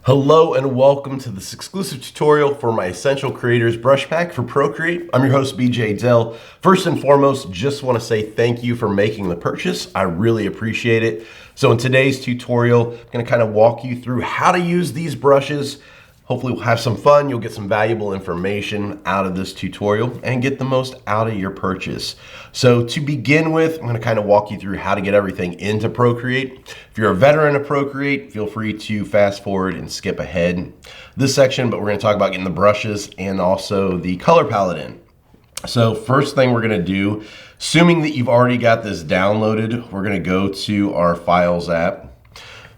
Hello and welcome to this exclusive tutorial for my Essential Creators Brush Pack for Procreate. I'm your host, BeeJayDeL. First and foremost, just want to say thank you for making the purchase. I really appreciate it. So in today's tutorial, I'm going to kind of walk you through how to use these brushes. Hopefully we'll have some fun. You'll get some valuable information out of this tutorial and get the most out of your purchase. So to begin with, I'm going to kind of walk you through how to get everything into Procreate. If you're a veteran of Procreate, feel free to fast forward and skip ahead this section, but we're going to talk about getting the brushes and also the color palette in. So first thing we're going to do, assuming that you've already got this downloaded, we're going to go to our Files app.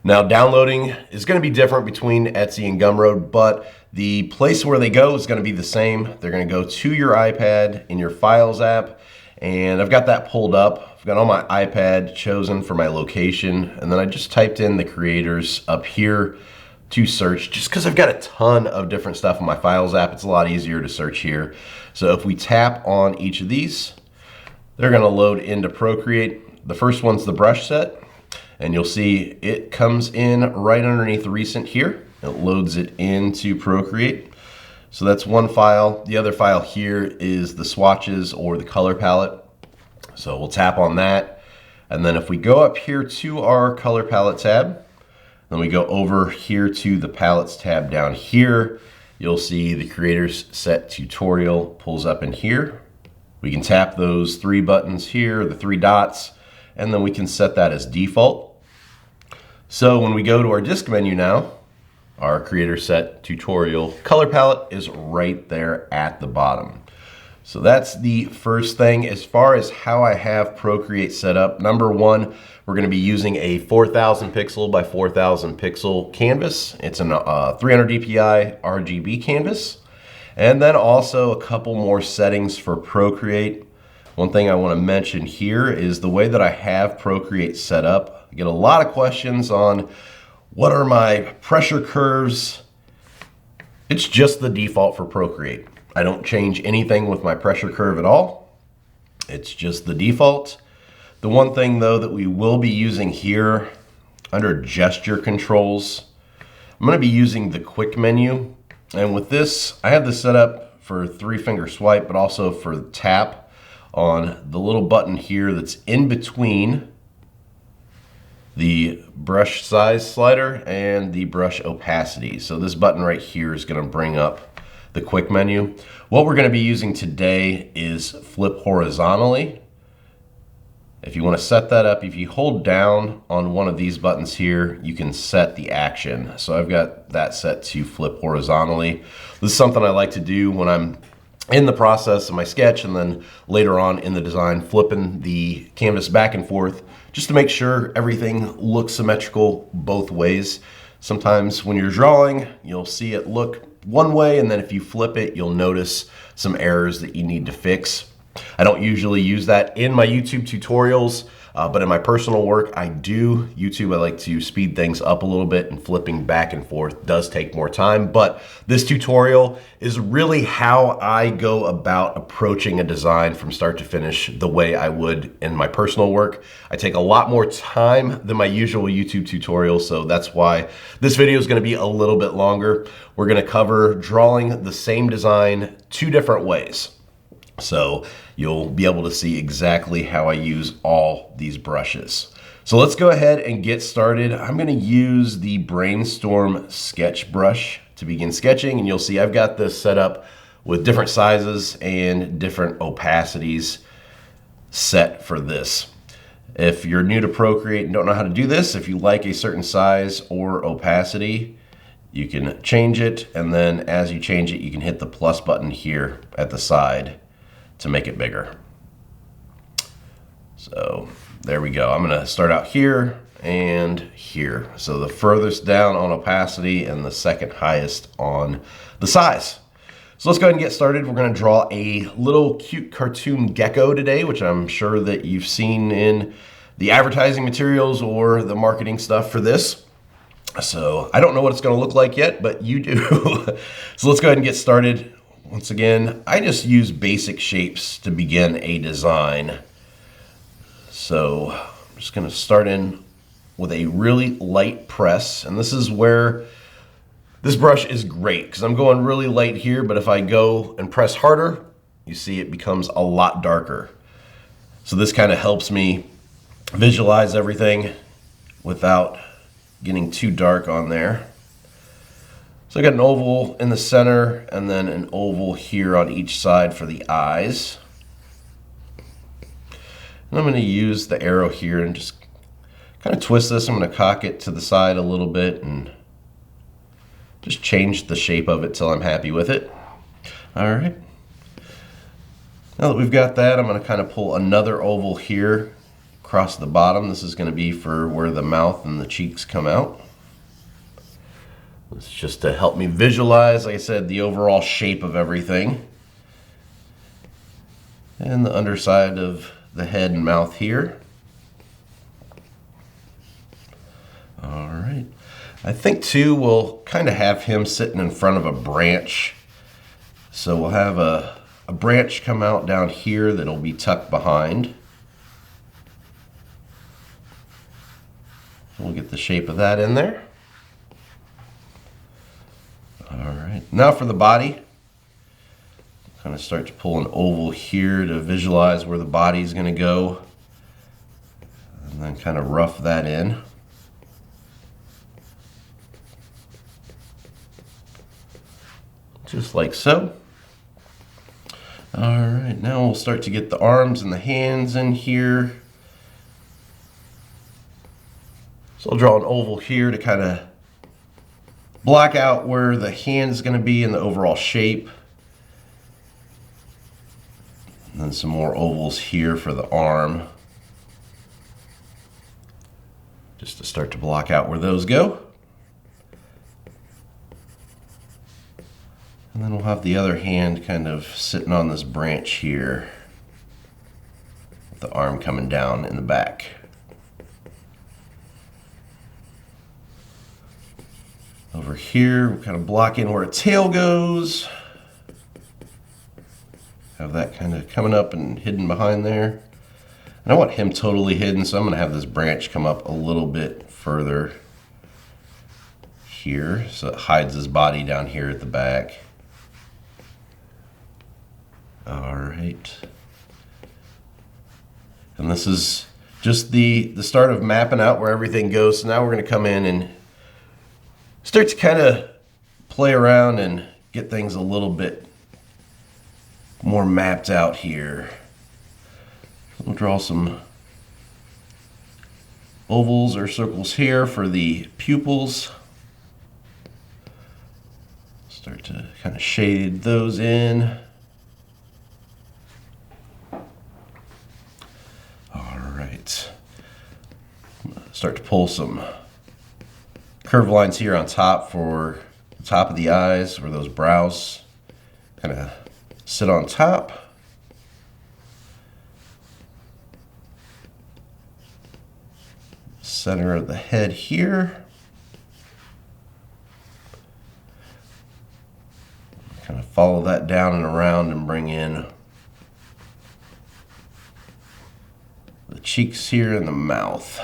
Now downloading is going to be different between Etsy and Gumroad, but the place where they go is going to be the same. They're going to go to your iPad in your Files app, and I've got that pulled up. I've got on my iPad chosen for my location, and then I just typed in the creators up here to search, just because I've got a ton of different stuff in my Files app. It's a lot easier to search here. So if we tap on each of these, they're going to load into Procreate. The first one's the brush set. And you'll see it comes in right underneath recent here. It loads it into Procreate. So that's one file. The other file here is the swatches or the color palette. So we'll tap on that. And then if we go up here to our color palette tab, then we go over here to the palettes tab down here, you'll see the creators set tutorial pulls up in here. We can tap those three buttons here, the three dots, and then we can set that as default. So when we go to our disk menu now, our creator set tutorial color palette is right there at the bottom. So that's the first thing. As far as how I have Procreate set up, number one, we're going to be using a 4000 pixel by 4000 pixel canvas. It's a 300 dpi RGB canvas. And then also a couple more settings for Procreate. One thing I want to mention here is the way that I have Procreate set up. I get a lot of questions on what are my pressure curves. It's just the default for Procreate. I don't change anything with my pressure curve at all. It's just the default. The one thing though that we will be using here under gesture controls, I'm going to be using the quick menu. And with this, I have this set up for 3-finger swipe, but also for tap on the little button here that's in between the brush size slider and the brush opacity. So this button right here is going to bring up the quick menu. What we're going to be using today is flip horizontally. If you want to set that up, if you hold down on one of these buttons here, you can set the action. So I've got that set to flip horizontally. This is something I like to do when I'm in the process of my sketch, and then later on in the design, flipping the canvas back and forth just to make sure everything looks symmetrical both ways. Sometimes when you're drawing, you'll see it look one way, and then if you flip it, you'll notice some errors that you need to fix. I don't usually use that in my YouTube tutorials, but in my personal work, I do. YouTube, I like to speed things up a little bit, and flipping back and forth does take more time. But this tutorial is really how I go about approaching a design from start to finish the way I would in my personal work. I take a lot more time than my usual YouTube tutorials, so that's why this video is going to be a little bit longer. We're going to cover drawing the same design 2 different ways. So you'll be able to see exactly how I use all these brushes. So let's go ahead and get started. I'm going to use the Brainstorm sketch brush to begin sketching, and you'll see I've got this set up with different sizes and different opacities set for this. If you're new to Procreate and don't know how to do this, if you like a certain size or opacity, you can change it, and then as you change it, you can hit the plus button here at the side to make it bigger. So there we go. I'm going to start out here and here. So the furthest down on opacity and the second highest on the size. So let's go ahead and get started. We're going to draw a little cute cartoon gecko today, which I'm sure that you've seen in the advertising materials or the marketing stuff for this. So I don't know what it's going to look like yet, but you do. So let's go ahead and get started. Once again, I just use basic shapes to begin a design. So I'm just going to start in with a really light press, and this is where This brush is great because I'm going really light here, but if I go and press harder, you see it becomes a lot darker. So this kind of helps me visualize everything without getting too dark on there. So I got an oval in the center and then an oval here on each side for the eyes. And I'm going to use the arrow here and just kind of twist this. I'm going to cock it to the side a little bit and just change the shape of it till I'm happy with it. All right. Now that we've got that, I'm going to kind of pull another oval here across the bottom. This is going to be for where the mouth and the cheeks come out. It's just to help me visualize, like I said, the overall shape of everything. And the underside of the head and mouth here. All right. I think too we'll kind of have him sitting in front of a branch. So we'll have a branch come out down here that'll be tucked behind. We'll get the shape of that in there. All right, now for the body. Kind of start to pull an oval here to visualize where the body is going to go. And then kind of rough that in. Just like so. All right, now we'll start to get the arms and the hands in here. So I'll draw an oval here to kind of block out where the hand is going to be in the overall shape. And then some more ovals here for the arm. Just to start to block out where those go. And then we'll have the other hand kind of sitting on this branch here, with the arm coming down in the back. Over here, we'll kind of block in where a tail goes. Have that kind of coming up and hidden behind there. And I want him totally hidden, so I'm going to have this branch come up a little bit further here, so it hides his body down here at the back. All right. And this is just the start of mapping out where everything goes. So now we're going to come in and start to kind of play around and get things a little bit more mapped out here. We'll draw some ovals or circles here for the pupils. Start to kind of shade those in. All right. Start to pull some curved lines here on top for the top of the eyes, where those brows kind of sit on top. Center of the head here. Kind of follow that down and around and bring in the cheeks here and the mouth.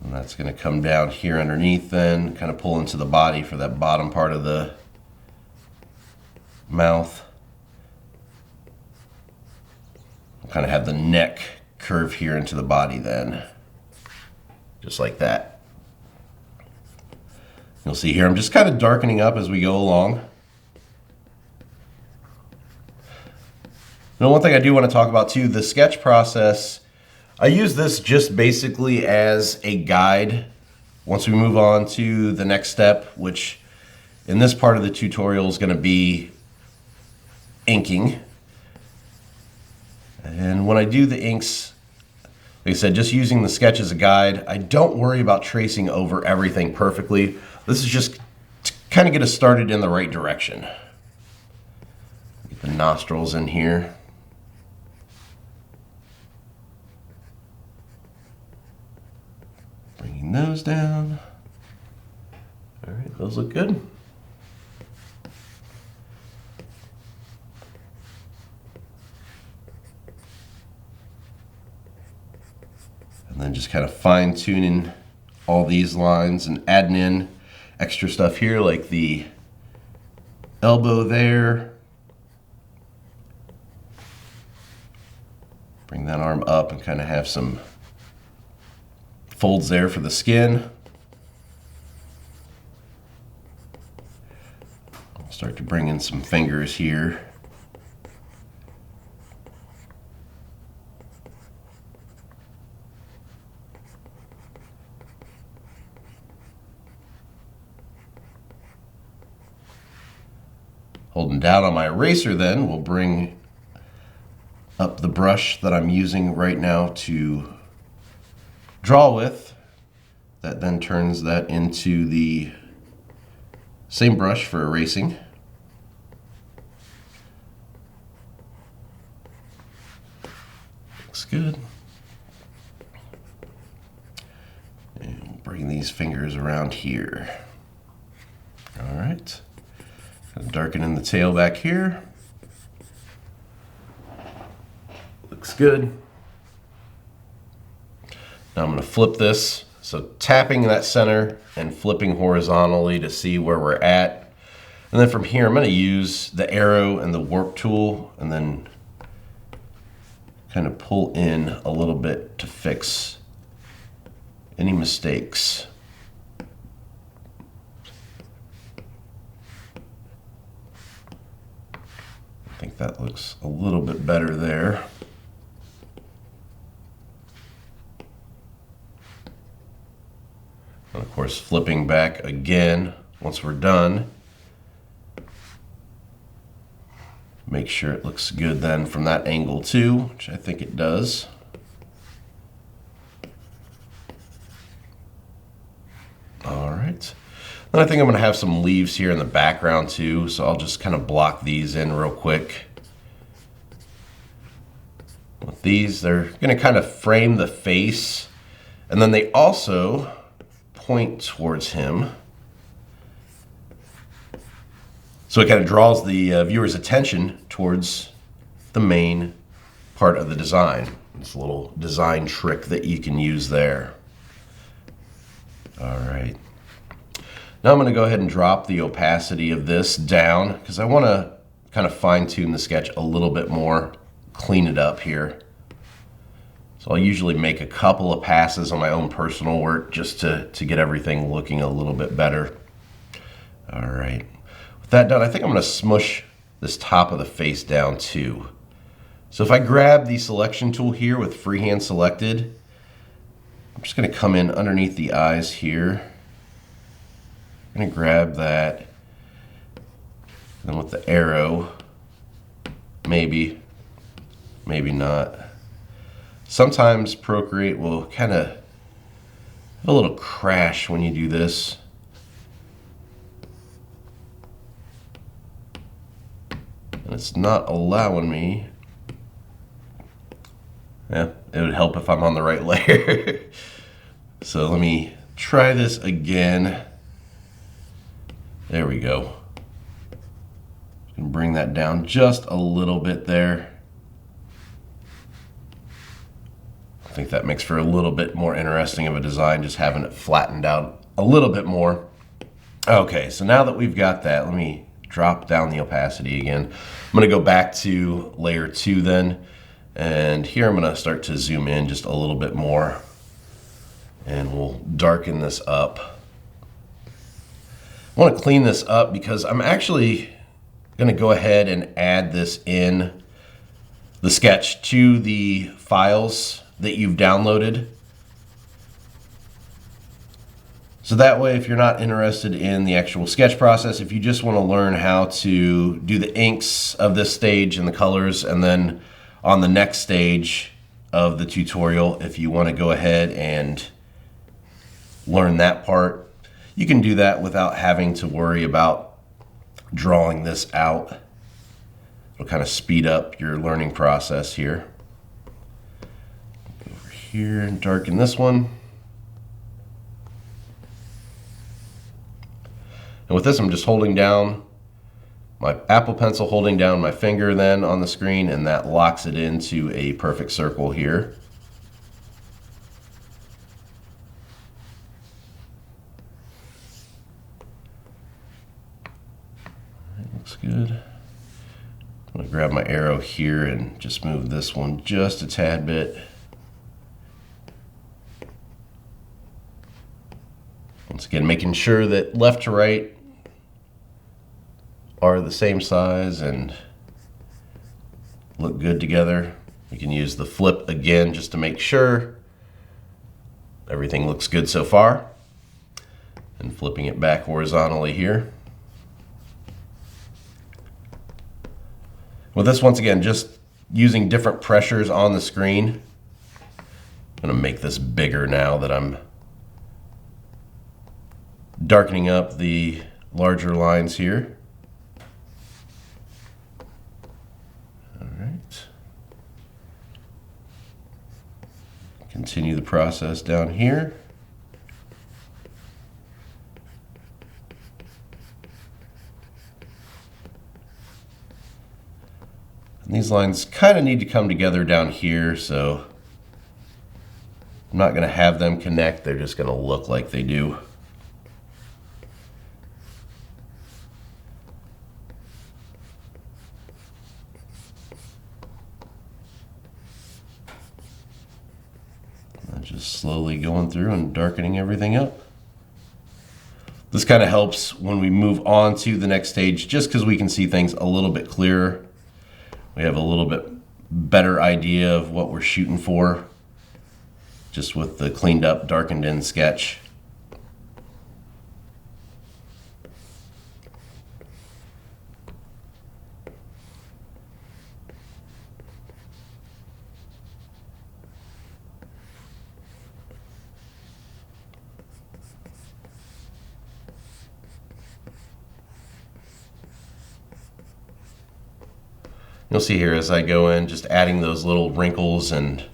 And that's going to come down here underneath then, kind of pull into the body for that bottom part of the mouth. Kind of have the neck curve here into the body then. Just like that. You'll see here, I'm just kind of darkening up as we go along. Now, one thing I do want to talk about too, the sketch process, I use this just basically as a guide once we move on to the next step, which in this part of the tutorial is going to be inking. And when I do the inks, like I said, just using the sketch as a guide, I don't worry about tracing over everything perfectly. This is just to kind of get us started in the right direction. Get the nostrils in here. Bringing those down. All right, those look good. And then just kind of fine tuning all these lines and adding in extra stuff here like the elbow there. Bring that arm up and kind of have some folds there for the skin. I'll start to bring in some fingers here. Holding down on my eraser then, we'll bring up the brush that I'm using right now to draw with. That then turns that into the same brush for erasing. Looks good. And we'll bring these fingers around here. All right. Darkening the tail back here. Looks good. Now I'm going to flip this. So tapping that center and flipping horizontally to see where we're at. And then from here I'm going to use the arrow and the warp tool and then kind of pull in a little bit to fix any mistakes. I think that looks a little bit better there. And of course, flipping back again once we're done. Make sure it looks good then from that angle too, which I think it does. All right. Then I think I'm going to have some leaves here in the background too, so I'll just kind of block these in real quick. With these, they're going to kind of frame the face, and then they also point towards him. So it kind of draws the viewer's attention towards the main part of the design. It's a little design trick that you can use there. All right. Now I'm going to go ahead and drop the opacity of this down because I want to kind of fine tune the sketch a little bit more, clean it up here. So I'll usually make a couple of passes on my own personal work just to get everything looking a little bit better. All right. With that done, I think I'm going to smush this top of the face down too. So if I grab the selection tool here with freehand selected, I'm just going to come in underneath the eyes here. I'm going to grab that, and then with the arrow, maybe not. Sometimes Procreate will kind of have a little crash when you do this. And it's not allowing me. Yeah, it would help if I'm on the right layer. So let me try this again. There we go. And bring that down just a little bit there. I think that makes for a little bit more interesting of a design, just having it flattened out a little bit more. Okay, so now that we've got that, let me drop down the opacity again. I'm going to go back to layer 2 then, and here I'm going to start to zoom in just a little bit more, and we'll darken this up. I want to clean this up because I'm actually going to go ahead and add this in the sketch to the files that you've downloaded. So that way, if you're not interested in the actual sketch process, if you just want to learn how to do the inks of this stage and the colors, and then on the next stage of the tutorial, if you want to go ahead and learn that part, you can do that without having to worry about drawing this out. It'll kind of speed up your learning process here. Over here and darken this one. And with this, I'm just holding down my Apple Pencil, holding down my finger then on the screen, and that locks it into a perfect circle here. looks good. I'm gonna grab my arrow here and just move this one just a tad bit. Once again, making sure that left to right are the same size and look good together. You can use the flip again just to make sure everything looks good so far. And flipping it back horizontally here. With this, once again, just using different pressures on the screen. I'm gonna make this bigger now that I'm darkening up the larger lines here. All right. Continue the process down here. And these lines kind of need to come together down here, so I'm not going to have them connect, they're just going to look like they do. And just slowly going through and darkening everything up. This kind of helps when we move on to the next stage, just because we can see things a little bit clearer. We have a little bit better idea of what we're shooting for, just with the cleaned up, darkened in sketch. You'll see here as I go in, just adding those little wrinkles and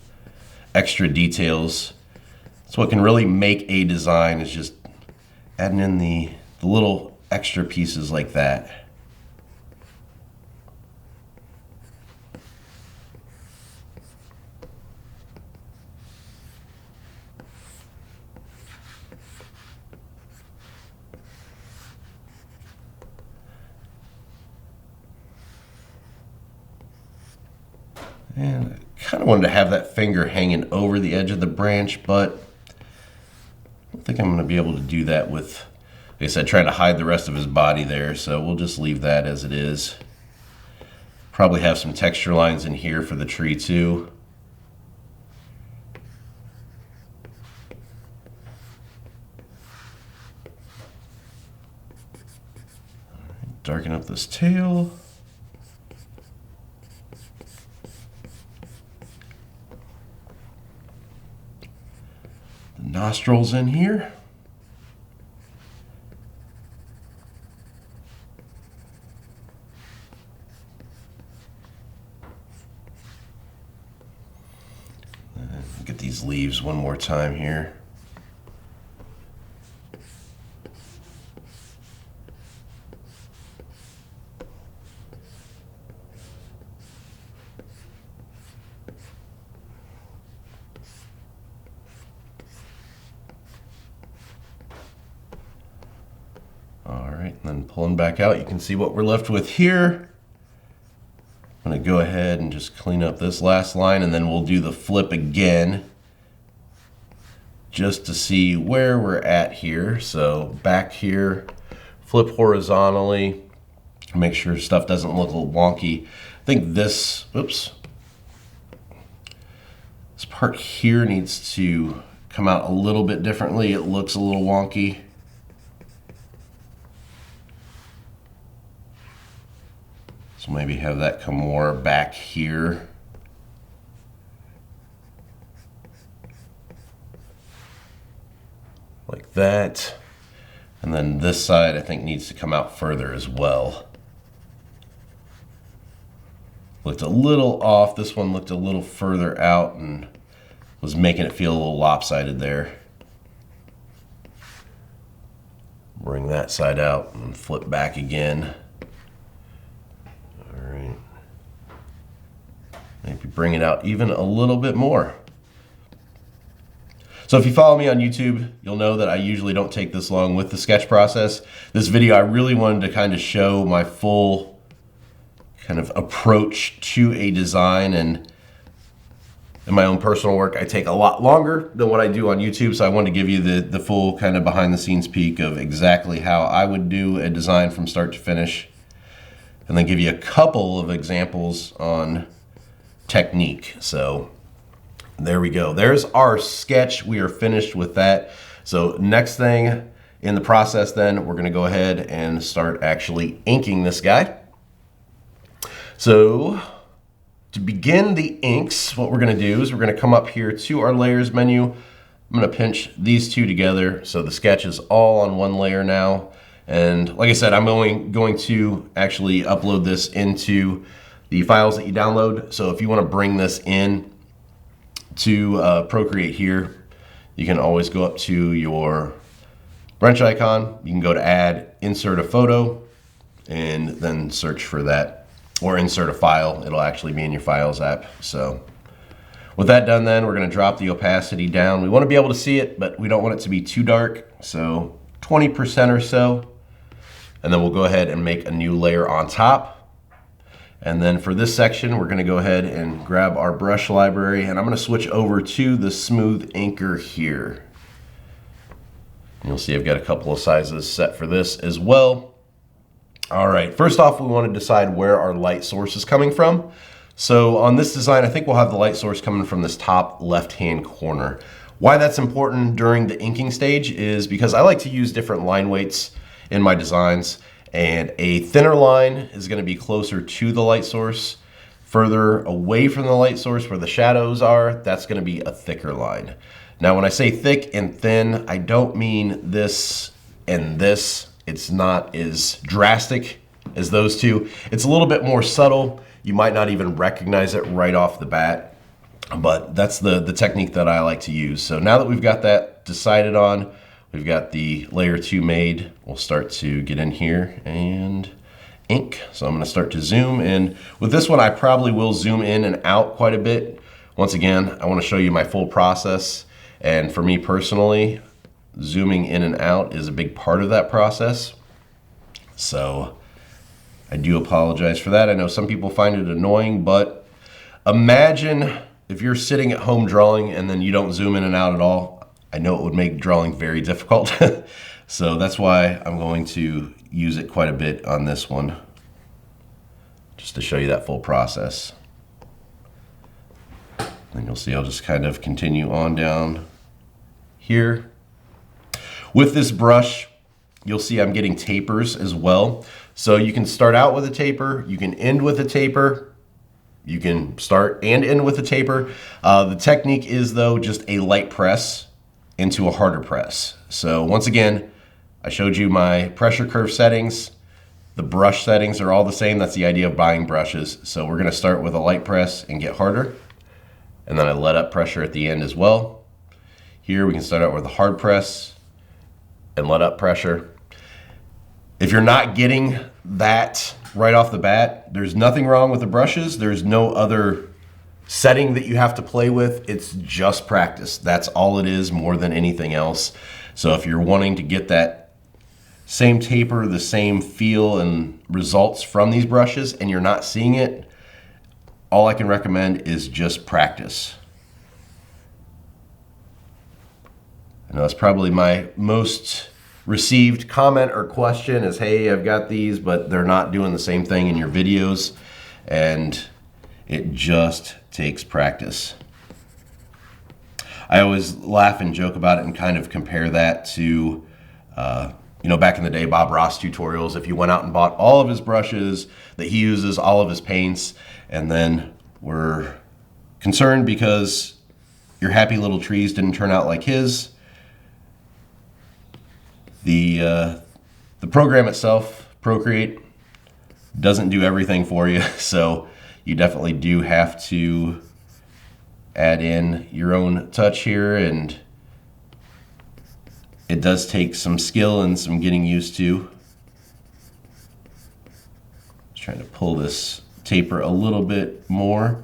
extra details. So what can really make a design is just adding in the little extra pieces like that. And I kind of wanted to have that finger hanging over the edge of the branch, but I don't think I'm going to be able to do that with, like I said, trying to hide the rest of his body there, so we'll just leave that as it is. Probably have some texture lines in here for the tree too. Darken up this tail. Nostrils in here. And get these leaves one more time here. And then pulling back out, you can see what we're left with here. I'm going to go ahead and just clean up this last line, and then we'll do the flip again just to see where we're at here. So back here, flip horizontally, make sure stuff doesn't look a little wonky. I think this, oops, this part here needs to come out a little bit differently. It looks a little wonky. So maybe have that come more back here. Like that. And then this side I think needs to come out further as well. Looked a little off. This one looked a little further out and was making it feel a little lopsided there. Bring that side out and flip back again. Maybe bring it out even a little bit more. So if you follow me on YouTube, you'll know that I usually don't take this long with the sketch process. This video, I really wanted to kind of show my full kind of approach to a design, and in my own personal work, I take a lot longer than what I do on YouTube, so I wanted to give you the full kind of behind the scenes peek of exactly how I would do a design from start to finish, and then give you a couple of examples on technique. So there we go. There's our sketch. We are finished with that. So next thing in the process then, we're gonna go ahead and start actually inking this guy. So to begin the inks, what we're gonna do is we're gonna come up here to our layers menu. I'm gonna pinch these two together so the sketch is all on one layer now. And like I said, I'm going to actually upload this into the files that you download. So if you wanna bring this in to Procreate here, you can always go up to your wrench icon. You can go to add, insert a photo, and then search for that. Or insert a file. It'll actually be in your Files app. So with that done then, we're gonna drop the opacity down. We wanna be able to see it, but we don't want it to be too dark. So 20% or so. And then we'll go ahead and make a new layer on top. And then for this section, we're gonna go ahead and grab our brush library, and I'm gonna switch over to the smooth inker here. You'll see I've got a couple of sizes set for this as well. All right, first off, we want to decide where our light source is coming from. So on this design, I think we'll have the light source coming from this top left-hand corner. Why that's important during the inking stage is because I like to use different line weights in my designs, and a thinner line is going to be closer to the light source. Further away from the light source where the shadows are, that's going to be a thicker line. Now, when I say thick and thin, I don't mean this and this. It's not as drastic as those two. It's a little bit more subtle. You might not even recognize it right off the bat, but that's the technique that I like to use. So now that we've got that decided on, we've got the layer 2 made, we'll start to get in here and ink. So I'm gonna start to zoom, and with this one, I probably will zoom in and out quite a bit. Once again, I wanna show you my full process, and for me personally, zooming in and out is a big part of that process. So I do apologize for that. I know some people find it annoying, but imagine if you're sitting at home drawing and then you don't zoom in and out at all. I know it would make drawing very difficult. So that's why I'm going to use it quite a bit on this one, just to show you that full process. And you'll see I'll just kind of continue on down here. With this brush, you'll see I'm getting tapers as well. So you can start out with a taper, you can end with a taper, you can start and end with a taper. The technique is though just a light press into a harder press. So once again, I showed you my pressure curve settings. The brush settings are all the same. That's the idea of buying brushes. So we're gonna start with a light press and get harder. And then I let up pressure at the end as well. Here we can start out with a hard press and let up pressure. If you're not getting that right off the bat, there's nothing wrong with the brushes. There's no other setting that you have to play with. It's just practice. That's all it is, more than anything else. So if you're wanting to get that same taper, the same feel and results from these brushes, and you're not seeing it, all I can recommend is just practice. I know that's probably my most received comment or question is, hey, I've got these, but they're not doing the same thing in your videos. And it just takes practice. I always laugh and joke about it and kind of compare that to, you know, back in the day, Bob Ross tutorials. If you went out and bought all of his brushes that he uses, all of his paints, and then were concerned because your happy little trees didn't turn out like his, the program itself, Procreate, doesn't do everything for you, so you definitely do have to add in your own touch here, and it does take some skill and some getting used to. Just trying to pull this taper a little bit more.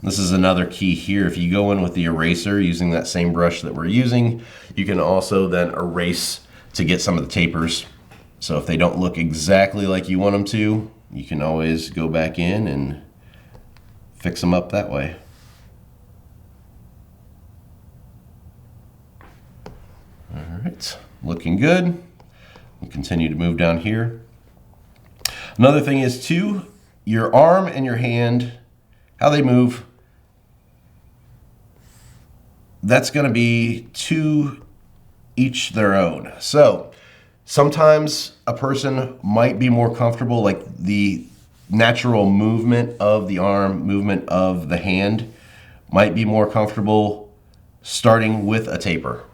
This is another key here. If you go in with the eraser using that same brush that we're using, you can also then erase to get some of the tapers. So if they don't look exactly like you want them to, you can always go back in and fix them up that way. All right, looking good. We'll continue to move down here. Another thing is too, your arm and your hand, how they move, that's going to be to each their own. So sometimes a person might be more comfortable, like the natural movement of the arm, movement of the hand might be more comfortable starting with a taper.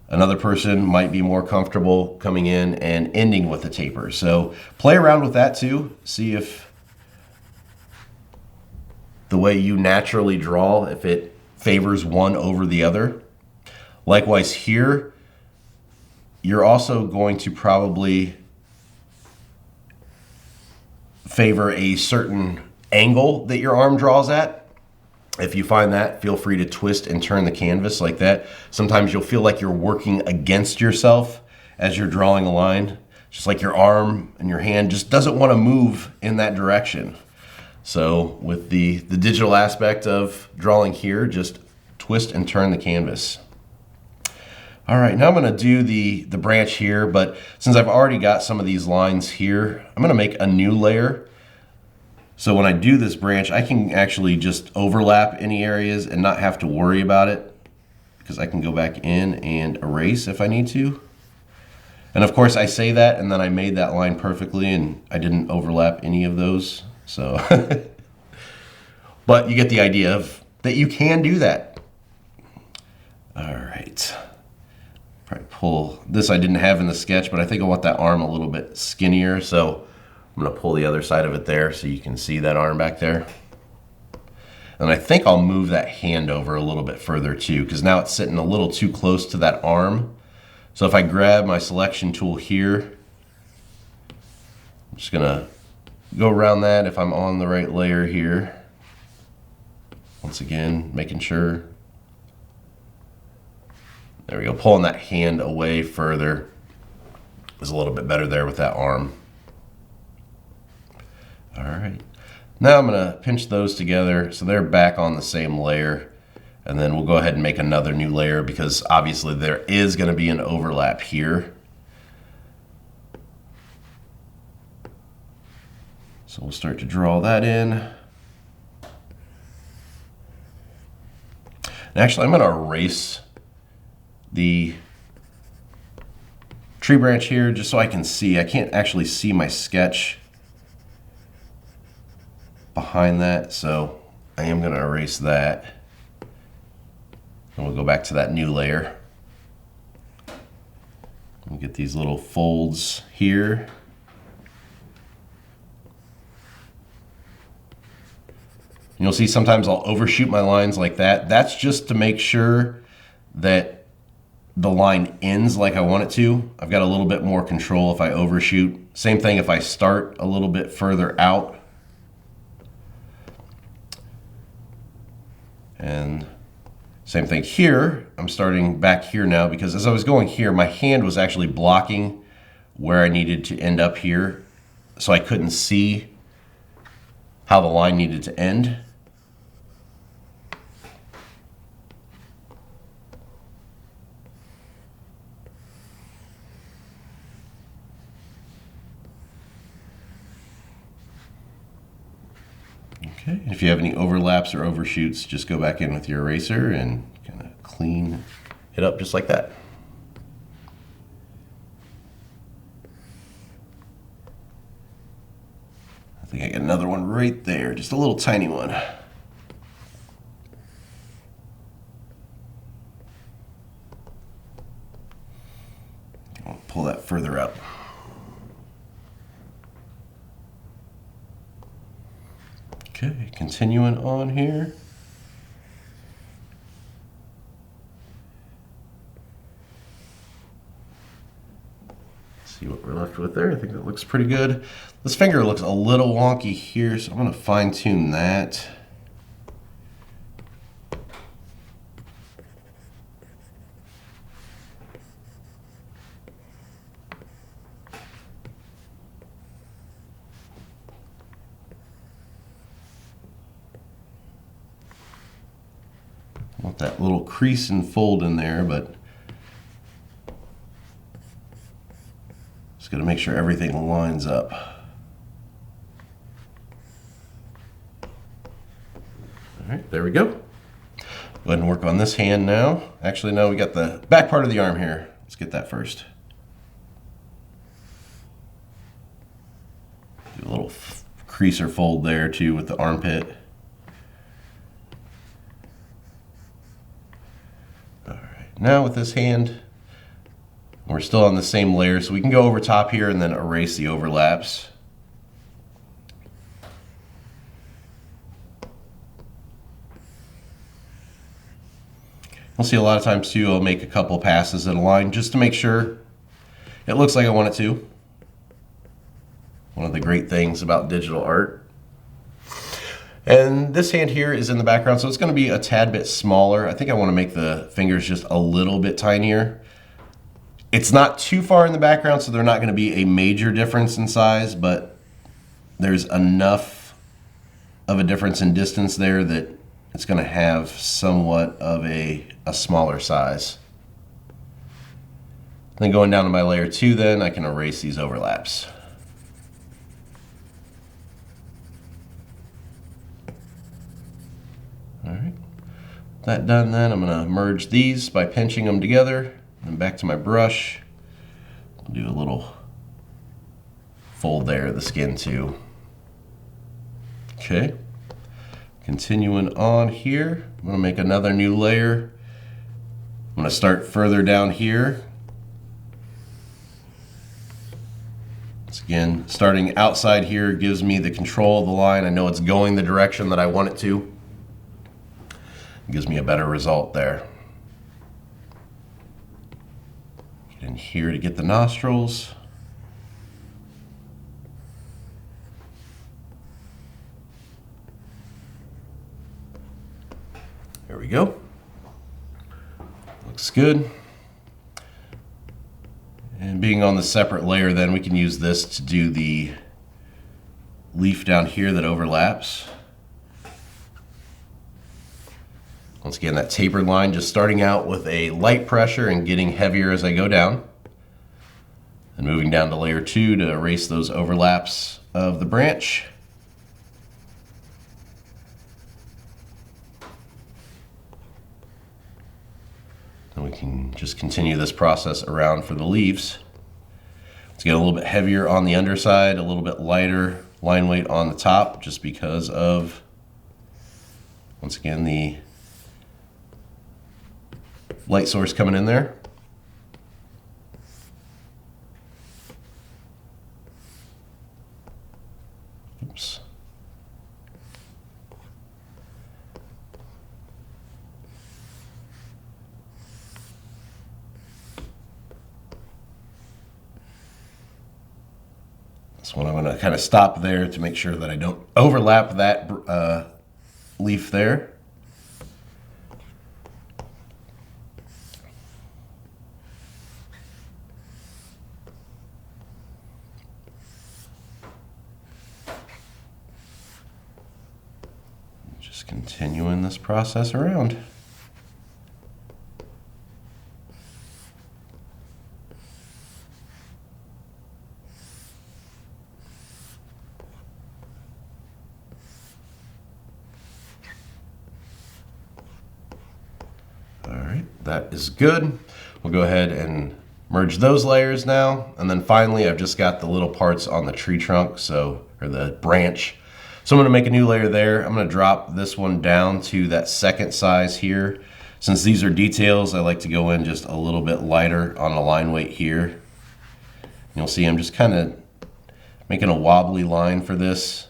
Another person might be more comfortable coming in and ending with a taper. So play around with that too. See if the way you naturally draw, if it favors one over the other. Likewise here, you're also going to probably favor a certain angle that your arm draws at. If you find that, feel free to twist and turn the canvas like that. Sometimes you'll feel like you're working against yourself as you're drawing a line, just like your arm and your hand just doesn't want to move in that direction. So with the digital aspect of drawing here, just twist and turn the canvas. All right, now I'm going to do the branch here, but since I've already got some of these lines here, I'm going to make a new layer. So when I do this branch, I can actually just overlap any areas and not have to worry about it, because I can go back in and erase if I need to. And of course I say that and then I made that line perfectly and I didn't overlap any of those. So, but you get the idea of that you can do that. All right. Probably pull this. I didn't have in the sketch, but I think I want that arm a little bit skinnier. So I'm going to pull the other side of it there so you can see that arm back there. And I think I'll move that hand over a little bit further too, because now it's sitting a little too close to that arm. So if I grab my selection tool here, I'm just going to go around that if I'm on the right layer here. Once again, making sure. There we go, pulling that hand away further is a little bit better there with that arm. All right, now I'm gonna pinch those together so they're back on the same layer, and then we'll go ahead and make another new layer because obviously there is gonna be an overlap here. So we'll start to draw that in. And actually, I'm gonna erase the tree branch here just so I can see. I can't actually see my sketch behind that, so I am going to erase that. And we'll go back to that new layer. We'll get these little folds here. You'll see sometimes I'll overshoot my lines like that. That's just to make sure that the line ends like I want it to. I've got a little bit more control if I overshoot. Same thing if I start a little bit further out. And same thing here. I'm starting back here now because as I was going here, my hand was actually blocking where I needed to end up here. So I couldn't see how the line needed to end. Okay, if you have any overlaps or overshoots, just go back in with your eraser and kind of clean it up just like that. I think I got another one right there, just a little tiny one. I'll pull that further up. Okay, continuing on here. See what we're left with there. I think that looks pretty good. This finger looks a little wonky here, so I'm going to fine tune that. that little crease and fold in there, but just got to make sure everything lines up. All right, there we go. Go ahead and work on this hand now. Actually, no, we got the back part of the arm here. Let's get that first. Do a little crease or fold there too with the armpit. All right, now with this hand, we're still on the same layer, so we can go over top here and then erase the overlaps. You'll see a lot of times too, I'll make a couple passes at a line just to make sure it looks like I want it to. One of the great things about digital art. And this hand here is in the background, so it's going to be a tad bit smaller. I think I want to make the fingers just a little bit tinier. It's not too far in the background, so they're not going to be a major difference in size, but there's enough of a difference in distance there that it's going to have somewhat of a smaller size. Then going down to my layer 2, then I can erase these overlaps. All right, that done, then I'm going to merge these by pinching them together. And back to my brush, I'll do a little fold there of the skin too. Okay, continuing on here, I'm going to make another new layer. I'm going to start further down here. Once again, starting outside here gives me the control of the line. I know it's going the direction that I want it to. It gives me a better result there. Get in here to get the nostrils. There we go. Looks good. And being on the separate layer, then we can use this to do the leaf down here that overlaps. Once again, that tapered line, just starting out with a light pressure and getting heavier as I go down. And moving down to layer 2 to erase those overlaps of the branch. And we can just continue this process around for the leaves. Let's get a little bit heavier on the underside, a little bit lighter line weight on the top, just because of, once again, the light source coming in there. Oops. This one I'm going to kind of stop there to make sure that I don't overlap that leaf there. Just continuing this process around. All right, that is good. We'll go ahead and merge those layers now. And then finally, I've just got the little parts on the tree trunk, or the branch. So I'm going to make a new layer there. I'm going to drop this one down to that second size here. Since these are details, I like to go in just a little bit lighter on a line weight here. You'll see I'm just kind of making a wobbly line for this.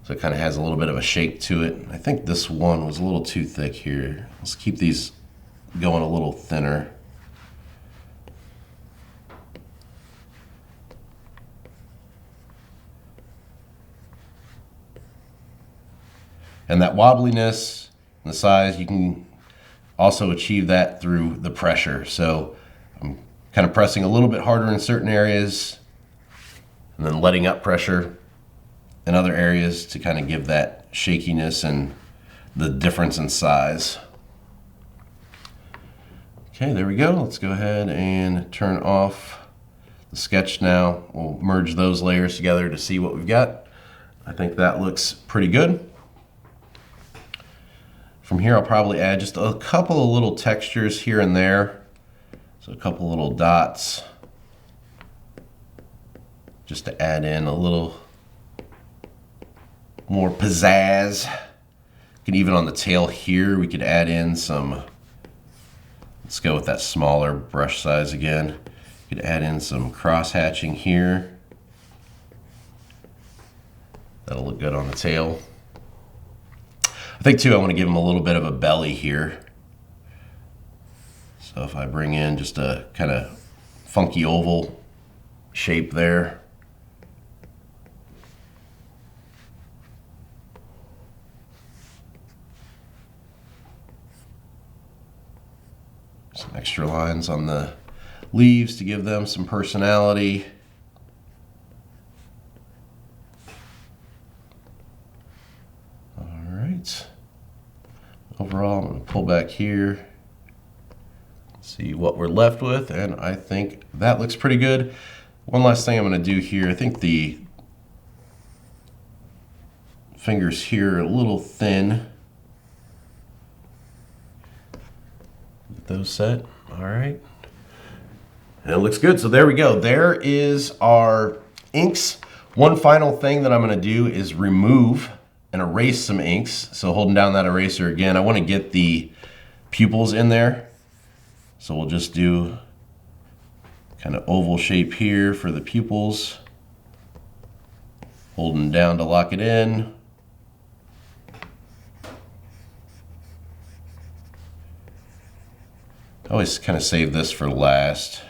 So it kind of has a little bit of a shape to it. I think this one was a little too thick here. Let's keep these going a little thinner. And that wobbliness and the size, you can also achieve that through the pressure. So I'm kind of pressing a little bit harder in certain areas and then letting up pressure in other areas to kind of give that shakiness and the difference in size. Okay, there we go. Let's go ahead and turn off the sketch now. We'll merge those layers together to see what we've got. I think that looks pretty good. From here, I'll probably add just a couple of little textures here and there. So a couple little dots, just to add in a little more pizzazz. You can even on the tail here, we could add in some, let's go with that smaller brush size again. You could add in some cross hatching here. That'll look good on the tail. I think too, I want to give him a little bit of a belly here. So if I bring in just a kind of funky oval shape there. Some extra lines on the leaves to give them some personality. All right. Overall, I'm going to pull back here, see what we're left with, and I think that looks pretty good. One last thing I'm going to do here, I think the fingers here are a little thin. Get those set. All right. And it looks good. So there we go. There is our inks. One final thing that I'm going to do is remove and erase some inks. So holding down that eraser again, I want to get the pupils in there. So we'll just do kind of oval shape here for the pupils. Holding down to lock it in. I always kind of save this for last.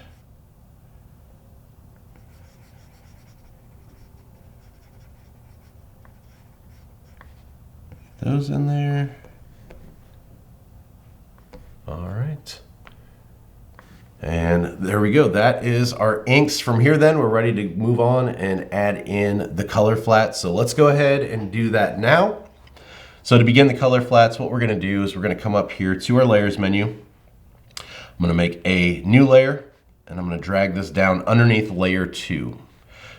Those in there. All right. And there we go. That is our inks. From here then, we're ready to move on and add in the color flats. So let's go ahead and do that now. So to begin the color flats, what we're going to do is we're going to come up here to our layers menu. I'm going to make a new layer, and I'm going to drag this down underneath layer 2.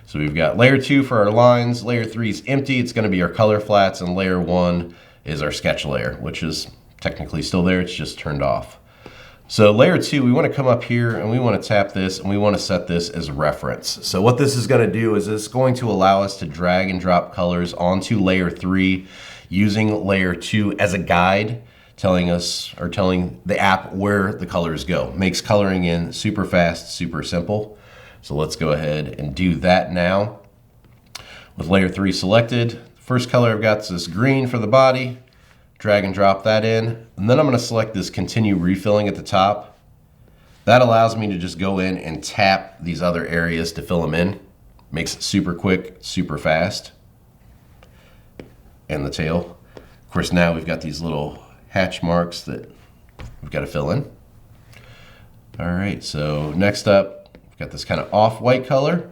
So we've got layer 2 for our lines, layer 3 is empty, it's going to be our color flats, and layer 1 is our sketch layer, which is technically still there, it's just turned off. So layer 2, we want to come up here and we want to tap this and we want to set this as reference. So what this is going to do is it's going to allow us to drag and drop colors onto layer 3 using layer 2 as a guide, telling us or telling the app where the colors go. Makes coloring in super fast, super simple. So let's go ahead and do that now. With layer 3 selected, first color I've got is this green for the body. Drag and drop that in. And then I'm going to select this continue refilling at the top. That allows me to just go in and tap these other areas to fill them in. Makes it super quick, super fast. And the tail. Of course, now we've got these little hatch marks that we've got to fill in. All right, so next up, we've got this kind of off-white color.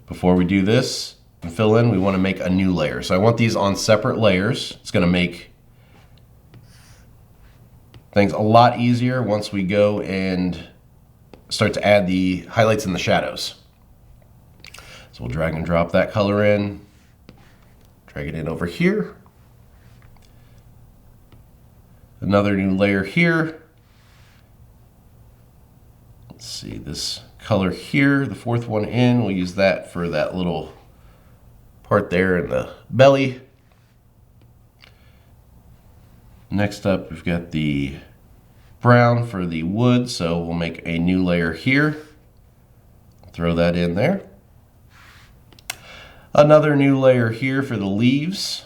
Before we do this and fill in, we want to make a new layer. So I want these on separate layers. It's going to make things a lot easier once we go and start to add the highlights and the shadows. So we'll drag and drop that color in, drag it in over here. Another new layer here. Let's see, this color here, the fourth one in, we'll use that for that little part there in the belly. Next up, we've got the brown for the wood, so we'll make a new layer here. Throw that in there. Another new layer here for the leaves.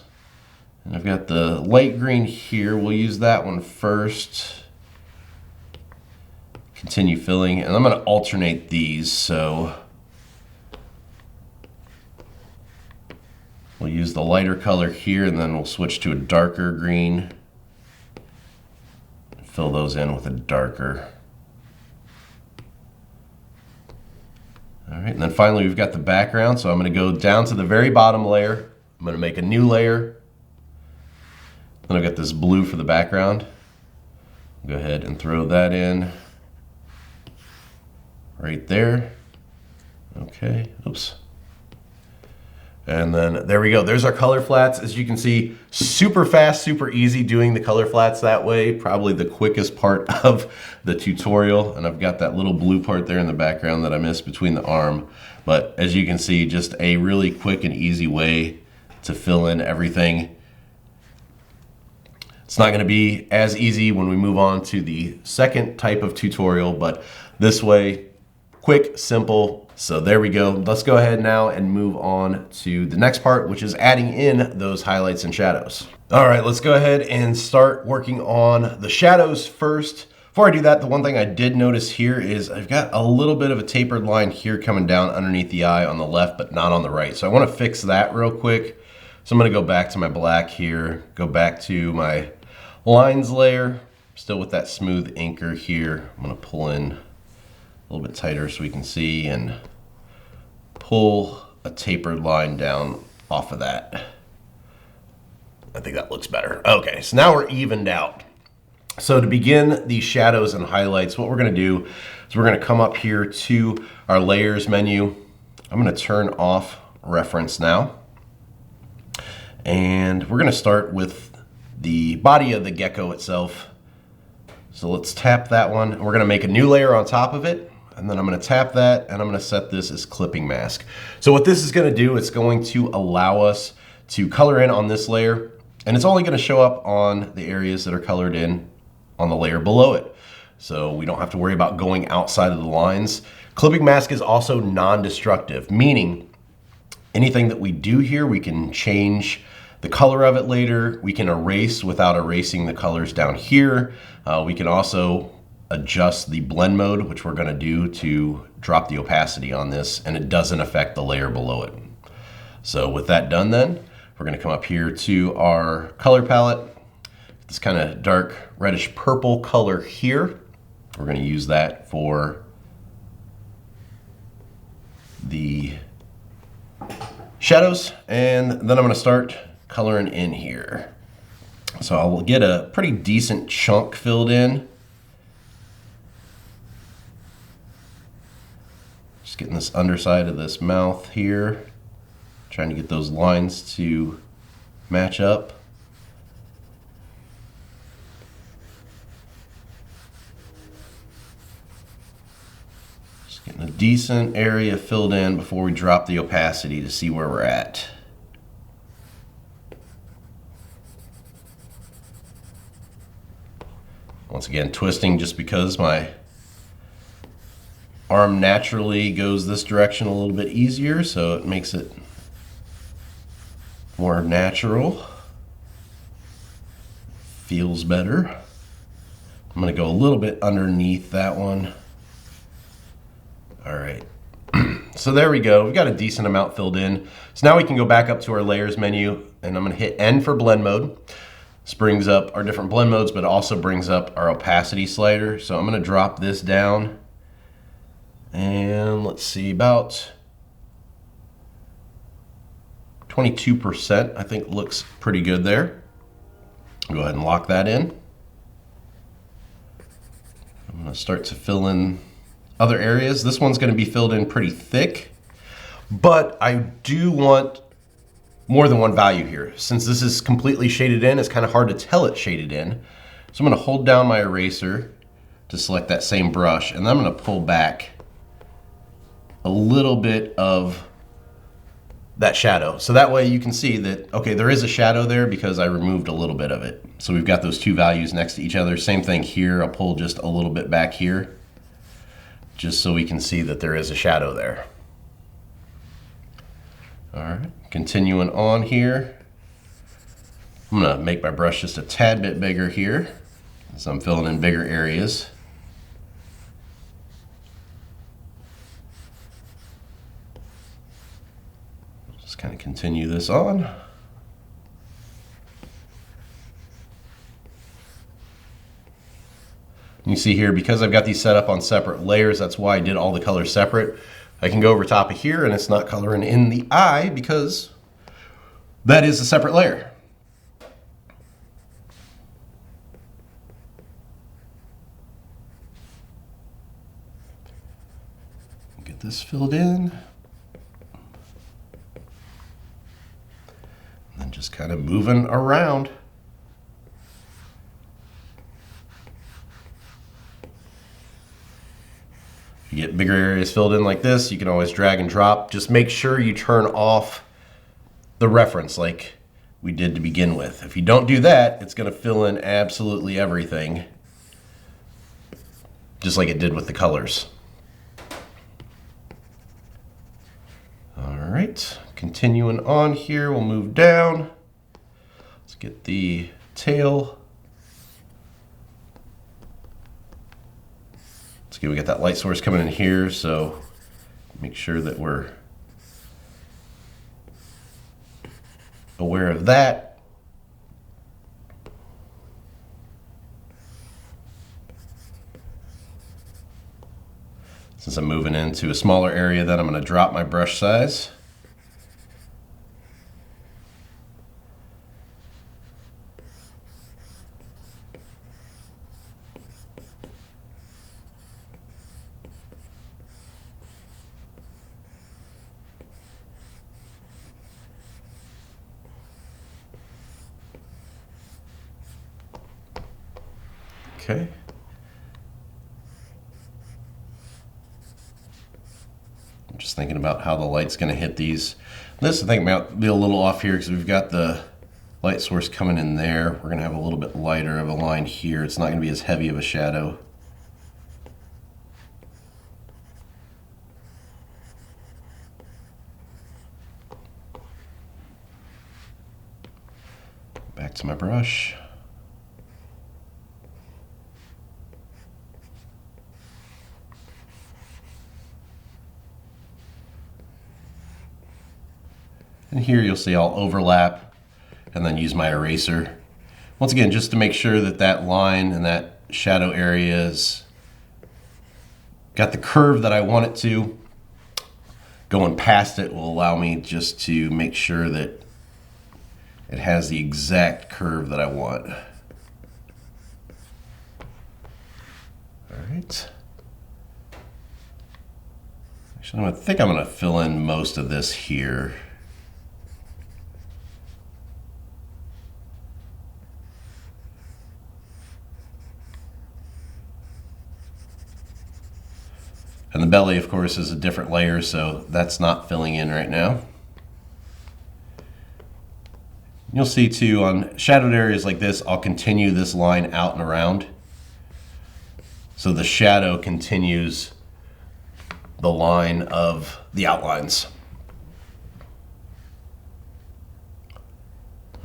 And I've got the light green here. We'll use that one first. Continue filling, and I'm going to alternate these, so we'll use the lighter color here, and then we'll switch to a darker green. Fill those in with a darker. All right, and then finally we've got the background, so I'm going to go down to the very bottom layer. I'm going to make a new layer. Then I've got this blue for the background. Go ahead and throw that in right there. Okay, oops. And then there we go. There's our color flats. As you can see, super fast, super easy doing the color flats that way. Probably the quickest part of the tutorial. And I've got that little blue part there in the background that I missed between the arm. But as you can see, just a really quick and easy way to fill in everything. It's not gonna be as easy when we move on to the second type of tutorial, but this way, quick, simple. So there we go. Let's go ahead now and move on to the next part, which is adding in those highlights and shadows. All right, let's go ahead and start working on the shadows first. Before I do that, the one thing I did notice here is I've got a little bit of a tapered line here coming down underneath the eye on the left, but not on the right. So I want to fix that real quick. So I'm going to go back to my black here, go back to my lines layer, still with that smooth inker here. I'm going to pull in a little bit tighter so we can see and pull a tapered line down off of that. I think that looks better. Okay, so now we're evened out. So to begin the shadows and highlights, what we're gonna do is we're gonna come up here to our layers menu. I'm gonna turn off reference now. And we're gonna start with the body of the gecko itself. So let's tap that one. We're gonna make a new layer on top of it. And then I'm gonna tap that and I'm gonna set this as clipping mask. So what this is gonna do, it's going to allow us to color in on this layer, and it's only gonna show up on the areas that are colored in on the layer below it. So we don't have to worry about going outside of the lines. Clipping mask is also non-destructive, meaning anything that we do here, we can change the color of it later. We can erase without erasing the colors down here. We can also adjust the blend mode, which we're gonna do to drop the opacity on this, and it doesn't affect the layer below it. So with that done then, we're gonna come up here to our color palette, this kind of dark reddish purple color here. We're gonna use that for the shadows, and then I'm gonna start coloring in here. So I'll get a pretty decent chunk filled in. Just getting this underside of this mouth here, trying to get those lines to match up. Just getting a decent area filled in before we drop the opacity to see where we're at. Once again, twisting just because my arm naturally goes this direction a little bit easier, so it makes it more natural. Feels better. I'm gonna go a little bit underneath that one. All right, so there we go. We've got a decent amount filled in. So now we can go back up to our layers menu, and I'm gonna hit N for blend mode. This brings up our different blend modes, but it also brings up our opacity slider. So I'm gonna drop this down, and let's see, about 22%, I think looks pretty good there. Go ahead and lock that in. I'm gonna start to fill in other areas. This one's gonna be filled in pretty thick, but I do want more than one value here. Since this is completely shaded in, it's kind of hard to tell it's shaded in. So I'm gonna hold down my eraser to select that same brush, and then I'm gonna pull back a little bit of that shadow. So that way you can see that, okay, there is a shadow there because I removed a little bit of it. So we've got those two values next to each other. Same thing here, I'll pull just a little bit back here, just so we can see that there is a shadow there. All right, continuing on here. I'm gonna make my brush just a tad bit bigger here, so I'm filling in bigger areas. Just kind of continue this on. You see here, because I've got these set up on separate layers, that's why I did all the colors separate. I can go over top of here and it's not coloring in the eye because that is a separate layer. this filled in. And then just kind of moving around. If you get bigger areas filled in like this, you can always drag and drop. Just make sure you turn off the reference like we did to begin with. If you don't do that, it's going to fill in absolutely everything, just like it did with the colors. All right, continuing on here, we'll move down. Let's get the tail. Let's see, we got that light source coming in here, so make sure that we're aware of that. Since I'm moving into a smaller area, then I'm going to drop my brush size. Okay. I'm just thinking about how the light's going to hit these. This I think might be a little off here because we've got the light source coming in there. We're going to have a little bit lighter of a line here. It's not going to be as heavy of a shadow. Back to my brush. And here you'll see I'll overlap and then use my eraser. Once again, just to make sure that that line and that shadow area is got the curve that I want it to. Going past it will allow me just to make sure that it has the exact curve that I want. All right. Actually, I think I'm going to fill in most of this here. And the belly, of course, is a different layer, so that's not filling in right now. You'll see too, on shadowed areas like this, I'll continue this line out and around. So the shadow continues the line of the outlines.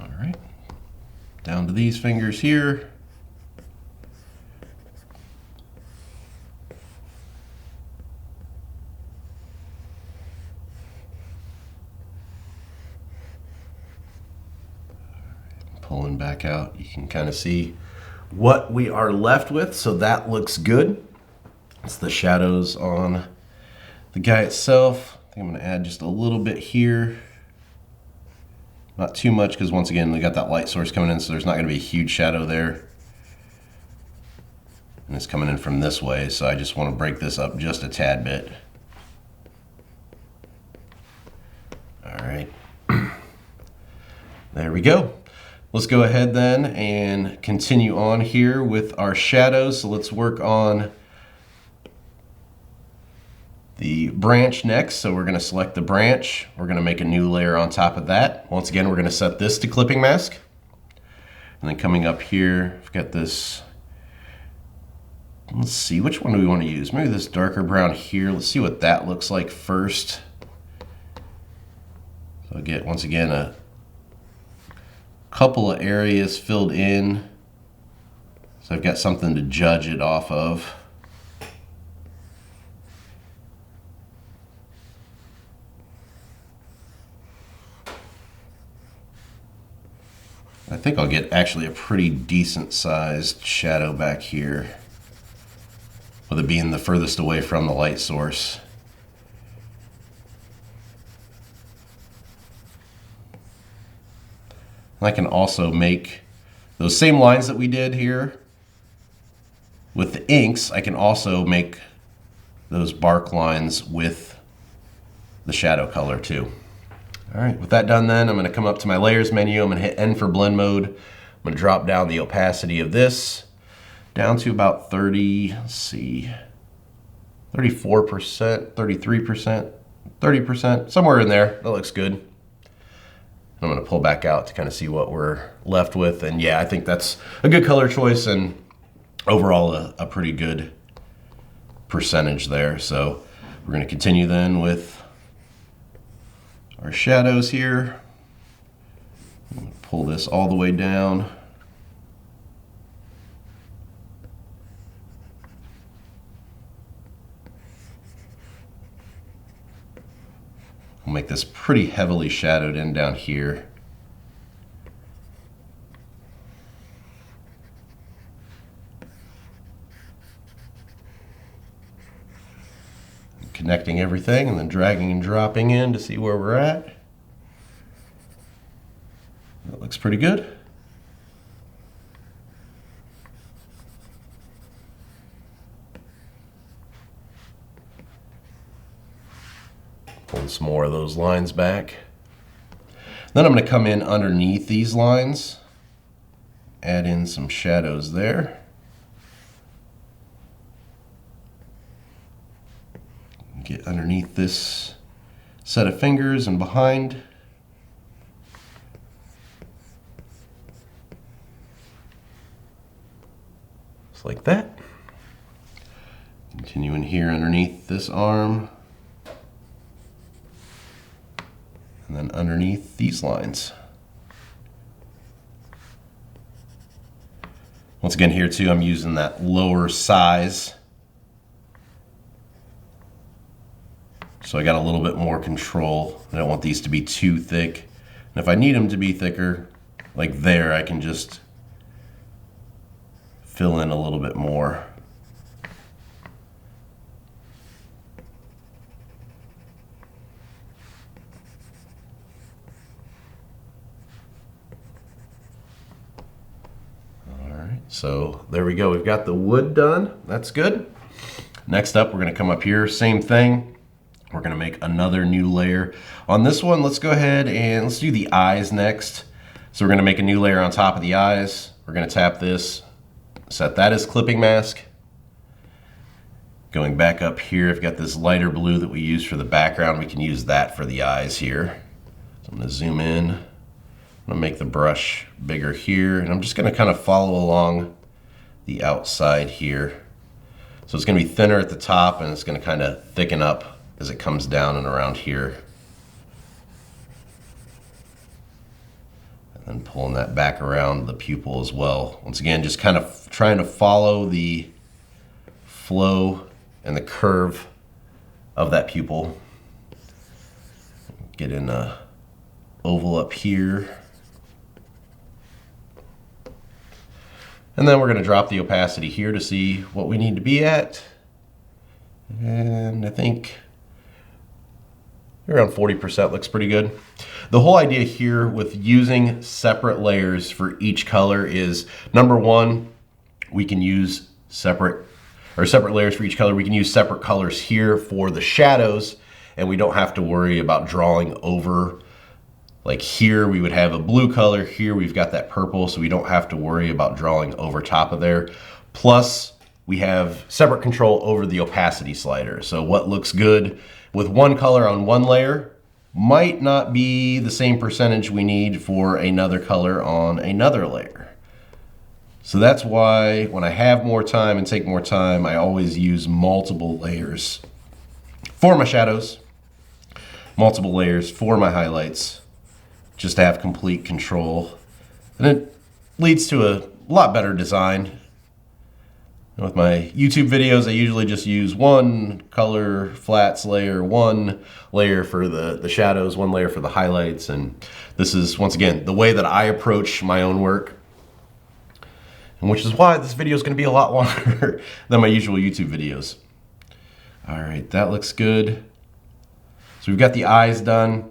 All right, down to these fingers here. Pulling back out, you can kind of see what we are left with, so that looks good. It's the shadows on the guy itself. I think I'm going to add just a little bit here. Not too much, because once again, we got that light source coming in, so there's not going to be a huge shadow there. And it's coming in from this way, so I just want to break this up just a tad bit. All right. There we go. Let's go ahead then and continue on here with our shadows. So let's work on the branch next. So we're going to select the branch. We're going to make a new layer on top of that. Once again, we're going to set this to clipping mask. And then coming up here, I've got this, let's see, which one do we want to use? Maybe this darker brown here. Let's see what that looks like first. So I'll get, once again, a couple of areas filled in, so I've got something to judge it off of. I think I'll get actually a pretty decent sized shadow back here, with it being the furthest away from the light source. I can also make those same lines that we did here with the inks. I can also make those bark lines with the shadow color too. All right, with that done then, I'm gonna come up to my layers menu. I'm gonna hit N for blend mode. I'm gonna drop down the opacity of this down to about 30, let's see, 34%, 33%, 30%, somewhere in there. That looks good. I'm gonna pull back out to kind of see what we're left with. And yeah, I think that's a good color choice and overall a pretty good percentage there. So we're gonna continue then with our shadows here. I'm gonna pull this all the way down. We'll make this pretty heavily shadowed in down here. Connecting everything and then dragging and dropping in to see where we're at. That looks pretty good. Pull some more of those lines back. Then I'm going to come in underneath these lines, add in some shadows there. Get underneath this set of fingers and behind. Just like that. Continuing here underneath this arm. And then underneath these lines. Once again here too, I'm using that lower size. So I got a little bit more control. I don't want these to be too thick. And if I need them to be thicker, like there, I can just fill in a little bit more. All right, so there we go. We've got the wood done. That's good. Next up, we're gonna come up here, same thing. We're gonna make another new layer. On this one, let's go ahead and let's do the eyes next. So we're gonna make a new layer on top of the eyes. We're gonna tap this, set that as clipping mask. Going back up here, I've got this lighter blue that we use for the background. We can use that for the eyes here. So I'm gonna zoom in. I'm gonna make the brush bigger here, and I'm just gonna kind of follow along the outside here. So it's gonna be thinner at the top, and it's gonna kind of thicken up as it comes down and around here. And then pulling that back around the pupil as well. Once again, just kind of trying to follow the flow and the curve of that pupil. Get in a oval up here. And then we're gonna drop the opacity here to see what we need to be at. And I think around 40% looks pretty good. The whole idea here with using separate layers for each color is, number one, we can use separate layers for each color. We can use separate colors here for the shadows, and we don't have to worry about drawing over. Like here, we would have a blue color. Here, we've got that purple, so we don't have to worry about drawing over top of there. Plus, we have separate control over the opacity slider. So what looks good with one color on one layer might not be the same percentage we need for another color on another layer. So that's why when I have more time and take more time, I always use multiple layers for my shadows, multiple layers for my highlights, just to have complete control. And it leads to a lot better design. With my YouTube videos, I usually just use one color flats layer, one layer for the shadows, one layer for the highlights. And this is, once again, the way that I approach my own work. And which is why this video is going to be a lot longer than my usual YouTube videos. All right, that looks good. So we've got the eyes done.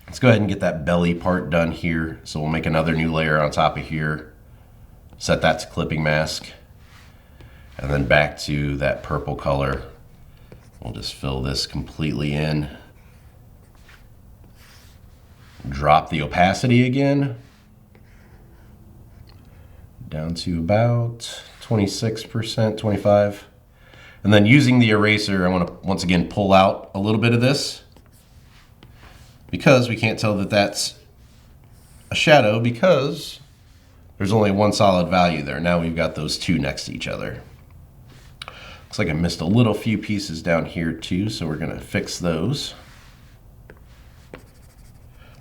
Let's go ahead and get that belly part done here. So we'll make another new layer on top of here. Set that to clipping mask. And then back to that purple color. We'll just fill this completely in. Drop the opacity again down to about 26%, 25. And then using the eraser, I want to once again pull out a little bit of this because we can't tell that that's a shadow because there's only one solid value there. Now we've got those two next to each other. Looks like I missed a little few pieces down here too, so we're gonna fix those.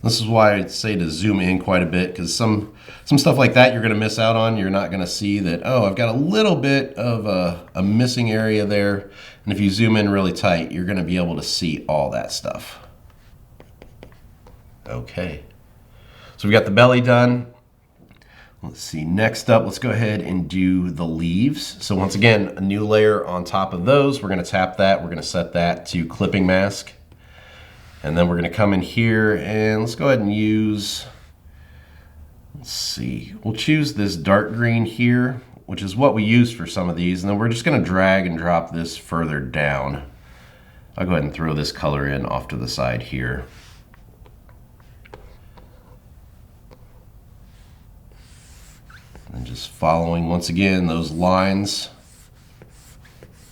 This is why I'd say to zoom in quite a bit, because some stuff like that you're gonna miss out on. You're not gonna see that, oh, I've got a little bit of a missing area there. And if you zoom in really tight, you're gonna be able to see all that stuff. Okay, so we got the belly done. Let's see, next up, let's go ahead and do the leaves. So once again, a new layer on top of those. We're gonna tap that, we're gonna set that to clipping mask. And then we're gonna come in here and let's go ahead and use, let's see, we'll choose this dark green here, which is what we use for some of these. And then we're just gonna drag and drop this further down. I'll go ahead and throw this color in off to the side here. And just following, once again, those lines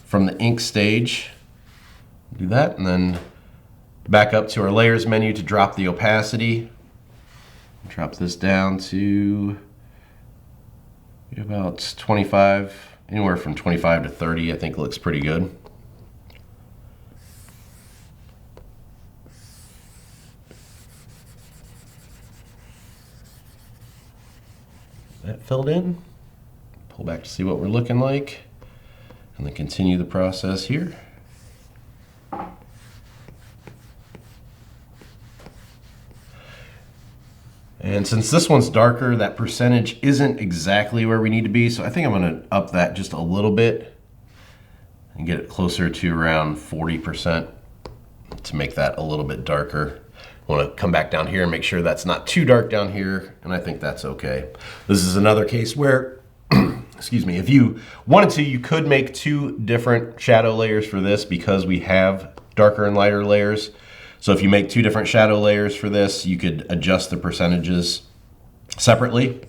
from the ink stage. Do that, and then back up to our layers menu to drop the opacity. Drop this down to about 25, anywhere from 25 to 30, I think looks pretty good. That filled in. Pull back to see what we're looking like, and then continue the process here. And since this one's darker, that percentage isn't exactly where we need to be, so I think I'm gonna up that just a little bit and get it closer to around 40% to make that a little bit darker. I want to come back down here and make sure that's not too dark down here, and I think that's okay. This is another case where, excuse me, if you wanted to, you could make two different shadow layers for this because we have darker and lighter layers. So if you make two different shadow layers for this, you could adjust the percentages separately,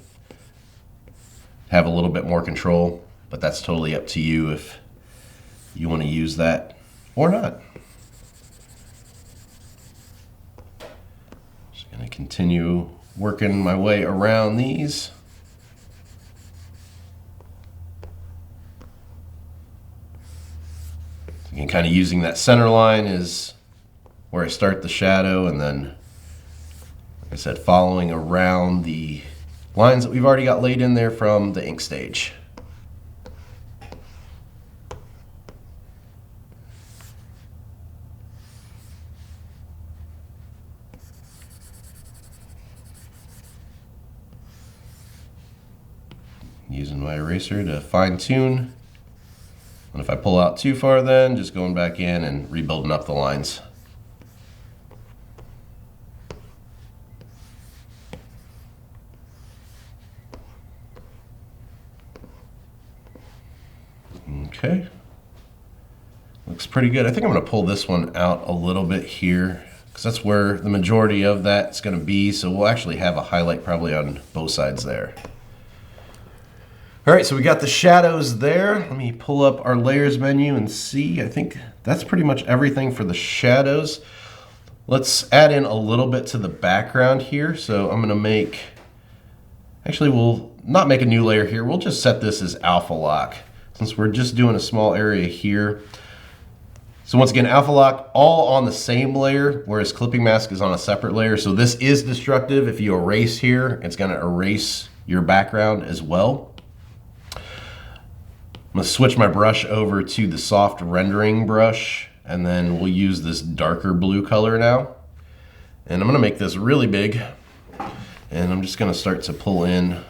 have a little bit more control, but that's totally up to you if you want to use that or not. Just going to continue working my way around these. Again, kind of using that center line is where I start the shadow, and then, like I said, following around the lines that we've already got laid in there from the ink stage. Using my eraser to fine tune. And if I pull out too far, then just going back in and rebuilding up the lines. Okay, looks pretty good. I think I'm going to pull this one out a little bit here because that's where the majority of that's going to be. So we'll actually have a highlight probably on both sides there. All right, so we got the shadows there. Let me pull up our layers menu and see. I think that's pretty much everything for the shadows. Let's add in a little bit to the background here. So I'm going to make, actually we'll not make a new layer here. We'll just set this as alpha lock, since we're just doing a small area here. So once again, alpha lock all on the same layer, whereas clipping mask is on a separate layer. So this is destructive. If you erase here, it's gonna erase your background as well. I'm gonna switch my brush over to the soft rendering brush, and then we'll use this darker blue color now. And I'm gonna make this really big, and I'm just gonna start to pull in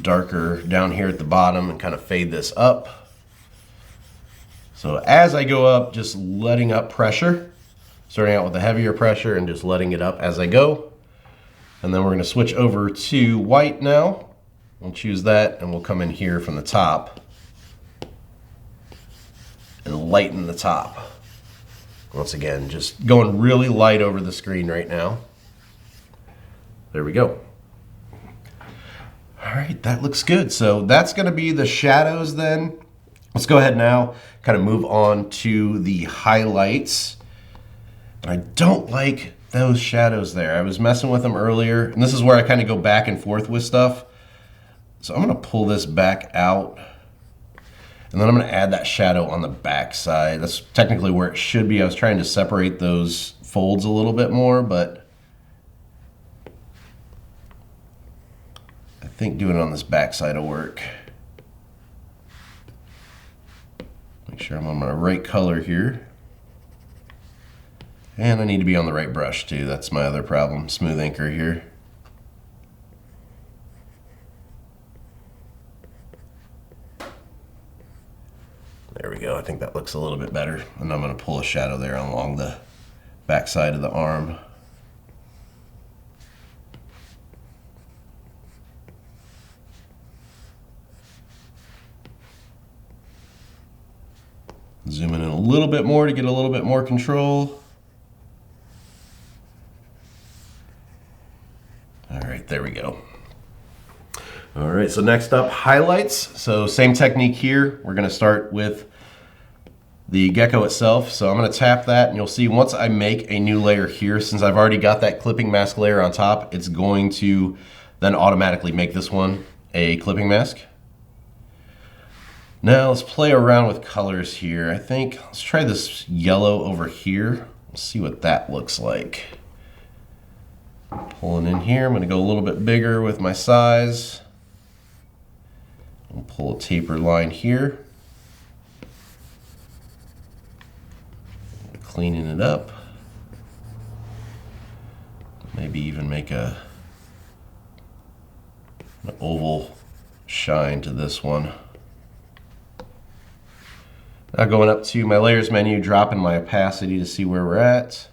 darker down here at the bottom and kind of fade this up. So as I go up, just letting up pressure, starting out with the heavier pressure and just letting it up as I go. And then we're going to switch over to white now. We'll choose that and we'll come in here from the top. and lighten the top. Once again, just going really light over the screen right now. There we go. All right, that looks good. So that's gonna be the shadows then. Let's go ahead now, kind of move on to the highlights. And I don't like those shadows there. I was messing with them earlier, and this is where I kind of go back and forth with stuff. So I'm gonna pull this back out, and then I'm gonna add that shadow on the back side. That's technically where it should be. I was trying to separate those folds a little bit more, but I think doing it on this back side will work. Make sure I'm on my right color here. And I need to be on the right brush too. That's my other problem, smooth anchor here. There we go, I think that looks a little bit better. And I'm gonna pull a shadow there along the back side of the arm. Zooming in a little bit more to get a little bit more control. All right, there we go. All right, so next up, highlights. So same technique here. We're gonna start with the gecko itself. So I'm gonna tap that, and you'll see once I make a new layer here, since I've already got that clipping mask layer on top, it's going to then automatically make this one a clipping mask. Now let's play around with colors here. I think, let's try this yellow over here. Let's see what that looks like. Pulling in here, I'm gonna go a little bit bigger with my size. I'll pull a taper line here. Cleaning it up. Maybe even make an oval shine to this one. Now going up to my layers menu, dropping my opacity to see where we're at.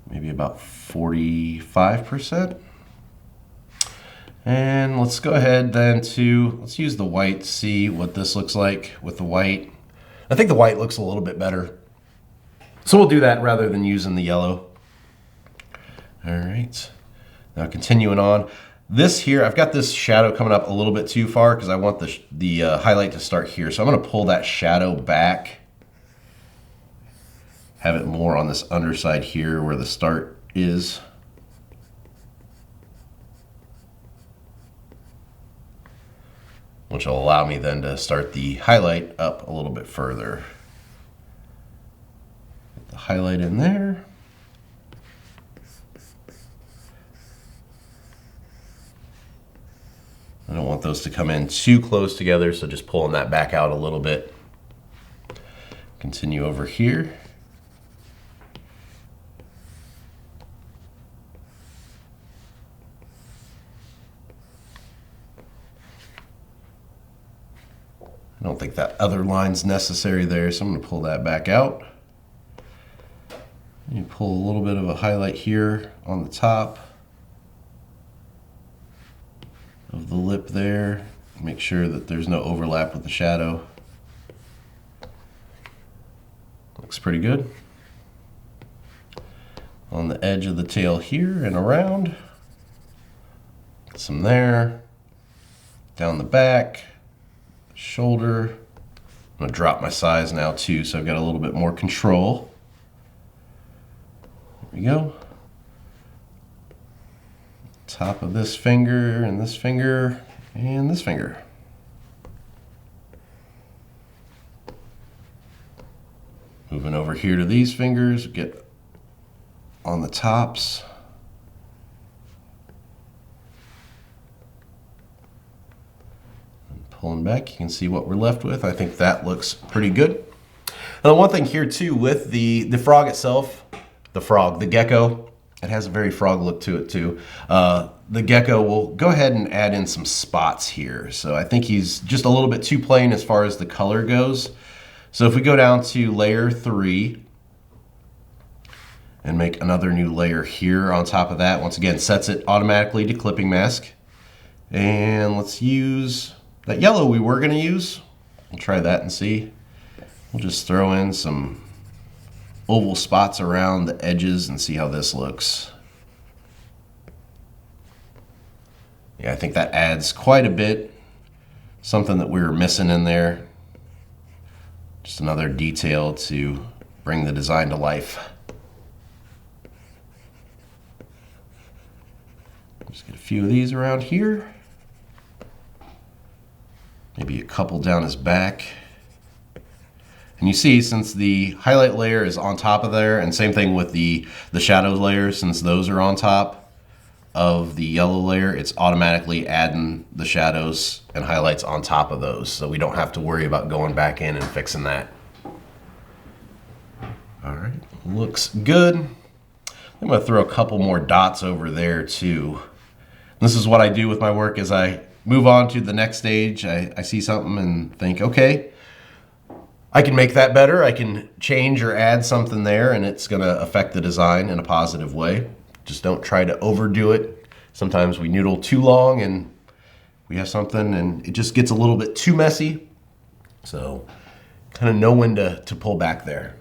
Maybe about 45%. And let's go ahead then let's use the white, see what this looks like with the white. I think the white looks a little bit better. So we'll do that rather than using the yellow. All right, now continuing on. This here, I've got this shadow coming up a little bit too far because I want the highlight to start here. So I'm gonna pull that shadow back, have it more on this underside here where the start is. Which will allow me then to start the highlight up a little bit further. Get the highlight in there. I don't want those to come in too close together, so just pulling that back out a little bit. Continue over here. I don't think that other line's necessary there, so I'm going to pull that back out. You pull a little bit of a highlight here on the top of the lip there. Make sure that there's no overlap with the shadow. Looks pretty good. On the edge of the tail here and around. Some there. Down the back. Shoulder. I'm going to drop my size now too, so I've got a little bit more control. There we go. Top of this finger and this finger and this finger. Moving over here to these fingers, get on the tops. And pulling back, you can see what we're left with. I think that looks pretty good. Now one thing here too with the frog itself, the gecko, it has a very frog look to it too. The gecko will go ahead and add in some spots here. So I think he's just a little bit too plain as far as the color goes. So if we go down to layer 3 and make another new layer here on top of that, once again, sets it automatically to clipping mask. And let's use that yellow we were gonna use. We'll try that and see. We'll just throw in some oval spots around the edges and see how this looks. Yeah, I think that adds quite a bit. Something that we were missing in there. Just another detail to bring the design to life. Just get a few of these around here. Maybe a couple down his back. And you see, since the highlight layer is on top of there, and same thing with the shadow layer, since those are on top of the yellow layer, it's automatically adding the shadows and highlights on top of those, so we don't have to worry about going back in and fixing that. All right, looks good. I'm gonna throw a couple more dots over there too. This is what I do with my work as I move on to the next stage. I see something and think, okay, I can make that better. I can change or add something there, and it's gonna affect the design in a positive way. Just don't try to overdo it. Sometimes we noodle too long and we have something and it just gets a little bit too messy. So kind of know when to pull back there.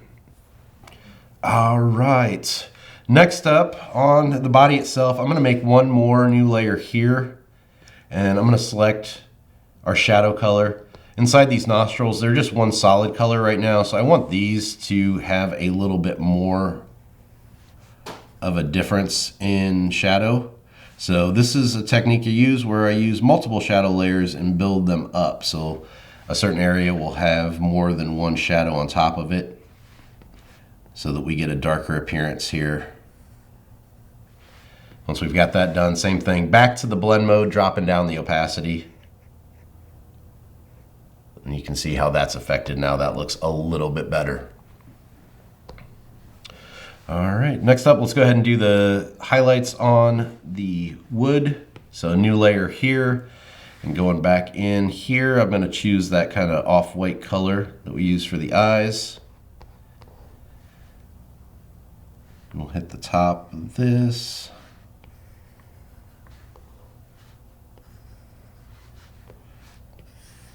All right, next up on the body itself, I'm gonna make one more new layer here, and I'm gonna select our shadow color. Inside these nostrils, they're just one solid color right now, so I want these to have a little bit more of a difference in shadow. So this is a technique I use where I use multiple shadow layers and build them up. So a certain area will have more than one shadow on top of it so that we get a darker appearance here. Once we've got that done, same thing, back to the blend mode, dropping down the opacity. And you can see how that's affected now. That looks a little bit better. All right, next up, let's go ahead and do the highlights on the wood. So a new layer here, and going back in here, I'm gonna choose that kind of off-white color that we use for the eyes. And we'll hit the top of this.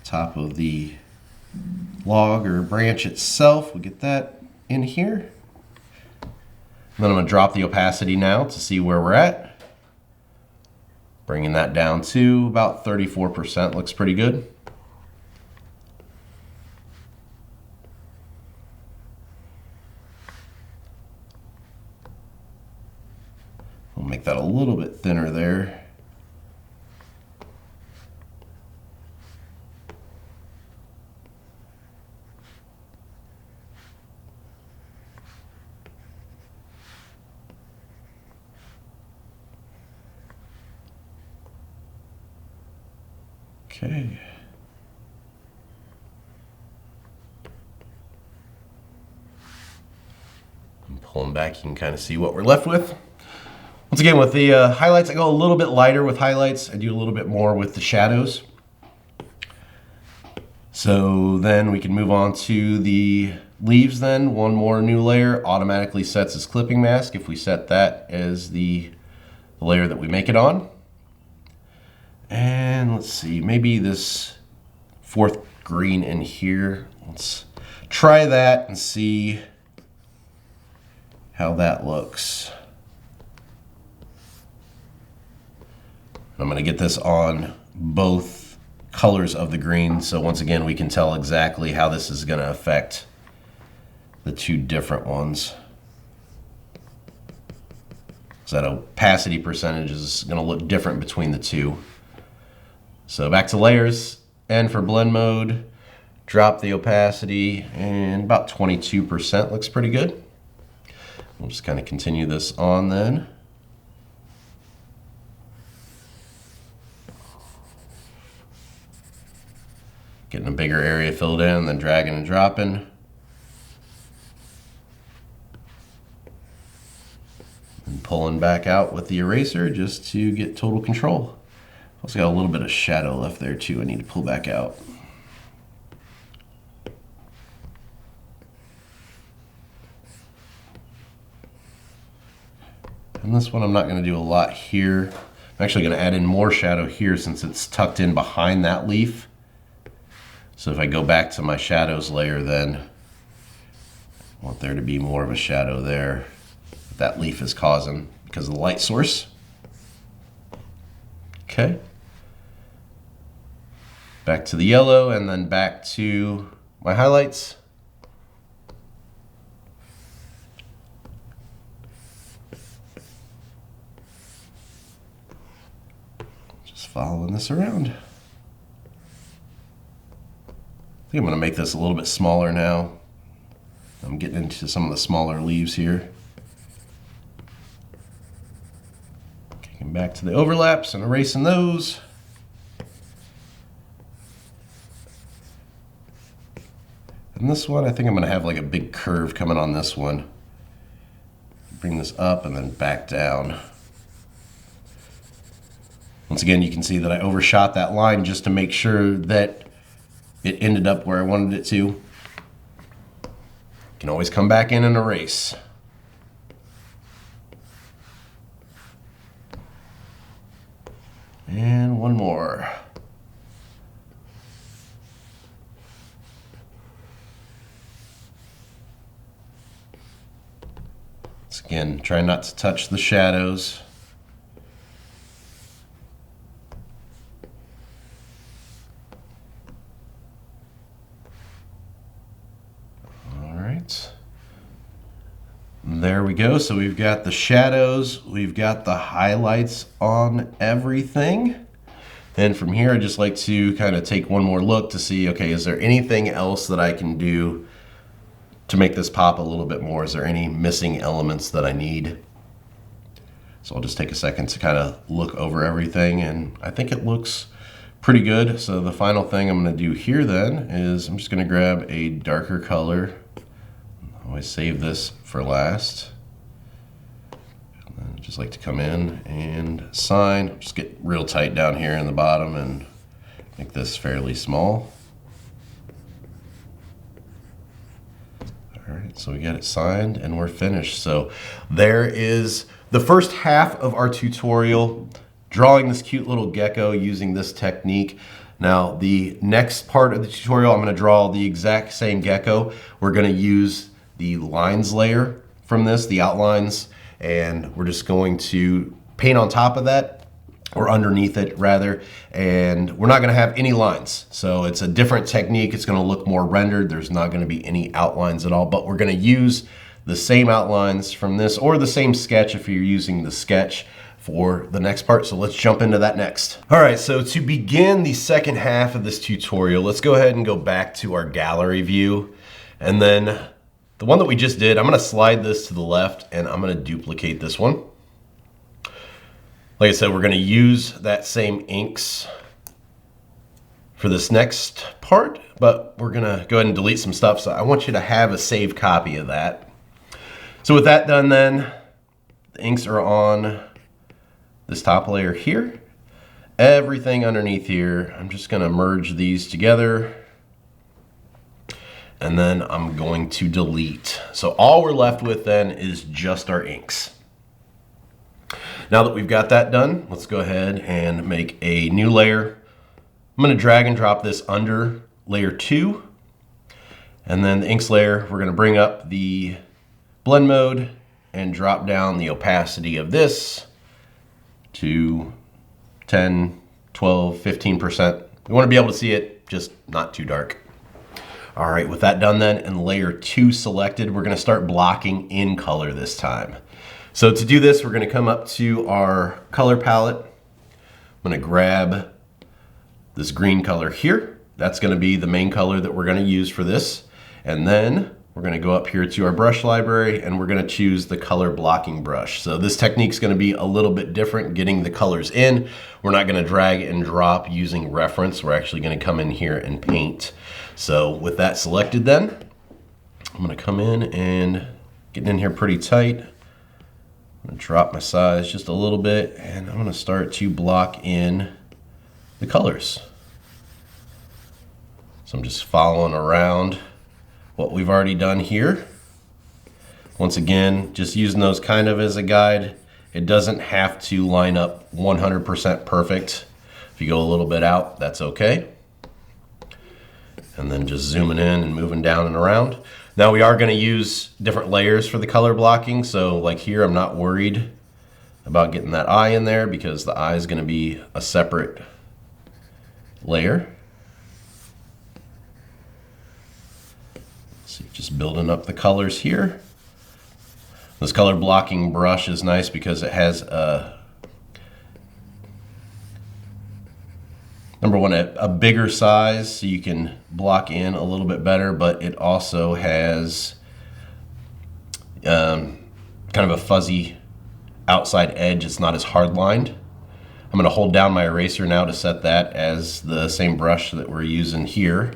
Top of the log or branch itself, we'll get that in here. And then I'm going to drop the opacity now to see where we're at. Bringing that down to about 34%, looks pretty good. We'll make that a little bit thinner there. Okay. I'm pulling back, you can kind of see what we're left with. Once again, with the highlights, I go a little bit lighter with highlights. I do a little bit more with the shadows. So then we can move on to the leaves then. One more new layer automatically sets as clipping mask if we set that as the layer that we make it on. And let's see, maybe this fourth green in here. Let's try that and see how that looks. I'm going to get this on both colors of the green, so once again we can tell exactly how this is going to affect the two different ones. So that opacity percentage is going to look different between the two. So back to layers, and for blend mode, drop the opacity, and about 22% looks pretty good. We'll just kind of continue this on then. Getting a bigger area filled in, then dragging and dropping. And pulling back out with the eraser just to get total control. Also got a little bit of shadow left there too I need to pull back out. And this one I'm not going to do a lot here. I'm actually going to add in more shadow here since it's tucked in behind that leaf. So if I go back to my shadows layer, then I want there to be more of a shadow there that leaf is causing because of the light source. Okay. Back to the yellow and then back to my highlights. Just following this around. I think I'm going to make this a little bit smaller now. I'm getting into some of the smaller leaves here. Getting back to the overlaps and erasing those. And this one, I think I'm going to have like a big curve coming on this one. Bring this up and then back down. Once again, you can see that I overshot that line just to make sure that it ended up where I wanted it to. You can always come back in and erase. And one more. Once again, try not to touch the shadows. There we go. So we've got the shadows, we've got the highlights on everything. And from here, I just like to kind of take one more look to see, okay, is there anything else that I can do to make this pop a little bit more? Is there any missing elements that I need? So I'll just take a second to kind of look over everything, and I think it looks pretty good. So the final thing I'm going to do here then is I'm just going to grab a darker color. I always save this for last. And then I just like to come in and sign. Just get real tight down here in the bottom and make this fairly small. All right, so we got it signed and we're finished. So there is the first half of our tutorial, drawing this cute little gecko using this technique. Now the next part of the tutorial, I'm going to draw the exact same gecko. We're going to use the lines layer from this, the outlines, and we're just going to paint on top of that, or underneath it rather, and we're not going to have any lines. So it's a different technique. It's going to look more rendered. There's not going to be any outlines at all, but we're going to use the same outlines from this, or the same sketch if you're using the sketch for the next part. So let's jump into that next. All right, so to begin the second half of this tutorial, let's go ahead and go back to our gallery view, and then the one that we just did, I'm going to slide this to the left and I'm going to duplicate this one. Like I said, we're going to use that same inks for this next part, but we're going to go ahead and delete some stuff. So I want you to have a saved copy of that. So with that done then, the inks are on this top layer here. Everything underneath here, I'm just going to merge these together. And then I'm going to delete. So all we're left with then is just our inks. Now that we've got that done, let's go ahead and make a new layer. I'm going to drag and drop this under layer 2. And then the inks layer, we're going to bring up the blend mode and drop down the opacity of this to 10, 12, 15%. We want to be able to see it, just not too dark. All right, with that done then and layer 2 selected, we're going to start blocking in color this time. So to do this, we're going to come up to our color palette. I'm going to grab this green color here. That's going to be the main color that we're going to use for this. And then we're going to go up here to our brush library and we're going to choose the color blocking brush. So this technique is going to be a little bit different getting the colors in. We're not going to drag and drop using reference. We're actually going to come in here and paint. So with that selected then, I'm going to come in and get in here pretty tight. I'm going to drop my size just a little bit and I'm going to start to block in the colors. So I'm just following around what we've already done here. Once again, just using those kind of as a guide. It doesn't have to line up 100% perfect. If you go a little bit out, that's okay. And then just zooming in and moving down and around. Now we are going to use different layers for the color blocking. So like here, I'm not worried about getting that eye in there because the eye is going to be a separate layer. So just building up the colors here. This color blocking brush is nice because it has number one, a bigger size so you can block in a little bit better, but it also has kind of a fuzzy outside edge. It's not as hard lined. I'm going to hold down my eraser now to set that as the same brush that we're using here.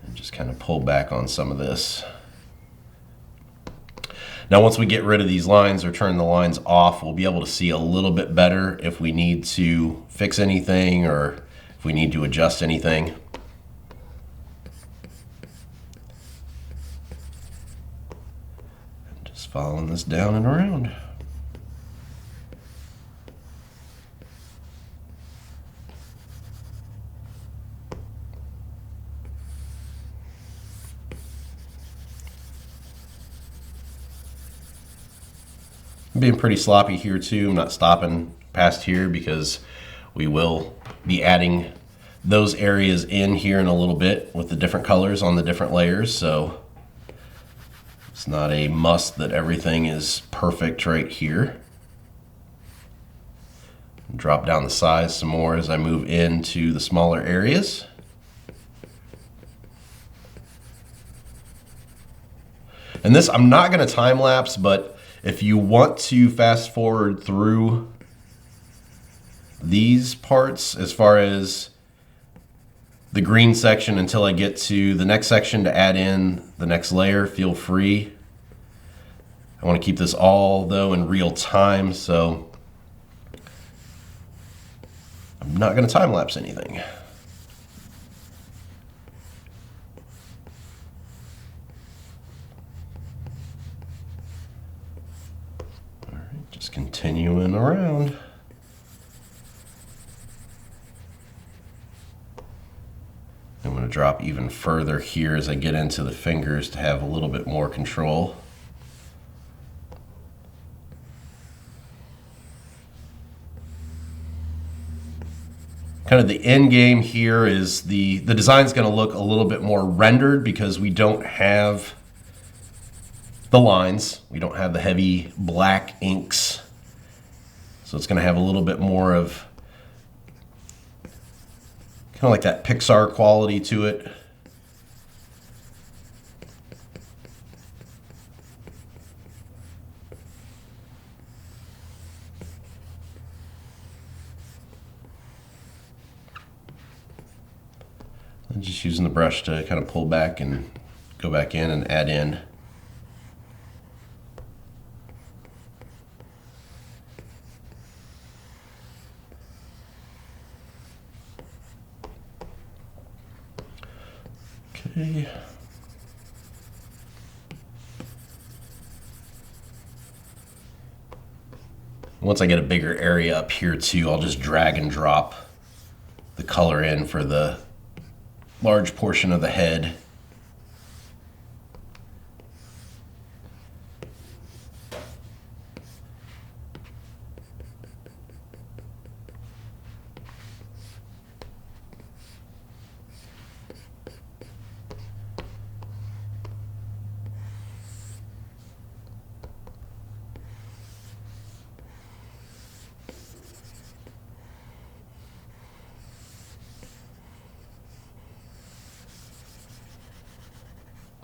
And just kind of pull back on some of this. Now once we get rid of these lines or turn the lines off, we'll be able to see a little bit better if we need to fix anything or if we need to adjust anything. Just following this down and around. I'm being pretty sloppy here too. I'm not stopping past here because we will be adding those areas in here in a little bit with the different colors on the different layers. So it's not a must that everything is perfect right here. Drop down the size some more as I move into the smaller areas. And this, I'm not going to time lapse, but if you want to fast forward through these parts as far as the green section until I get to the next section to add in the next layer, feel free. I want to keep this all though in real time, so I'm not going to time lapse anything. Just continuing around. I'm going to drop even further here as I get into the fingers to have a little bit more control. Kind of the end game here is the design's going to look a little bit more rendered because we don't have the lines. We don't have the heavy black inks. So it's going to have a little bit more of kind of like that Pixar quality to it. I'm just using the brush to kind of pull back and go back in and add in. Okay. Once I get a bigger area up here too, I'll just drag and drop the color in for the large portion of the head.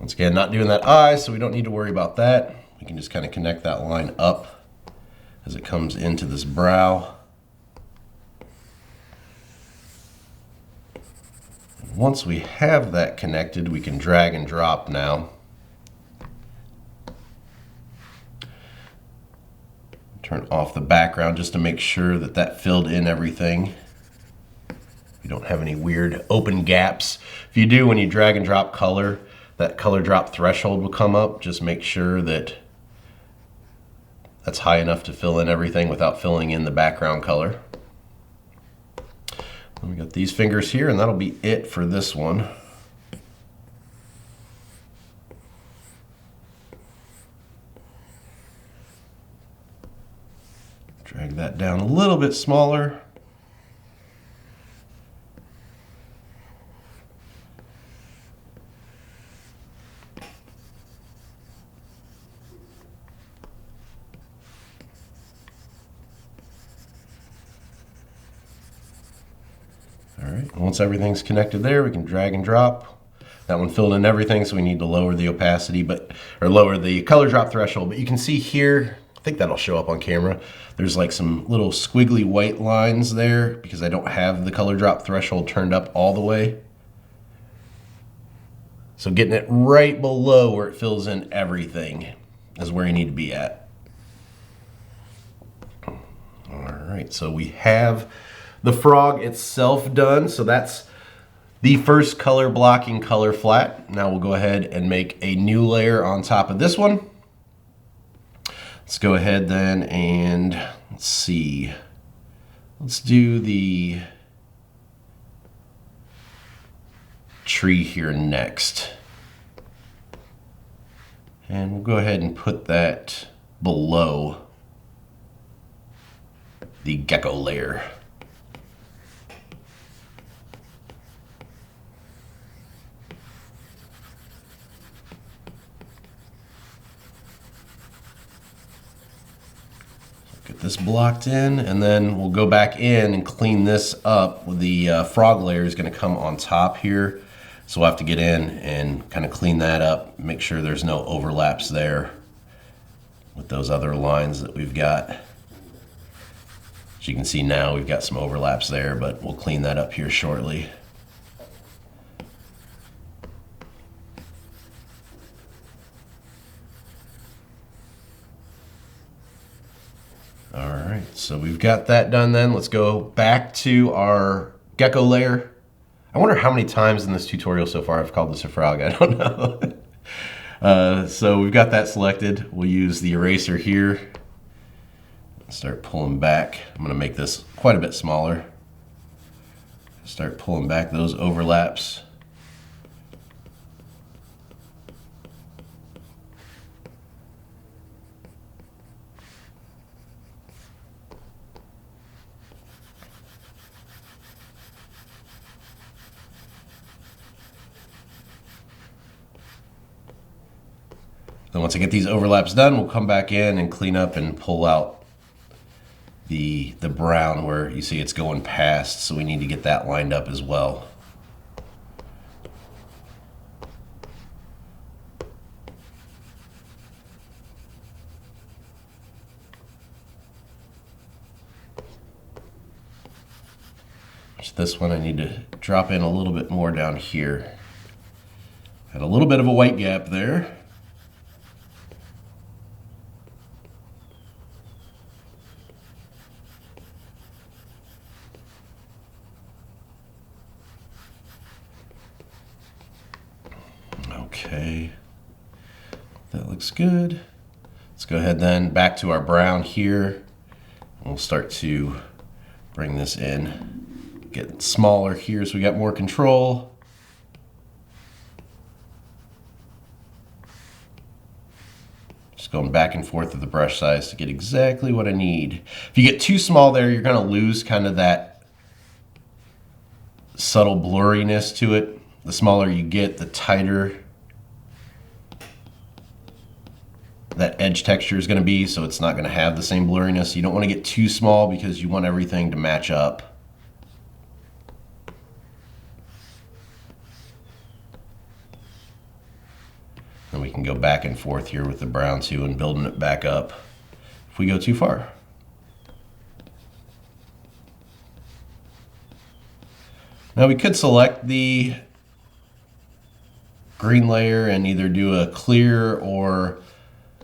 Once again, not doing that eye, so we don't need to worry about that. We can just kind of connect that line up as it comes into this brow. And once we have that connected, we can drag and drop now. Turn off the background just to make sure that that filled in everything. You don't have any weird open gaps. If you do, when you drag and drop color, that color drop threshold will come up. Just make sure that that's high enough to fill in everything without filling in the background color. And we got these fingers here, and that'll be it for this one. Drag that down a little bit smaller. All right, once everything's connected there, we can drag and drop. That one filled in everything, so we need to lower the opacity, or lower the color drop threshold. But you can see here, I think that'll show up on camera, there's like some little squiggly white lines there because I don't have the color drop threshold turned up all the way. So getting it right below where it fills in everything is where you need to be at. All right, so we have the frog itself done. So that's the first color blocking color flat. Now we'll go ahead and make a new layer on top of this one. Let's go ahead then and let's see. Let's do the tree here next. And we'll go ahead and put that below the gecko layer. Get this blocked in, and then we'll go back in and clean this up. The frog layer is going to come on top here, so we'll have to get in and kind of clean that up, make sure there's no overlaps there with those other lines that we've got. As you can see now, we've got some overlaps there, but we'll clean that up here shortly. All right, so we've got that done then. Let's go back to our gecko layer. I wonder how many times in this tutorial so far I've called this a frog. I don't know. So we've got that selected. We'll use the eraser here. Start pulling back. I'm going to make this quite a bit smaller. Start pulling back those overlaps. Then once I get these overlaps done, we'll come back in and clean up and pull out the brown where you see it's going past, so we need to get that lined up as well. This one I need to drop in a little bit more down here. Had a little bit of a white gap there. Okay, that looks good. Let's go ahead then back to our brown here. We'll start to bring this in, get smaller here so we got more control. Just going back and forth with the brush size to get exactly what I need. If you get too small there, you're gonna lose kind of that subtle blurriness to it. The smaller you get, the tighter that edge texture is going to be, so it's not going to have the same blurriness. You don't want to get too small because you want everything to match up. And we can go back and forth here with the brown too and building it back up if we go too far. Now we could select the green layer and either do a clear or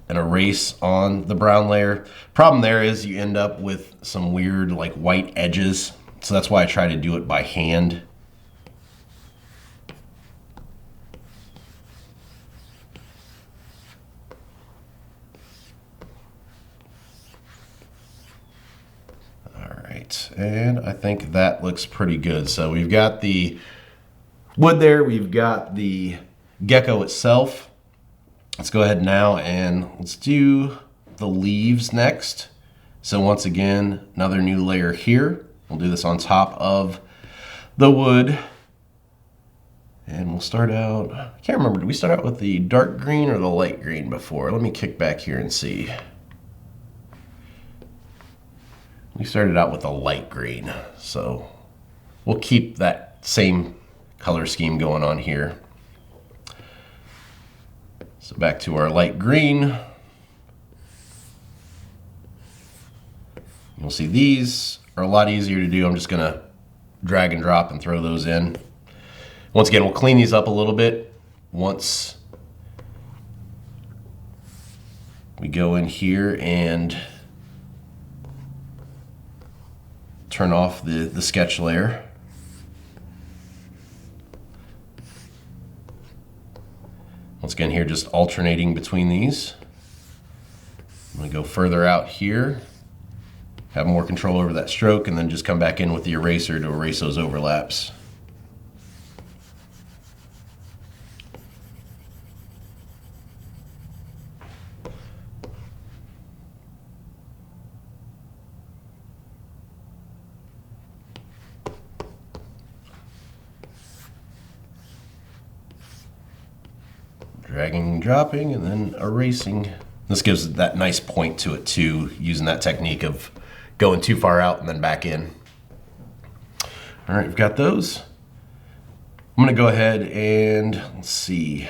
an erase on the brown layer. Problem there is you end up with some weird like white edges, so that's why I try to do it by hand. All right, And I think that looks pretty good. So we've got the wood there, we've got the gecko itself. Let's go ahead now and let's do the leaves next. So once again, another new layer here. We'll do this on top of the wood. And we'll start out, I can't remember, did we start out with the dark green or the light green before? Let me kick back here and see. We started out with a light green, so we'll keep that same color scheme going on here. So back to our light green. You'll see these are a lot easier to do. I'm just gonna drag and drop and throw those in. Once again, we'll clean these up a little bit once we go in here and turn off the sketch layer. Once again here, just alternating between these. I'm gonna go further out here, have more control over that stroke, and then just come back in with the eraser to erase those overlaps. Dragging and dropping and then erasing. This gives that nice point to it too, using that technique of going too far out and then back in. All right, we've got those. I'm gonna go ahead and let's see.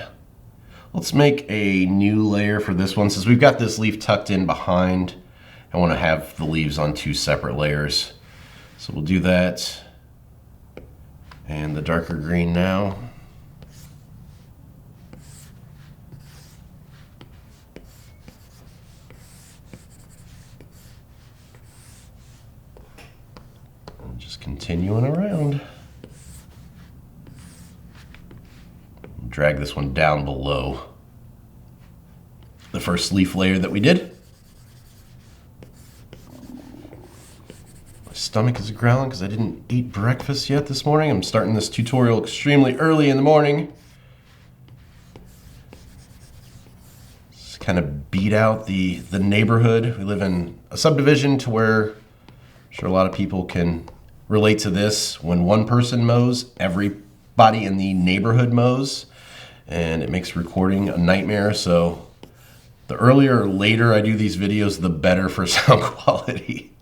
Let's make a new layer for this one. Since we've got this leaf tucked in behind, I wanna have the leaves on two separate layers. So we'll do that. And the darker green now. Just continuing around. Drag this one down below the first leaf layer that we did. My stomach is growling because I didn't eat breakfast yet this morning. I'm starting this tutorial extremely early in the morning. Just kind of beat out the neighborhood. We live in a subdivision to where I'm sure a lot of people can relate to this. When one person mows, everybody in the neighborhood mows, and it makes recording a nightmare. So the earlier or later I do these videos, the better for sound quality.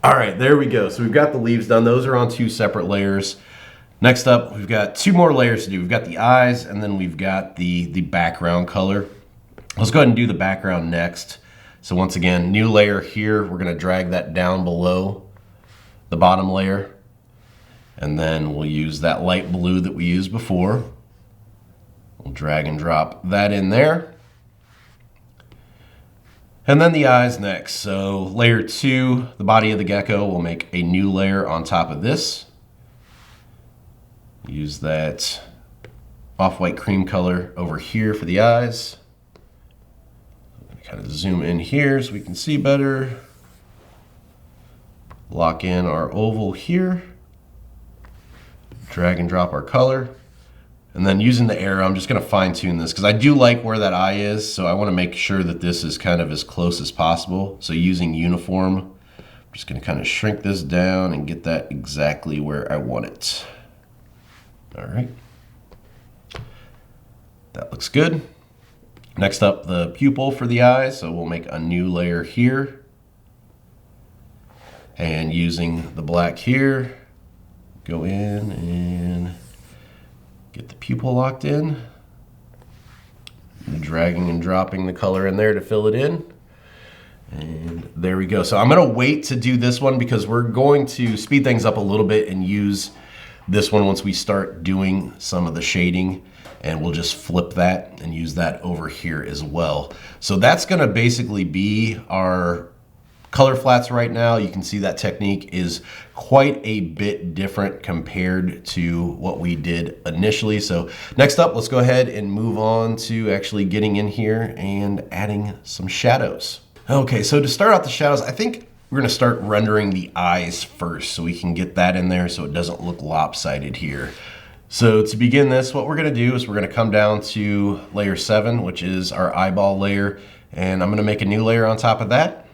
All right, there we go. So we've got the leaves done. Those are on two separate layers. Next up, we've got two more layers to do. We've got the eyes, and then we've got the background color. Let's go ahead and do the background next. So once again, new layer here. We're gonna drag that down below the bottom layer, and then we'll use that light blue that we used before. We'll drag and drop that in there. And then the eyes next. So layer 2, the body of the gecko, we'll make a new layer on top of this. Use that off-white cream color over here for the eyes. Kind of zoom in here so we can see better. Lock in our oval here, drag and drop our color, and then using the arrow, I'm just gonna fine tune this because I do like where that eye is, so I wanna make sure that this is kind of as close as possible. So using uniform, I'm just gonna kind of shrink this down and get that exactly where I want it. All right, that looks good. Next up, the pupil for the eye, so we'll make a new layer here. And using the black here, go in and get the pupil locked in. And dragging and dropping the color in there to fill it in. And there we go. So I'm gonna wait to do this one because we're going to speed things up a little bit and use this one once we start doing some of the shading, and we'll just flip that and use that over here as well. So that's gonna basically be our color flats right now. You can see that technique is quite a bit different compared to what we did initially. So next up, let's go ahead and move on to actually getting in here and adding some shadows. Okay, so to start out the shadows, I think we're going to start rendering the eyes first so we can get that in there so it doesn't look lopsided here. So to begin this, what we're going to do is we're going to come down to layer 7, which is our eyeball layer, and I'm going to make a new layer on top of that.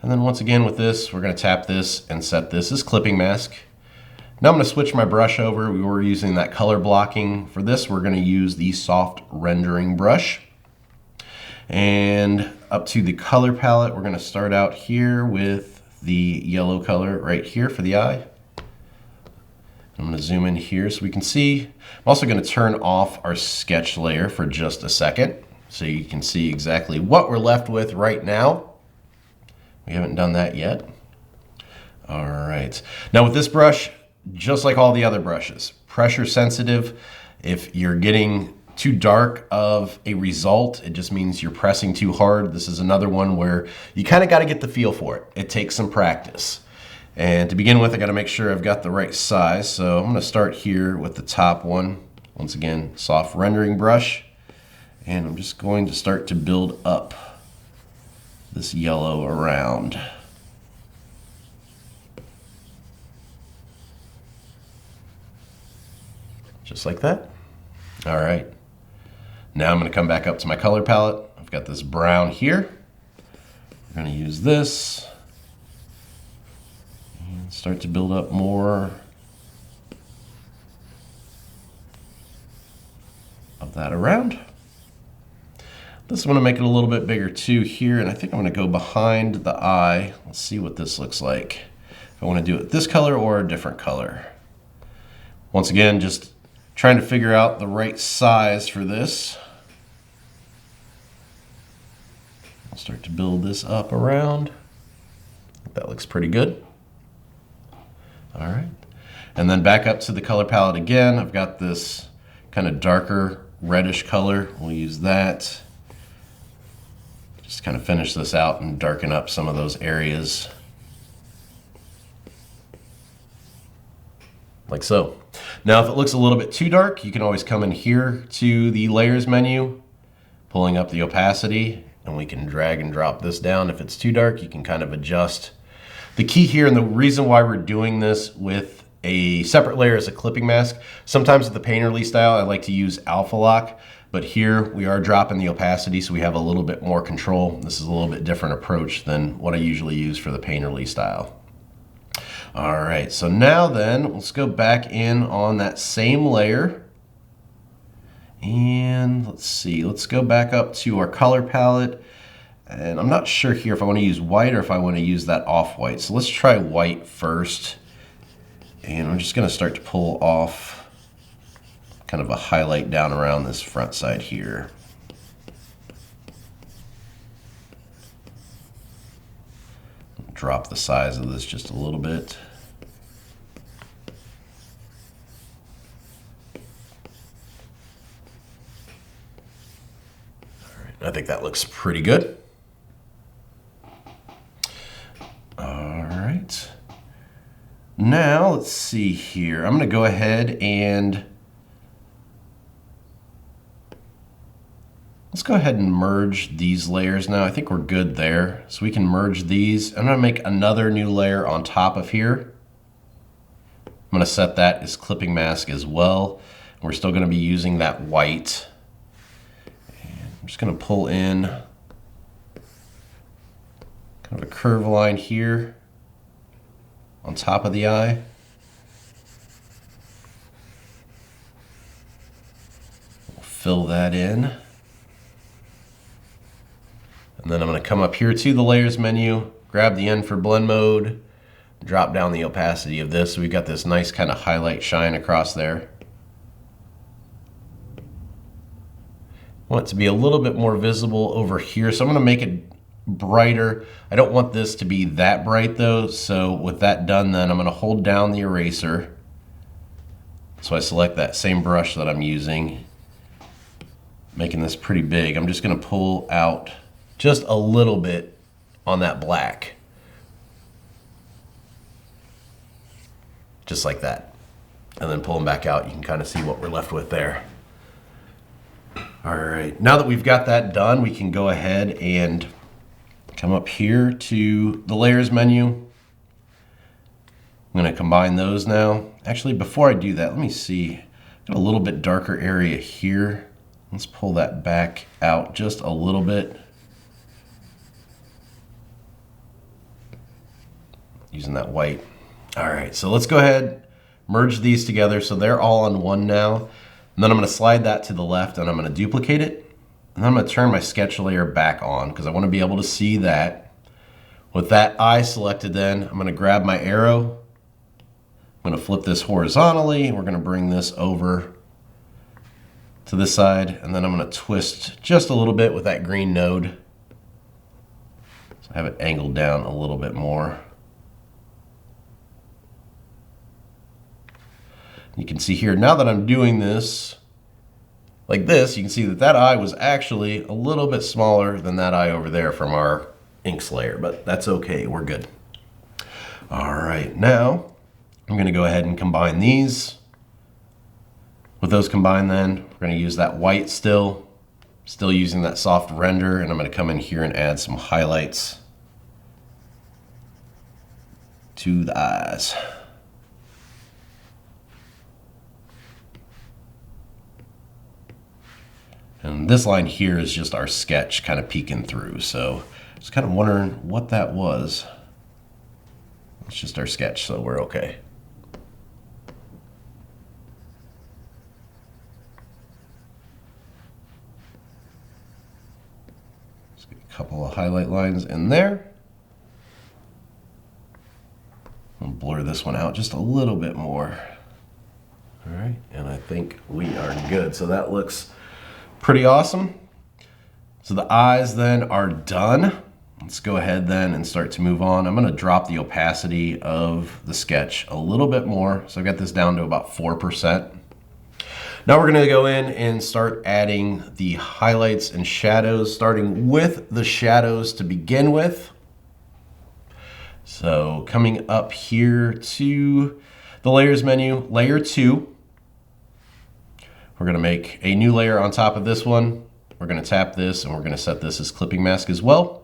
And then once again with this, we're going to tap this and set this as clipping mask. Now I'm going to switch my brush over. We were using that color blocking. For this, we're going to use the soft rendering brush. And up to the color palette, we're going to start out here with the yellow color right here for the eye. I'm going to zoom in here so we can see. I'm also going to turn off our sketch layer for just a second so you can see exactly what we're left with right now. We haven't done that yet. All right. Now with this brush, just like all the other brushes, pressure sensitive. If you're getting too dark of a result, it just means you're pressing too hard. This is another one where you kind of got to get the feel for it. It takes some practice. And to begin with, I got to make sure I've got the right size. So I'm going to start here with the top one. Once again, soft rendering brush. And I'm just going to start to build up this yellow around. Just like that. All right. Now I'm going to come back up to my color palette. I've got this brown here. We're going to use this and start to build up more of that around. This I'm going to make it a little bit bigger too here, and I think I'm going to go behind the eye. Let's see what this looks like. If I want to do it this color or a different color. Once again, just trying to figure out the right size for this. I'll start to build this up around. That looks pretty good. All right. And then back up to the color palette again. I've got this kind of darker reddish color. We'll use that. Just kind of finish this out and darken up some of those areas. Like so. Now if it looks a little bit too dark, you can always come in here to the layers menu, pulling up the opacity, and we can drag and drop this down. If it's too dark, you can kind of adjust. The key here, and the reason why we're doing this with a separate layer as a clipping mask, sometimes with the painterly style, I like to use alpha lock, but here we are dropping the opacity so we have a little bit more control. This is a little bit different approach than what I usually use for the painterly style. All right, so now then, let's go back in on that same layer. And let's see, let's go back up to our color palette. And I'm not sure here if I want to use white or if I want to use that off-white. So let's try white first. And I'm just going to start to pull off kind of a highlight down around this front side here. Drop the size of this just a little bit. All right, I think that looks pretty good. All right. Now let's see here. I'm going to go ahead and let's go ahead and merge these layers now. I think we're good there. So we can merge these. I'm going to make another new layer on top of here. I'm going to set that as clipping mask as well. We're still going to be using that white. And I'm just going to pull in kind of a curve line here on top of the eye. We'll fill that in. And then I'm going to come up here to the layers menu, grab the end for blend mode, drop down the opacity of this. So we've got this nice kind of highlight shine across there. I want it to be a little bit more visible over here. So I'm going to make it brighter. I don't want this to be that bright though. So with that done, then I'm going to hold down the eraser. So I select that same brush that I'm using, making this pretty big. I'm just going to pull out just a little bit on that black. Just like that. And then pull them back out. You can kind of see what we're left with there. All right, now that we've got that done, we can go ahead and Come up here to the layers menu. I'm going to combine those now. Actually, before I do that, let me see. Got a little bit darker area here. Let's pull that back out just a little bit. Using that white. All right, so let's go ahead, merge these together so they're all on one now. And then I'm going to slide that to the left and I'm going to duplicate it. And I'm going to turn my sketch layer back on because I want to be able to see that. With that eye selected then, I'm going to grab my arrow. I'm going to flip this horizontally. We're going to bring this over to this side. And then I'm going to twist just a little bit with that green node. So I have it angled down a little bit more. You can see here, now that I'm doing this like this, you can see that that eye was actually a little bit smaller than that eye over there from our inks layer, but that's okay, we're good. All right, now I'm gonna go ahead and combine these. With those combined then, we're gonna use that white still using that soft render, and I'm gonna come in here and add some highlights to the eyes. And this line here is just our sketch kind of peeking through. So I was kind of wondering what that was. It's just our sketch, so we're okay. Let's get a couple of highlight lines in there. I'll blur this one out just a little bit more. All right, and I think we are good. So that looks pretty awesome. So the eyes then are done. Let's go ahead then and start to move on. I'm going to drop the opacity of the sketch a little bit more. So I've got this down to about 4%. Now we're going to go in and start adding the highlights and shadows, starting with the shadows to begin with. So coming up here to the layers menu, layer 2. We're going to make a new layer on top of this one. We're going to tap this and we're going to set this as clipping mask as well.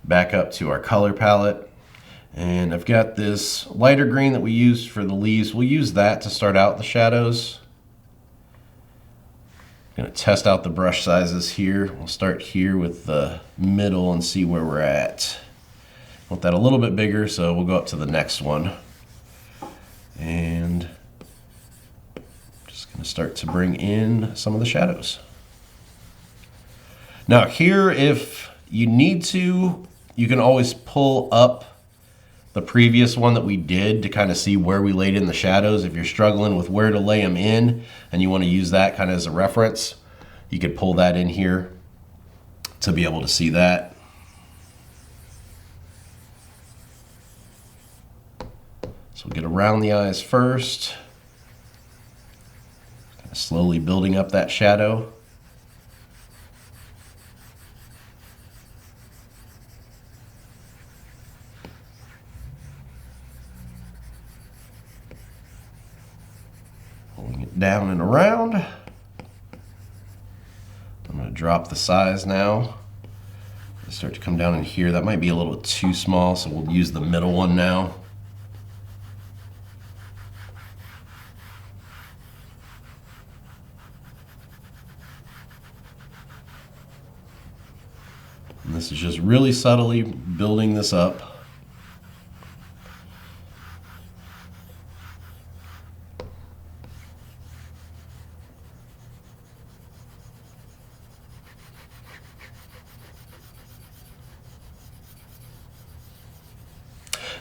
Back up to our color palette. And I've got this lighter green that we used for the leaves. We'll use that to start out the shadows. I'm going to test out the brush sizes here. We'll start here with the middle and see where we're at. Want that a little bit bigger, so we'll go up to the next one. And going to start to bring in some of the shadows. Now here, if you need to, you can always pull up the previous one that we did to kind of see where we laid in the shadows. If you're struggling with where to lay them in and you want to use that kind of as a reference, you could pull that in here to be able to see that. So we'll get around the eyes first. Slowly building up that shadow. Pulling it down and around. I'm going to drop the size now. Start to come down in here. That might be a little too small, so we'll use the middle one now. And this is just really subtly building this up.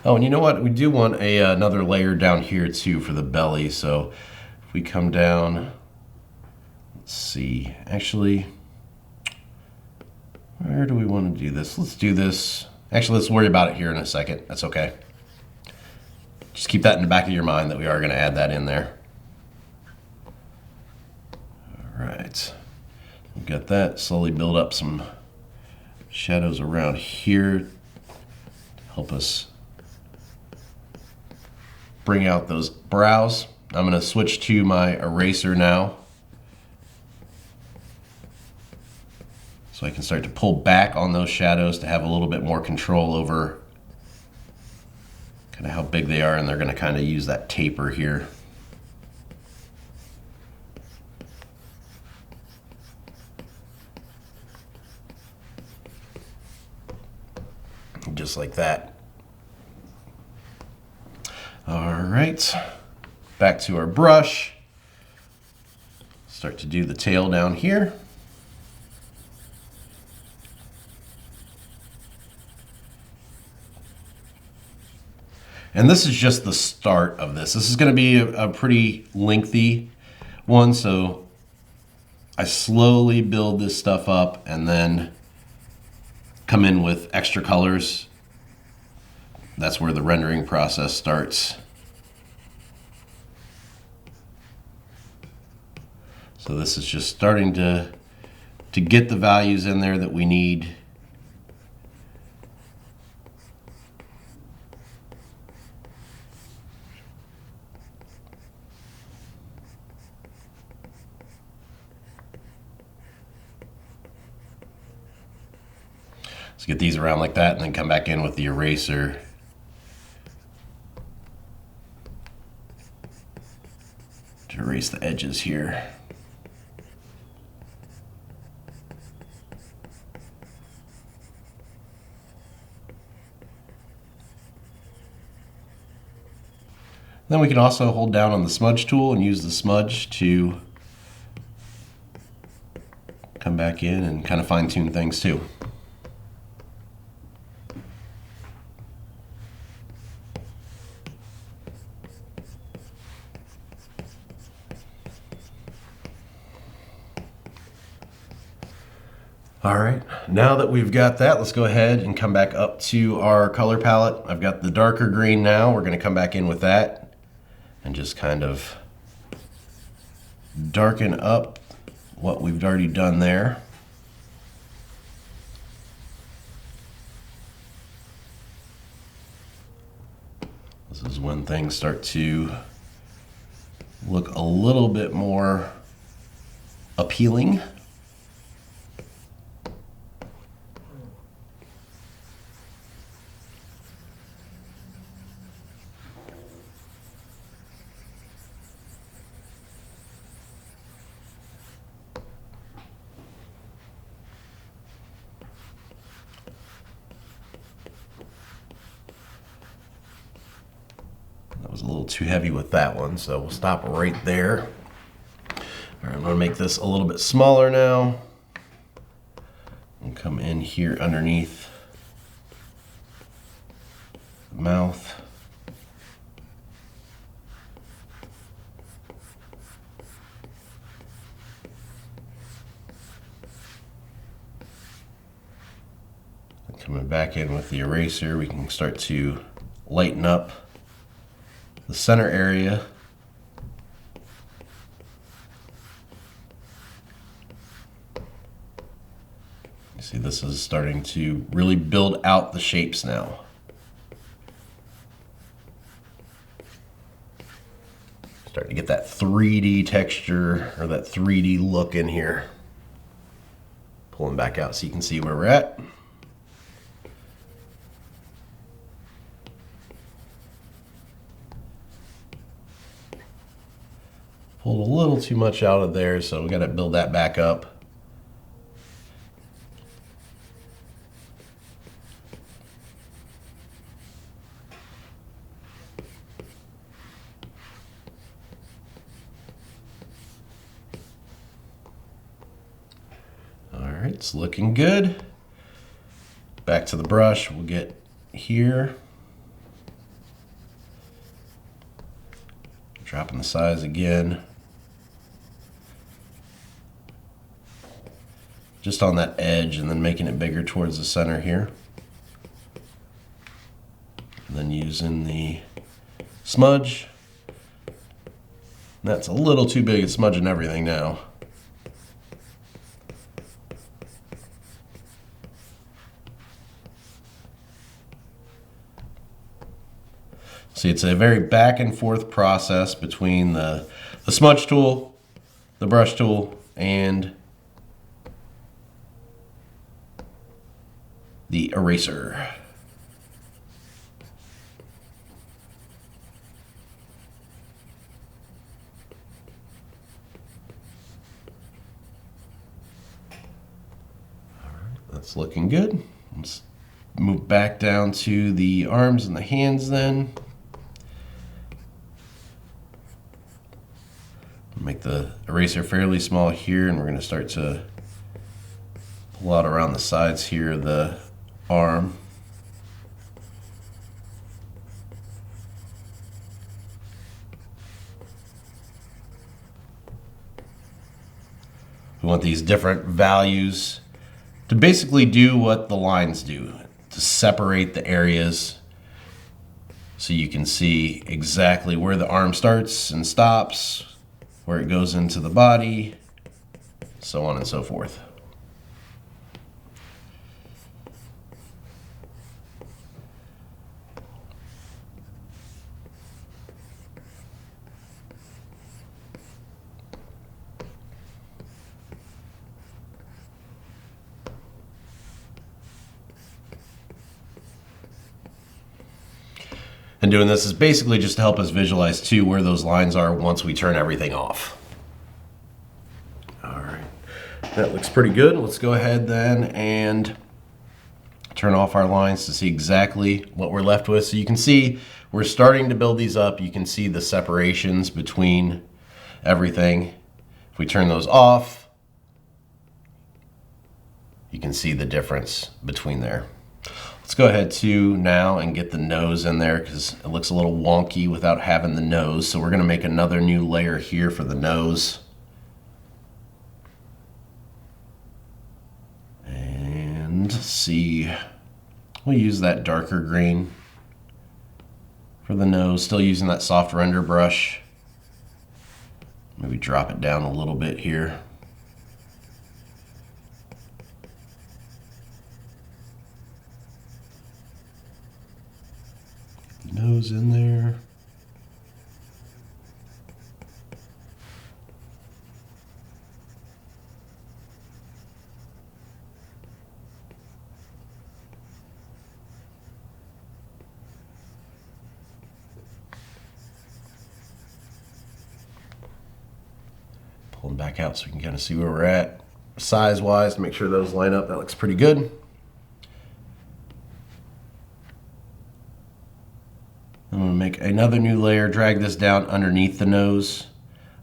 Oh, and you know what? We do want another layer down here too for the belly. So if we come down, let's see, actually, where do we want to do this? Let's do this. Actually, let's worry about it here in a second. That's okay. Just keep that in the back of your mind that we are going to add that in there. All right. We've got that. Slowly build up some shadows around here to help us bring out those brows. I'm going to switch to my eraser now. So So I can start to pull back on those shadows to have a little bit more control over kind of how big they are, and they're going to kind of use that taper here. Just like that. All right, back to our brush. Start to do the tail down here. And this is just the start of this. This is going to be a pretty lengthy one, so I slowly build this stuff up and then come in with extra colors. That's where the rendering process starts. So this is just starting to get the values in there that we need. Let's get these around like that and then come back in with the eraser. To erase the edges here. Then we can also hold down on the smudge tool and use the smudge to come back in and kind of fine tune things too. All right, now that we've got that, let's go ahead and come back up to our color palette. I've got the darker green now. We're gonna come back in with that and just kind of darken up what we've already done there. This is when things start to look a little bit more appealing. Was a little too heavy with that one, so we'll stop right there. All right, I'm gonna make this a little bit smaller now and come in here underneath the mouth. And coming back in with the eraser, we can start to lighten up the center area. You see, this is starting to really build out the shapes now. Starting to get that 3D texture or that 3D look in here. Pulling back out so you can see where we're at. Pulled a little too much out of there, so we got to build that back up. All right, it's looking good. Back to the brush, we'll get here. Dropping the size again. Just on that edge, and then making it bigger towards the center here. And then using the smudge. That's a little too big, it's smudging everything now. See, it's a very back and forth process between the smudge tool, the brush tool, and the eraser. That's looking good. Let's move back down to the arms and the hands then. Make the eraser fairly small here, and we're going to start to pull out around the sides here of the arm. We want these different values to basically do what the lines do, to separate the areas so you can see exactly where the arm starts and stops, where it goes into the body, so on and so forth. And doing this is basically just to help us visualize too where those lines are once we turn everything off. All right, that looks pretty good. Let's go ahead then and turn off our lines to see exactly what we're left with. So you can see we're starting to build these up. You can see the separations between everything. If we turn those off, you can see the difference between there. Let's go ahead to now and get the nose in there because it looks a little wonky without having the nose. So we're going to make another new layer here for the nose. And see, we'll use that darker green for the nose, still using that soft render brush. Maybe drop it down a little bit here. Nose in there. Pull them back out so we can kind of see where we're at size-wise to make sure those line up. That looks pretty good. I'm going to make another new layer, drag this down underneath the nose.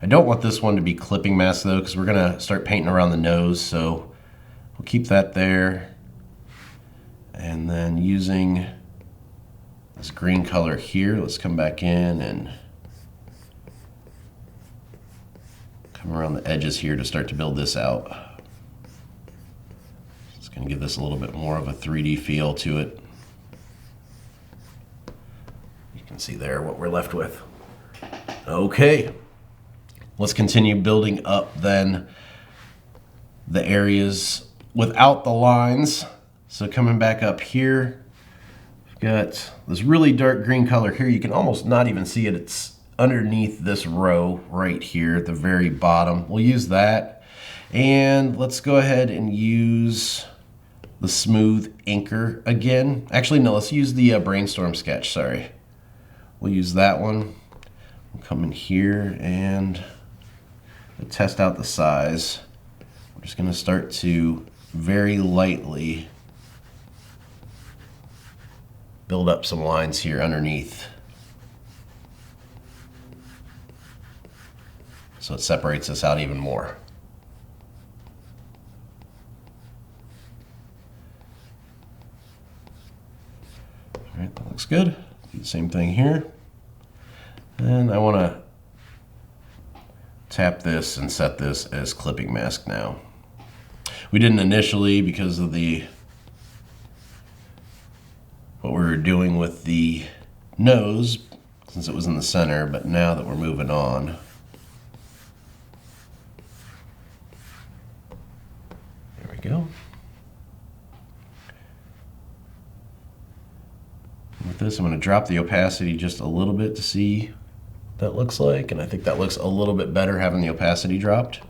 I don't want this one to be clipping mask though, because we're going to start painting around the nose, so we'll keep that there. And then using this green color here, let's come back in and come around the edges here to start to build this out. It's going to give this a little bit more of a 3D feel to it. See there what we're left with. Okay, let's continue building up then the areas without the lines. So coming back up here, we've got this really dark green color here. You can almost not even see it. It's underneath this row right here at the very bottom. We'll use that. And let's go ahead and use the smooth inker again. Actually, no, let's use the brainstorm sketch, sorry. We'll use that one. We'll come in here and test out the size. We're just going to start to very lightly build up some lines here underneath, so it separates us out even more. All right, that looks good. Do the same thing here. And I want to tap this and set this as clipping mask now. We didn't initially because of what we were doing with the nose, since it was in the center, but now that we're moving on, there we go. With this, I'm going to drop the opacity just a little bit to see what that looks like, and I think that looks a little bit better having the opacity dropped.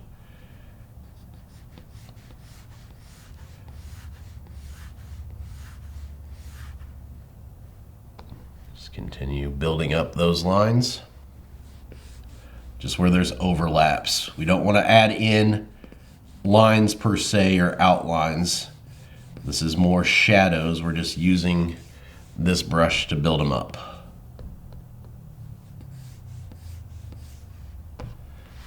building up those lines just where there's overlaps. We don't want to add in lines per se or outlines. This is more shadows. We're just using this brush to build them up.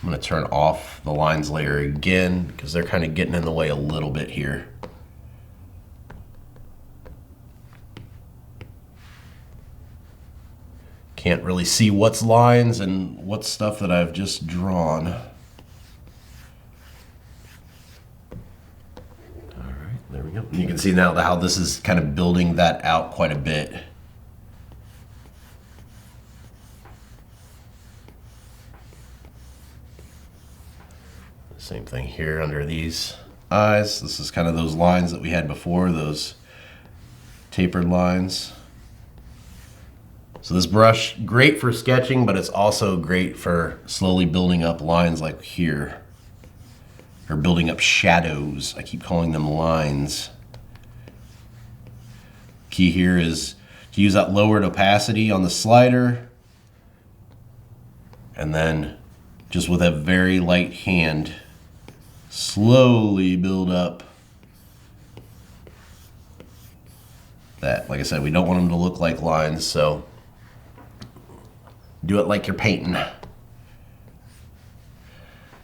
I'm going to turn off the lines layer again because they're kind of getting in the way a little bit here. Can't really see what's lines and what's stuff that I've just drawn. All right, there we go. You can see now how this is kind of building that out quite a bit. Same thing here under these eyes. This is kind of those lines that we had before, those tapered lines. So this brush, great for sketching, but it's also great for slowly building up lines like here, or building up shadows. I keep calling them lines. Key here is to use that lowered opacity on the slider, and then just with a very light hand, slowly build up that. Like I said, we don't want them to look like lines, so do it like you're painting. I'm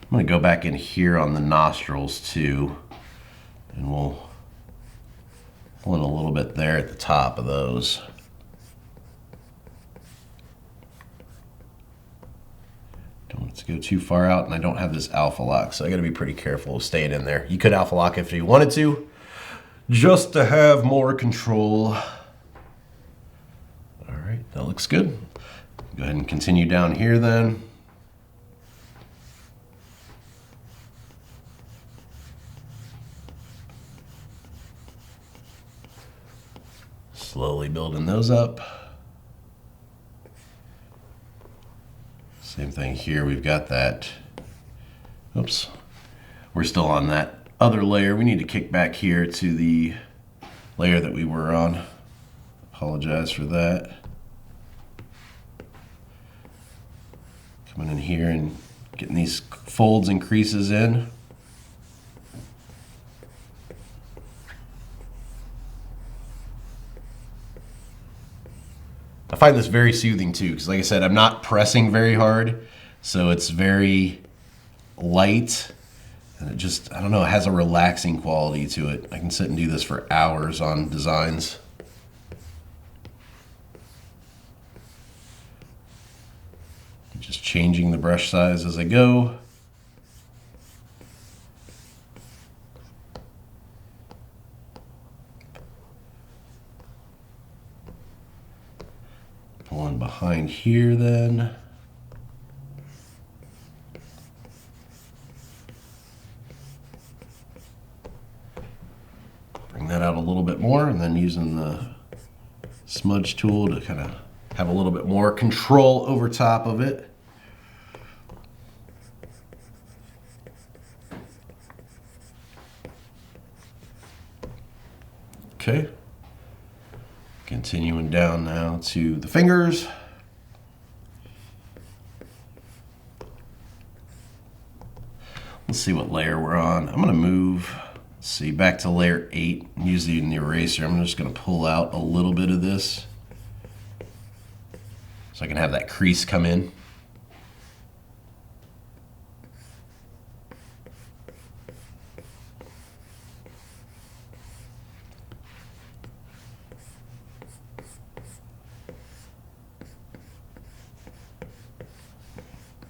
going to go back in here on the nostrils too, and we'll pull in a little bit there at the top of those. Don't want it to go too far out, and I don't have this alpha lock, so I got to be pretty careful of staying in there. You could alpha lock if you wanted to, just to have more control. All right, that looks good. Go ahead and continue down here then. Slowly building those up. Same thing here, we've got that. Oops, we're still on that other layer. We need to kick back here to the layer that we were on. Apologize for that. Coming in here and getting these folds and creases in. I find this very soothing too, because like I said, I'm not pressing very hard, so it's very light, and it just, I don't know, it has a relaxing quality to it. I can sit and do this for hours on designs. Just changing the brush size as I go. Pulling behind here then. Bring that out a little bit more, and then using the smudge tool to kind of have a little bit more control over top of it. Okay, continuing down now to the fingers. Let's see what layer we're on. I'm gonna move, let's see, back to layer 8, using the eraser. I'm just gonna pull out a little bit of this so I can have that crease come in.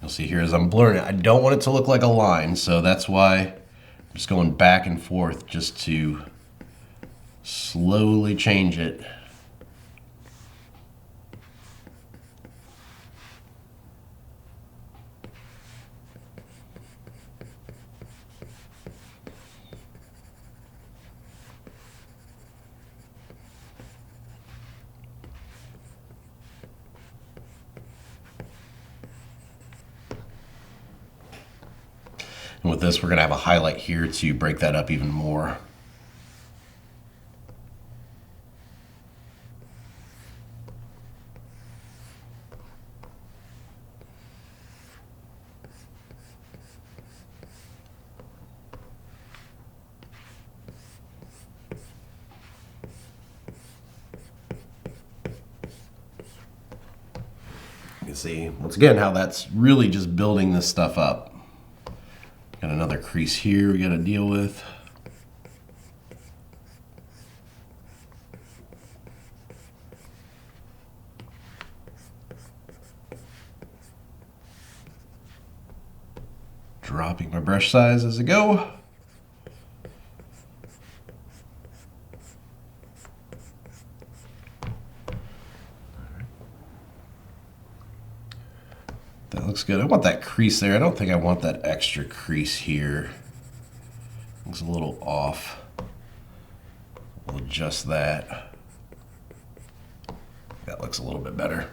See here as I'm blurring it, I don't want it to look like a line, so that's why I'm just going back and forth just to slowly change it. And with this, we're going to have a highlight here to break that up even more. see, once again, how that's really just building this stuff up. Got another crease here we got to deal with. Dropping my brush size as I go. That looks good. I want that crease there. I don't think I want that extra crease here. Looks a little off. We'll adjust that. That looks a little bit better.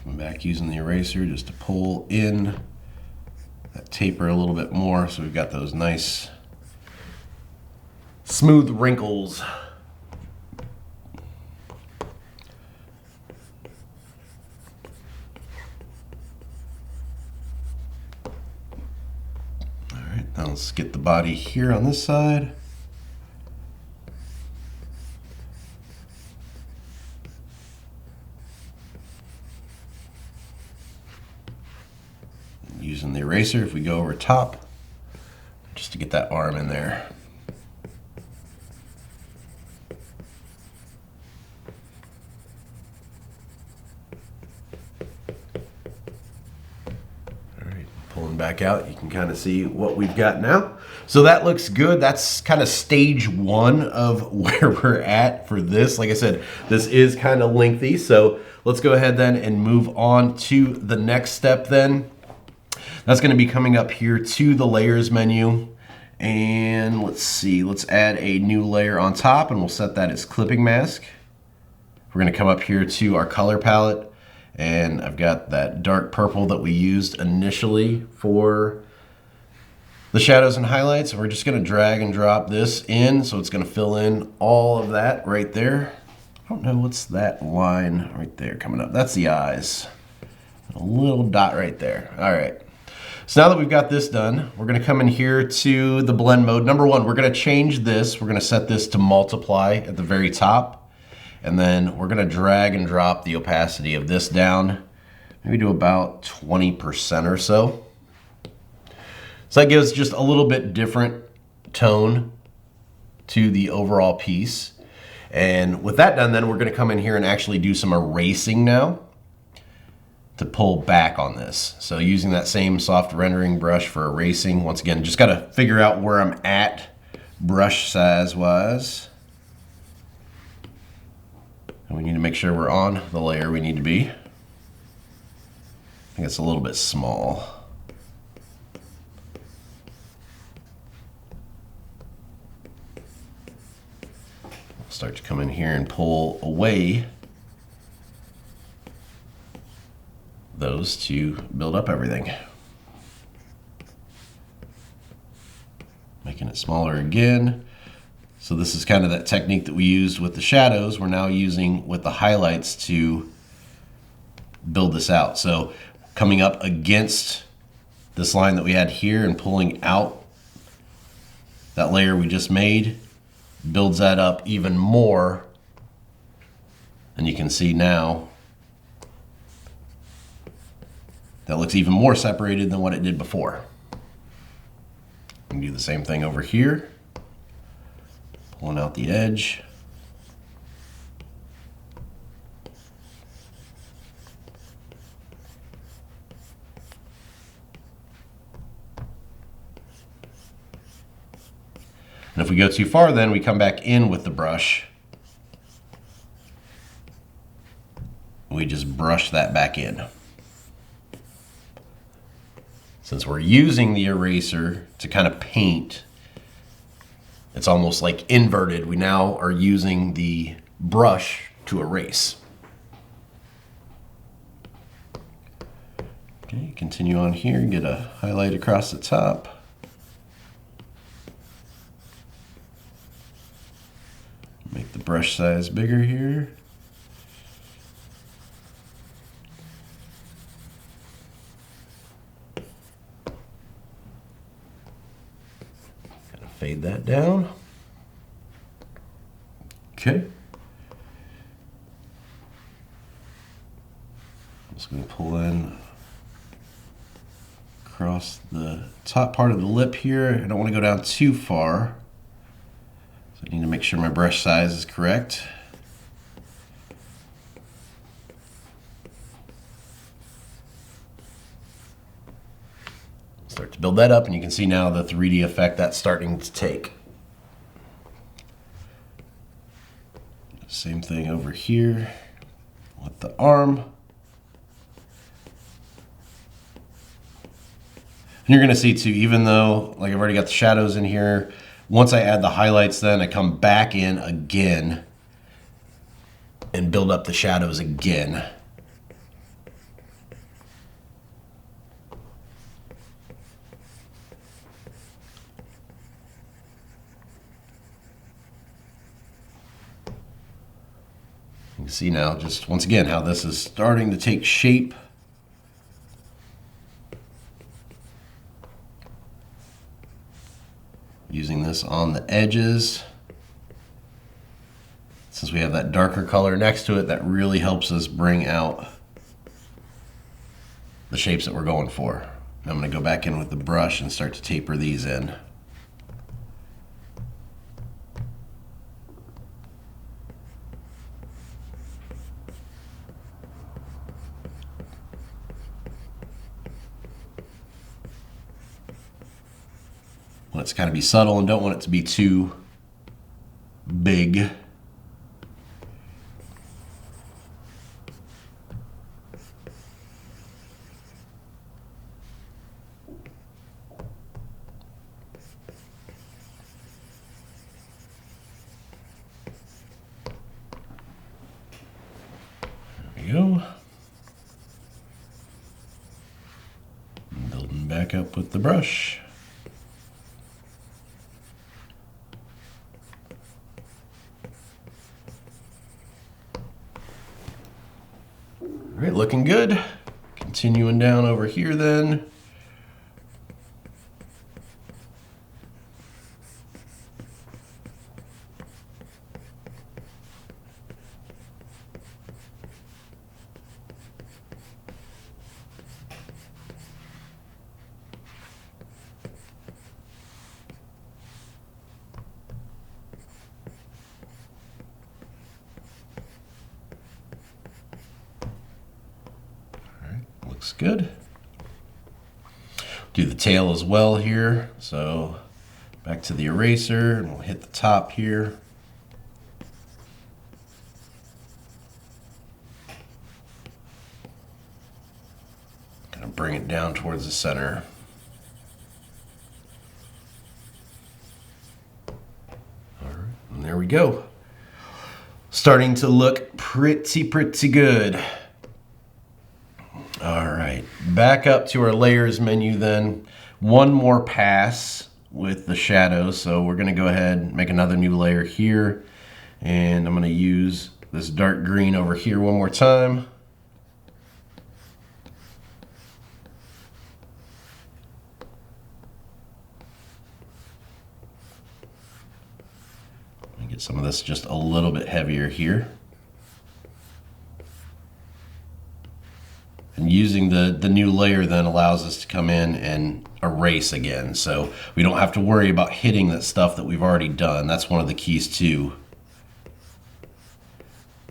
Coming back using the eraser just to pull in that taper a little bit more so we've got those nice smooth wrinkles. Now let's get the body here on this side. Using the eraser, if we go over top, just to get that arm in there. Pulling back out, you can kind of see what we've got now. So that looks good. That's kind of stage one of where we're at for this. Like I said, this is kind of lengthy. So let's go ahead then and move on to the next step then. That's going to be coming up here to the layers menu. And let's see, let's add a new layer on top and we'll set that as clipping mask. We're going to come up here to our color palette. And I've got that dark purple that we used initially for the shadows and highlights. We're just going to drag and drop this in, so it's going to fill in all of that right there. I don't know, what's that line right there coming up? That's the eyes. A little dot right there. All right. So now that we've got this done, we're going to come in here to the blend mode. Number one, we're going to change this. We're going to set this to multiply at the very top. And then we're gonna drag and drop the opacity of this down, maybe to about 20% or so. So that gives just a little bit different tone to the overall piece. And with that done, then we're gonna come in here and actually do some erasing now to pull back on this. So using that same soft rendering brush for erasing, once again, just gotta figure out where I'm at brush size wise. And we need to make sure we're on the layer we need to be. I think it's a little bit small. I'll start to come in here and pull away those to build up everything. Making it smaller again. So this is kind of that technique that we used with the shadows. We're now using with the highlights to build this out. So coming up against this line that we had here and pulling out that layer we just made builds that up even more. And you can see now that looks even more separated than what it did before. We can do the same thing over here. Pulling out the edge. And if we go too far, then we come back in with the brush. We just brush that back in. Since we're using the eraser to kind of paint It's almost like inverted. We now are using the brush to erase. Okay, continue on here, get a highlight across the top. Make the brush size bigger here. Kind of fade that down. Okay. I'm just going to pull in across the top part of the lip here. I don't want to go down too far. So I need to make sure my brush size is correct. Start to build that up, and you can see now the 3D effect that's starting to take. Same thing over here with the arm. And you're gonna see too, even though like I've already got the shadows in here, once I add the highlights, then I come back in again and build up the shadows again. You can see now just once again how this is starting to take shape. Using this on the edges. Since we have that darker color next to it, that really helps us bring out the shapes that we're going for. I'm going to go back in with the brush and start to taper these in. Want it to kind of be subtle and don't want it to be too big. There we go. Building back up with the brush. All right, looking good. Continuing down over here then. Looks good. Do the tail as well here. So back to the eraser and we'll hit the top here. Kind of bring it down towards the center. All right, and there we go. Starting to look pretty good. All right, back up to our layers menu then. One more pass with the shadows. So we're gonna go ahead and make another new layer here. And I'm gonna use this dark green over here one more time. Get some of this just a little bit heavier here. And using the new layer then allows us to come in and erase again. So we don't have to worry about hitting that stuff that we've already done. That's one of the keys too.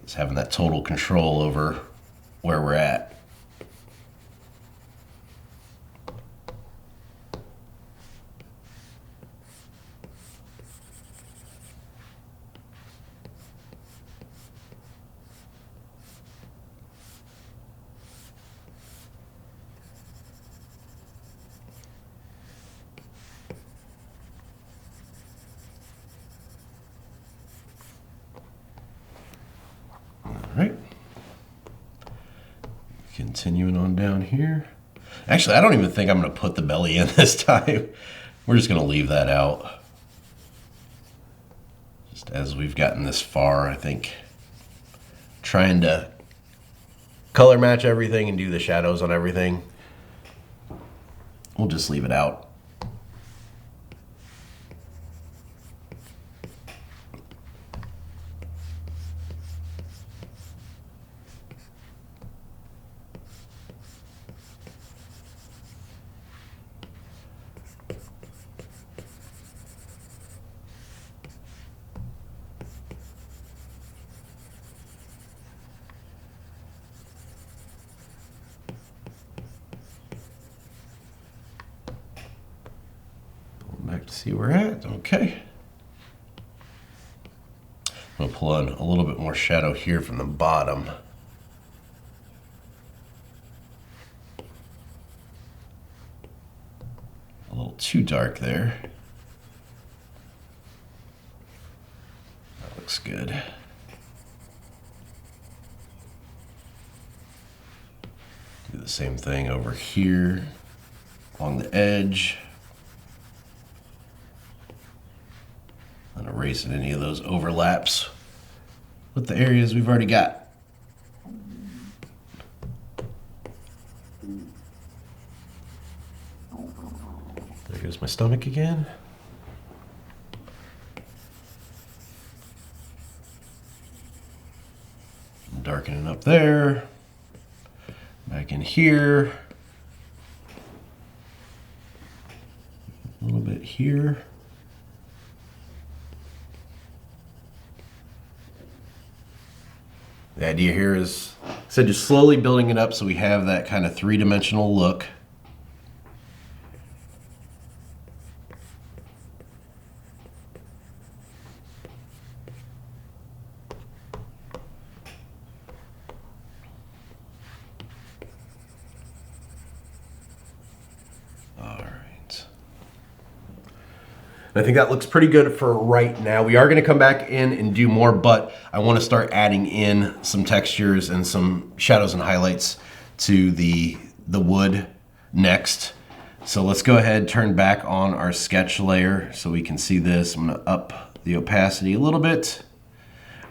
Is having that total control over where we're at. right. Continuing on down here. Actually, I don't even think I'm going to put the belly in this time. We're just going to leave that out. Just as we've gotten this far, I think trying to color match everything and do the shadows on everything, we'll just leave it out. Back to see where we're at. Okay. I'm going to pull in a little bit more shadow here from the bottom. A little too dark there. That looks good. Do the same thing over here along the edge. And erasing any of those overlaps with the areas we've already got. There goes my stomach again. I'm darkening up there. Back in here. A little bit here. The idea here is, like I said, just slowly building it up so we have that kind of three-dimensional look. I think that looks pretty good for right now. We are going to come back in and do more, but I want to start adding in some textures and some shadows and highlights to the wood next. So let's go ahead, turn back on our sketch layer so we can see this. I'm going to up the opacity a little bit.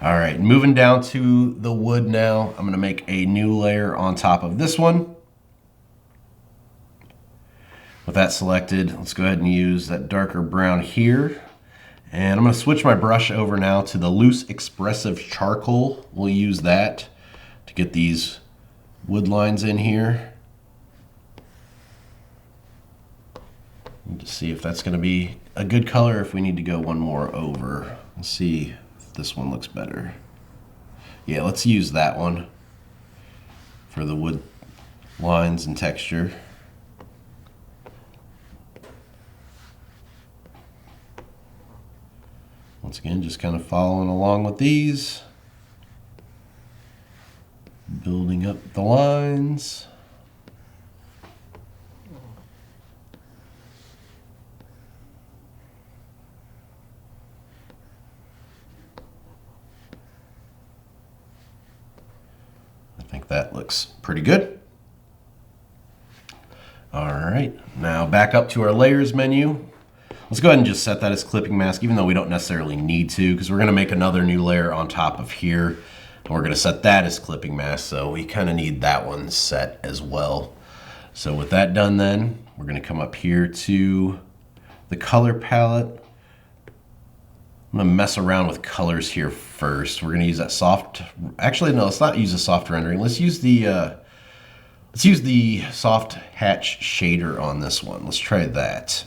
All right, moving down to the wood now. I'm going to make a new layer on top of this one. With that selected, let's go ahead and use that darker brown here. And I'm going to switch my brush over now to the loose expressive charcoal. We'll use that to get these wood lines in here. And to see if that's going to be a good color, if we need to go one more over. Let's see if this one looks better. Yeah, let's use that one for the wood lines and texture. Once again, just kind of following along with these, building up the lines. I think that looks pretty good. All right, now back up to our layers menu. Let's go ahead and just set that as clipping mask, even though we don't necessarily need to, because we're going to make another new layer on top of here. And we're going to set that as clipping mask, so we kind of need that one set as well. So with that done then, we're going to come up here to the color palette. I'm going to mess around with colors here first. We're going to use that soft, actually no, let's not use the soft rendering. Let's use the soft hatch shader on this one. Let's try that.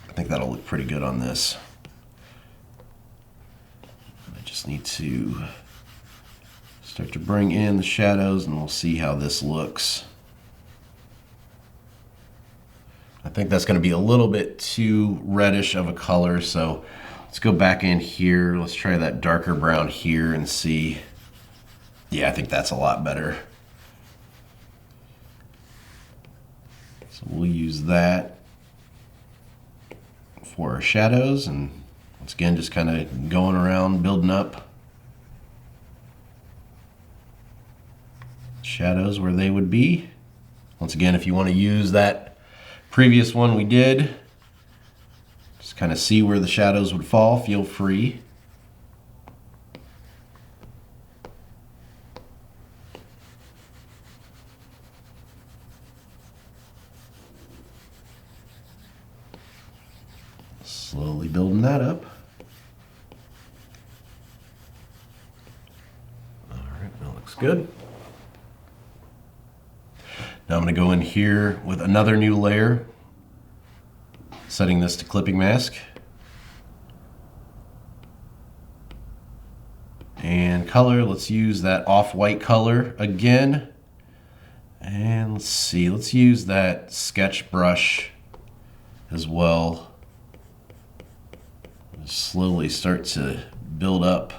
I think that'll look pretty good on this. I just need to start to bring in the shadows and we'll see how this looks. I think that's going to be a little bit too reddish of a color, so let's go back in here. Let's try that darker brown here and see. Yeah, I think that's a lot better. So we'll use that for our shadows, and once again just kind of going around building up. shadows where they would be. Once again, if you want to use that previous one we did, just kind of see where the shadows would fall, feel free. Slowly building that up. All right, that looks good. Now I'm going to go in here with another new layer, setting this to clipping mask. And color, let's use that off-white color again. And let's see, let's use that sketch brush as well. Slowly start to build up.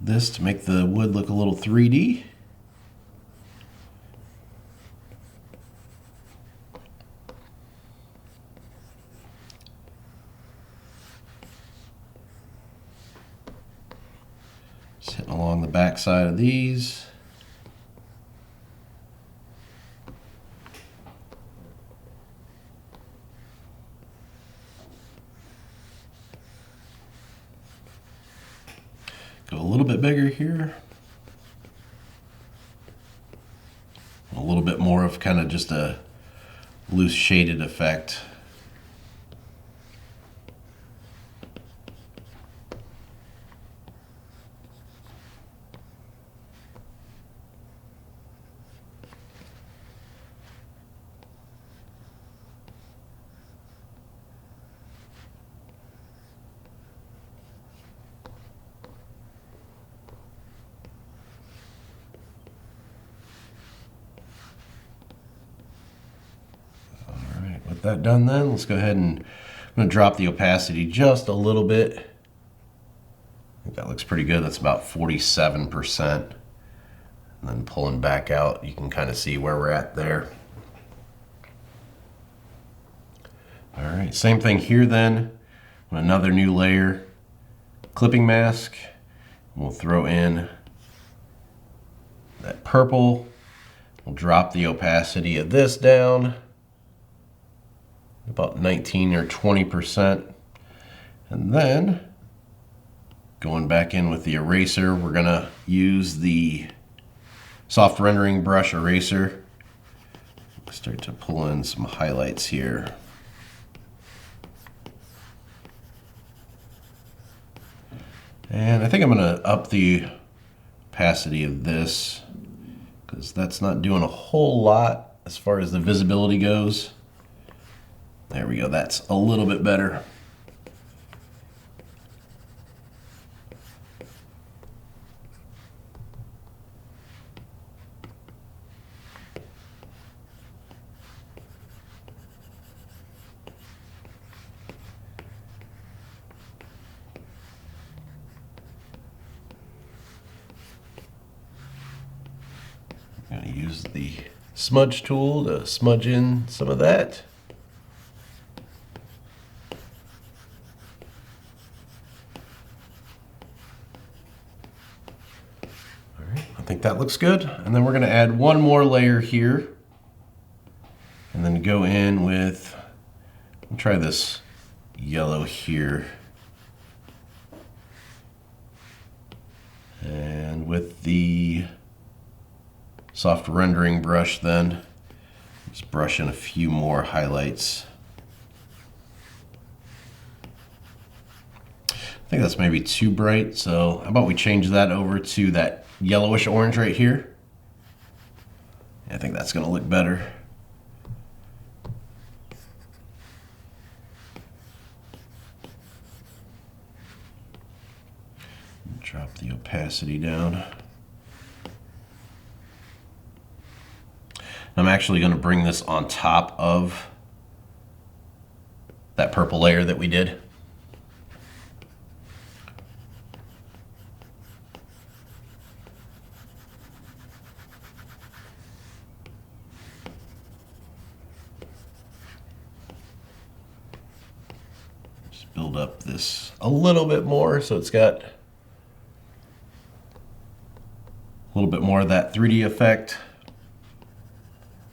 This to make the wood look a little 3D. Just hitting along the back side of these. Go a little bit bigger here. A little bit more of kind of just a loose shaded effect. With that done then, let's go ahead and I'm going to drop the opacity just a little bit. I think that looks pretty good. That's about 47%. And then pulling back out, you can kind of see where we're at there. All right, same thing here then. Another new layer, clipping mask. We'll throw in that purple. We'll drop the opacity of this down about 19 or 20%. And then going back in with the eraser, we're gonna use the soft rendering brush eraser. Start to pull in some highlights here. And I think I'm gonna up the opacity of this because that's not doing a whole lot as far as the visibility goes. There we go, that's a little bit better. I'm going to use the smudge tool to smudge in some of that. I think that looks good. And then we're going to add one more layer here and then go in with, I'll try this yellow here. And with the soft rendering brush then, just brush in a few more highlights. I think that's maybe too bright, so how about we change that over to that yellowish orange right here. I think that's going to look better. Drop the opacity down. I'm actually going to bring this on top of that purple layer that we did. build up this a little bit more so it's got a little bit more of that 3D effect.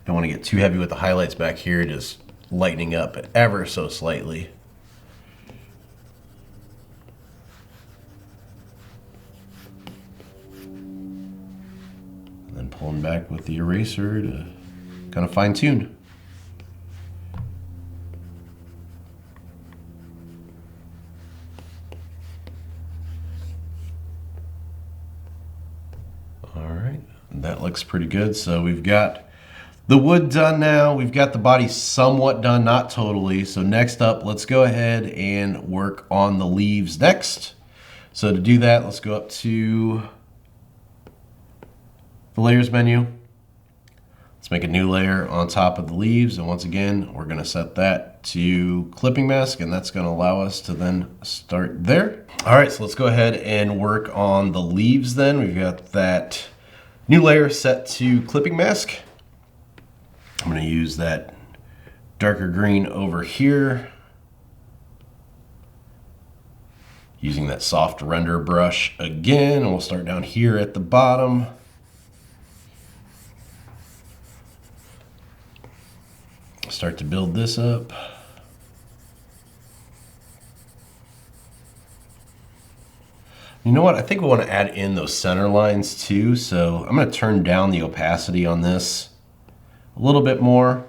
Don't want to get too heavy with the highlights back here, just lightening up ever so slightly. And then pulling back with the eraser to kind of fine tune. Alright, that looks pretty good. So we've got the wood done now. We've got the body somewhat done, not totally. So next up, let's go ahead and work on the leaves next. So to do that, let's go up to the layers menu. Let's make a new layer on top of the leaves. And once again, we're going to set that to clipping mask, and that's going to allow us to then start there. All right, so let's go ahead and work on the leaves then. We've got that new layer set to clipping mask. I'm going to use that darker green over here, using that soft render brush again, and we'll start down here at the bottom. Start to build this up. You know what? I think we want to add in those center lines too. So I'm going to turn down the opacity on this a little bit more.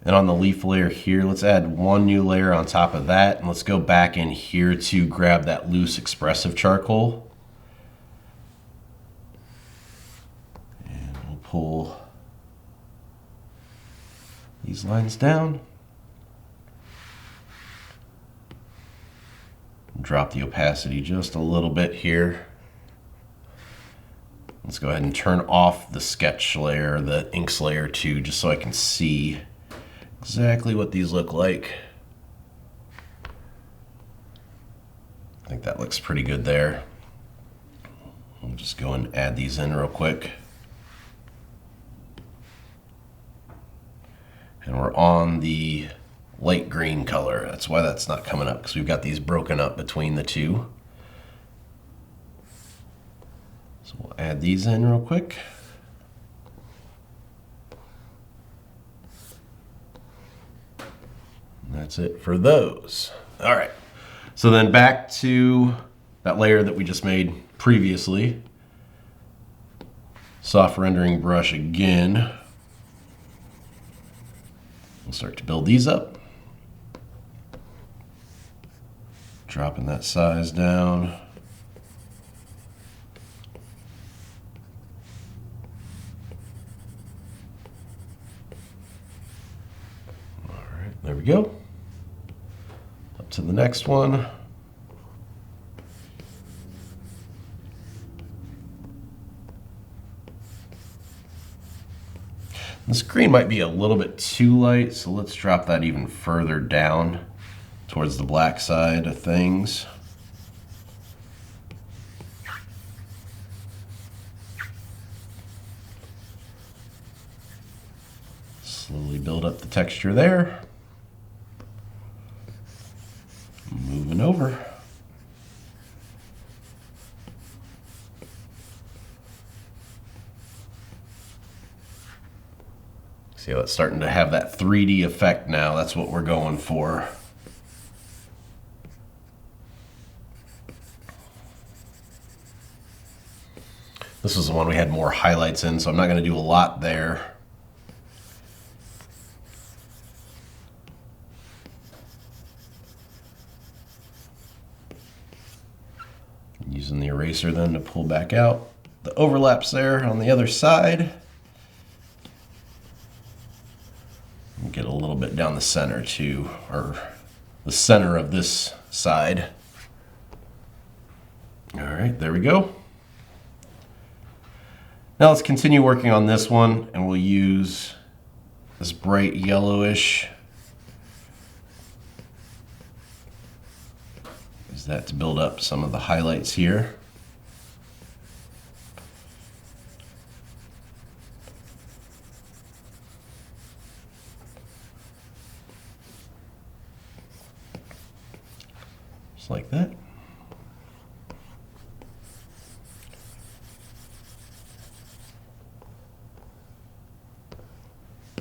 And on the leaf layer here, let's add one new layer on top of that. And let's go back in here to grab that loose expressive charcoal. And we'll pull these lines down. Drop the opacity just a little bit here. Let's go ahead and turn off the sketch layer, the inks layer too, just so I can see exactly what these look like. I think that looks pretty good there. We'll just go and add these in real quick. And we're on the light green color. That's why that's not coming up, because we've got these broken up between the two. So we'll add these in real quick. And that's it for those. All right. So then back to that layer that we just made previously. Soft rendering brush again. We'll start to build these up. Dropping that size down. All right, there we go. Up to the next one. This green might be a little bit too light, so let's drop that even further down towards the black side of things. Slowly build up the texture there. Moving over. See how it's starting to have that 3D effect now. That's what we're going for. This is the one we had more highlights in, so I'm not going to do a lot there. Using the eraser then to pull back out the overlaps there on the other side. And get a little bit down the center too, or the center of this side. All right, there we go. Now let's continue working on this one, and we'll use this bright yellowish. Use that to build up some of the highlights here. Just like that.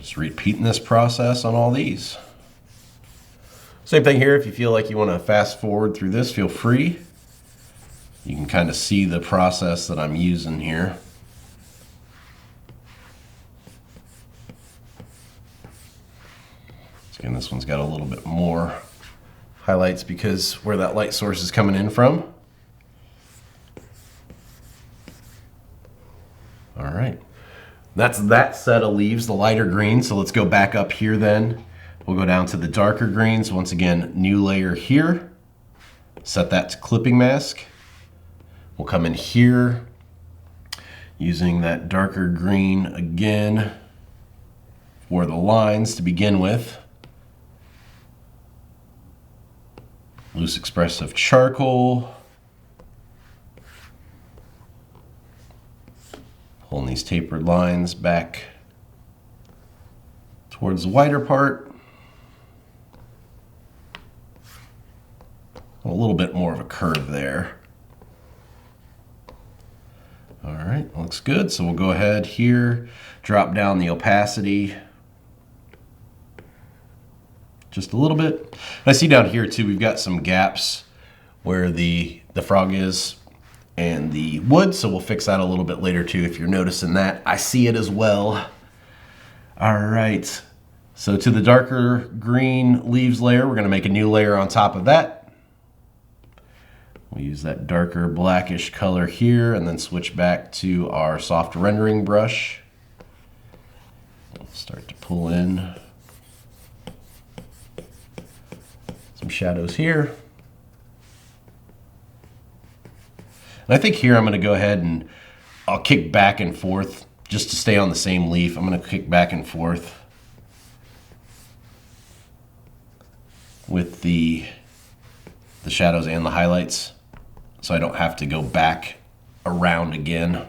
Just repeating this process on all these. Same thing here. If you feel like you want to fast forward through this, feel free. You can kind of see the process that I'm using here. Again, this one's got a little bit more highlights because where that light source is coming in from. All right, that's that set of leaves, the lighter green. So let's go back up here then. We'll go down to the darker greens. Once again, new layer here. Set that to clipping mask. We'll come in here using that darker green again for the lines to begin with. Loose expressive charcoal. Pulling these tapered lines back towards the wider part. A little bit more of a curve there. All right, looks good. So we'll go ahead here, drop down the opacity just a little bit. And I see down here too, we've got some gaps where the frog is and the wood, so we'll fix that a little bit later too if you're noticing that. I see it as well. All right, so to the darker green leaves layer, we're gonna make a new layer on top of that. We'll use that darker blackish color here and then switch back to our soft rendering brush. We'll start to pull in some shadows here. And I think here I'm going to go ahead and I'll kick back and forth just to stay on the same leaf. I'm going to kick back and forth with the shadows and the highlights so I don't have to go back around again.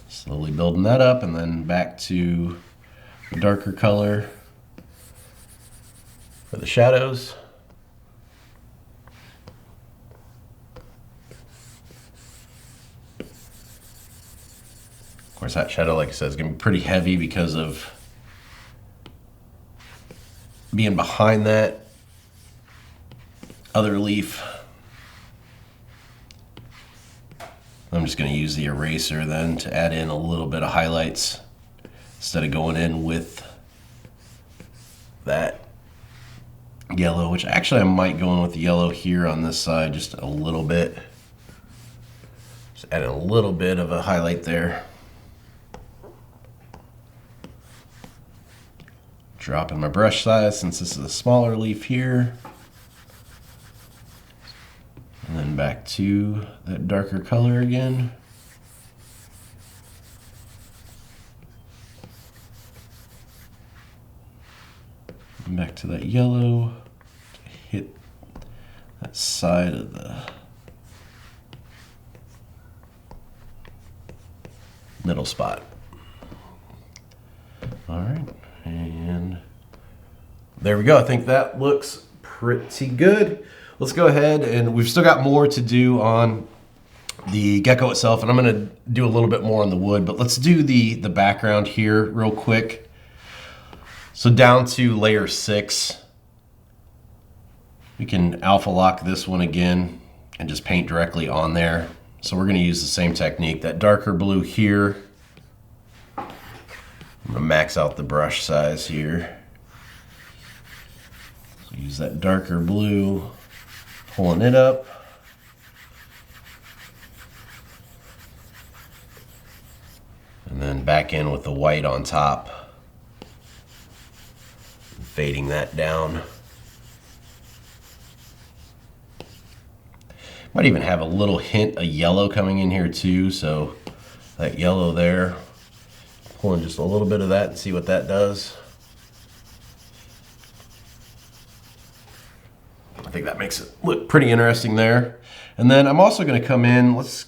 Slowly building that up and then back to the darker color for the shadows. Of course, that shadow, like I said, is going to be pretty heavy because of being behind that other leaf. I'm just going to use the eraser then to add in a little bit of highlights instead of going in with that yellow, which actually I might go in with the yellow here on this side just a little bit. Just add a little bit of a highlight there. Dropping my brush size since this is a smaller leaf here. And then back to that darker color again. And back to that yellow to hit that side of the middle spot. All right, and there we go. I think that looks pretty good. Let's go ahead, and we've still got more to do on the gecko itself, and I'm going to do a little bit more on the wood, but let's do the background here real quick. So down to layer 6, we can alpha lock this one again and just paint directly on there. So we're going to use the same technique, that darker blue here. I'm going to max out the brush size here. So use that darker blue. Pulling it up. And then back in with the white on top. Fading that down. Might even have a little hint of yellow coming in here too, so that yellow there. Pulling just a little bit of that and see what that does. think that makes it look pretty interesting there. And then I'm also going to come in, let's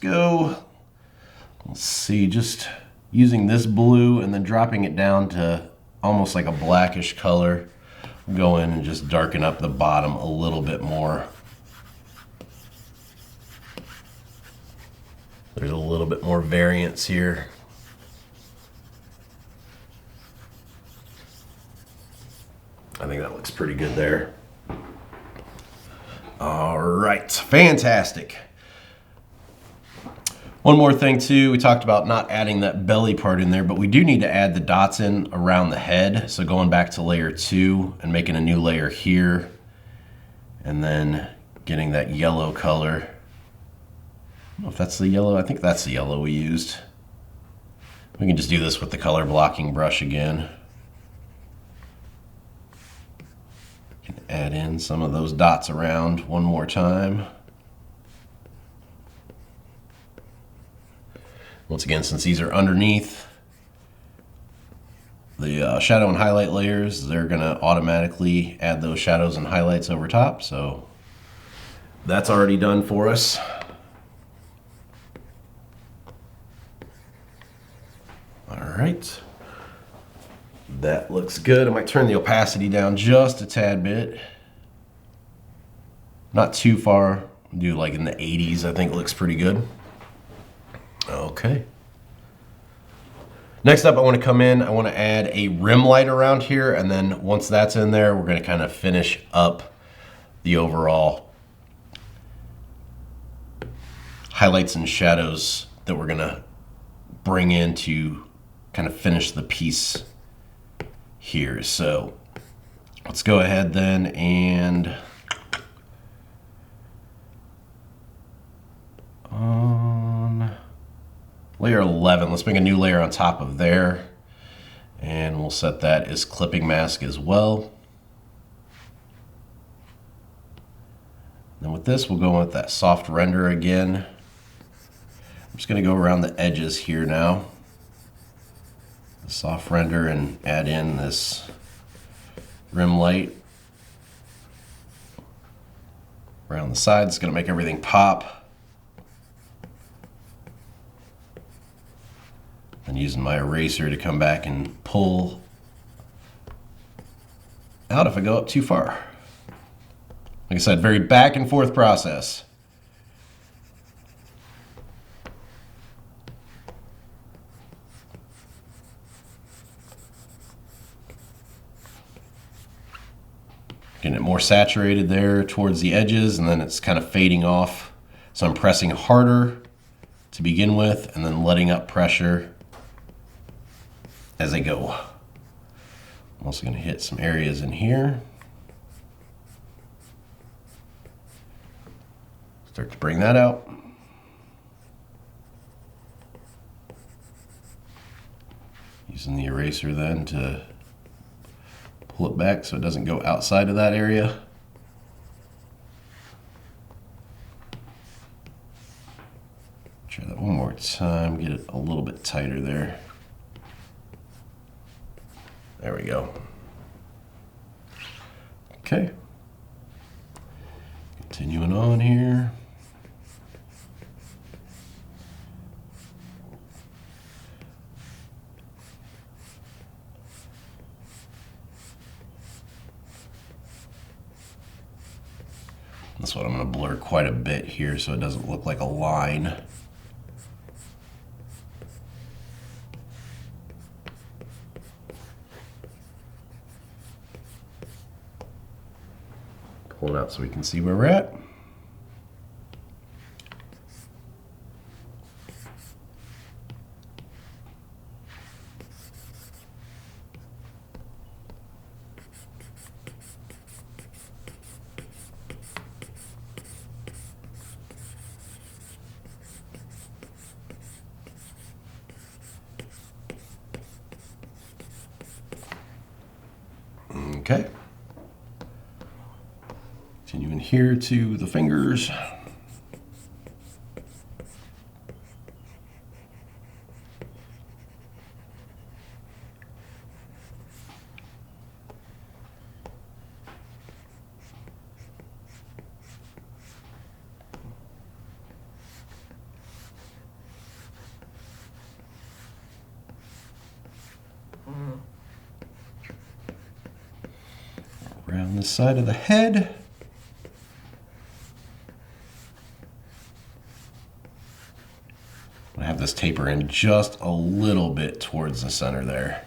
see, just using this blue and then dropping it down to almost like a blackish color. Go in and just darken up the bottom a little bit more. There's a little bit more variance here. I think that looks pretty good there. All right, fantastic. One more thing too, we talked about not adding that belly part in there, but we do need to add the dots in around the head. So going back to layer 2 and making a new layer here, and then getting that yellow color. I don't know if that's the yellow, I think that's the yellow we used. We can just do this with the color blocking brush again. Can add in some of those dots around one more time. Once again, since these are underneath the shadow and highlight layers, they're gonna automatically add those shadows and highlights over top. So that's already done for us. All right, that looks good. I might turn the opacity down just a tad bit. Not too far, do like in the 80s, I think looks pretty good. Okay. Next up, I want to come in, I want to add a rim light around here, and then once that's in there, we're going to kind of finish up the overall highlights and shadows that we're going to bring in to kind of finish the piece here. So let's go ahead then and on layer 11, let's make a new layer on top of there, and we'll set that as clipping mask as well. Then with this, we'll go with that soft render again. I'm just going to go around the edges here now. The soft render and add in this rim light around the sides. It's going to make everything pop. And using my eraser to come back and pull out if I go up too far. Like I said, very back and forth process. Getting it more saturated there towards the edges, and then it's kind of fading off. So I'm pressing harder to begin with, and then letting up pressure as I go. I'm also going to hit some areas in here. Start to bring that out. Using the eraser then to pull it back so it doesn't go outside of that area. Try that one more time, get it a little bit tighter there. There we go. Okay. Continuing on here. That's what I'm going to blur quite a bit here so it doesn't look like a line. Pull it out so we can see where we're at. Okay. Continuing here to the fingers. Around the side of the head. I have this taper in just a little bit towards the center there.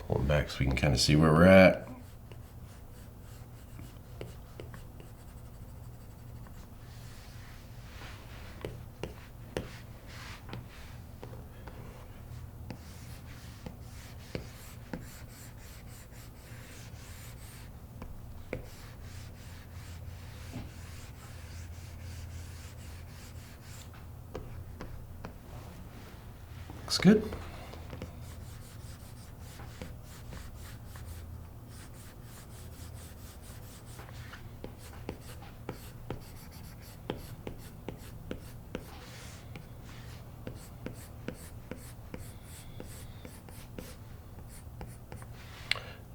Pulling back so we can kind of see where we're at. Looks good.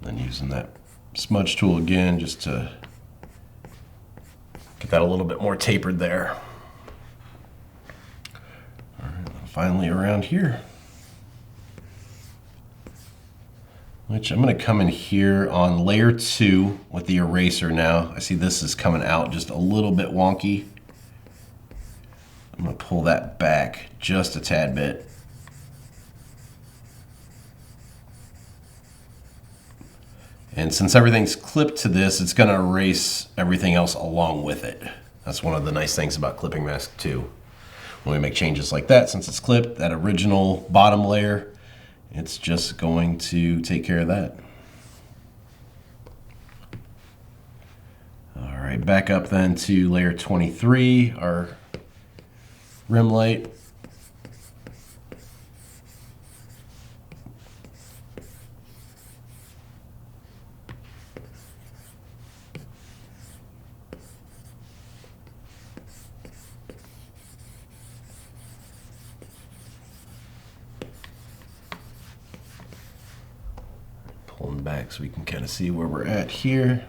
Then using that smudge tool again just to get that a little bit more tapered there. All right, finally around here, which I'm going to come in here on layer 2 with the eraser now. I see this is coming out just a little bit wonky. I'm going to pull that back just a tad bit. And since everything's clipped to this, it's going to erase everything else along with it. That's one of the nice things about clipping mask too. When we make changes like that, since it's clipped, that original bottom layer, it's just going to take care of that. All right, back up then to layer 23, our rim light. Pulling back so we can kind of see where we're at here.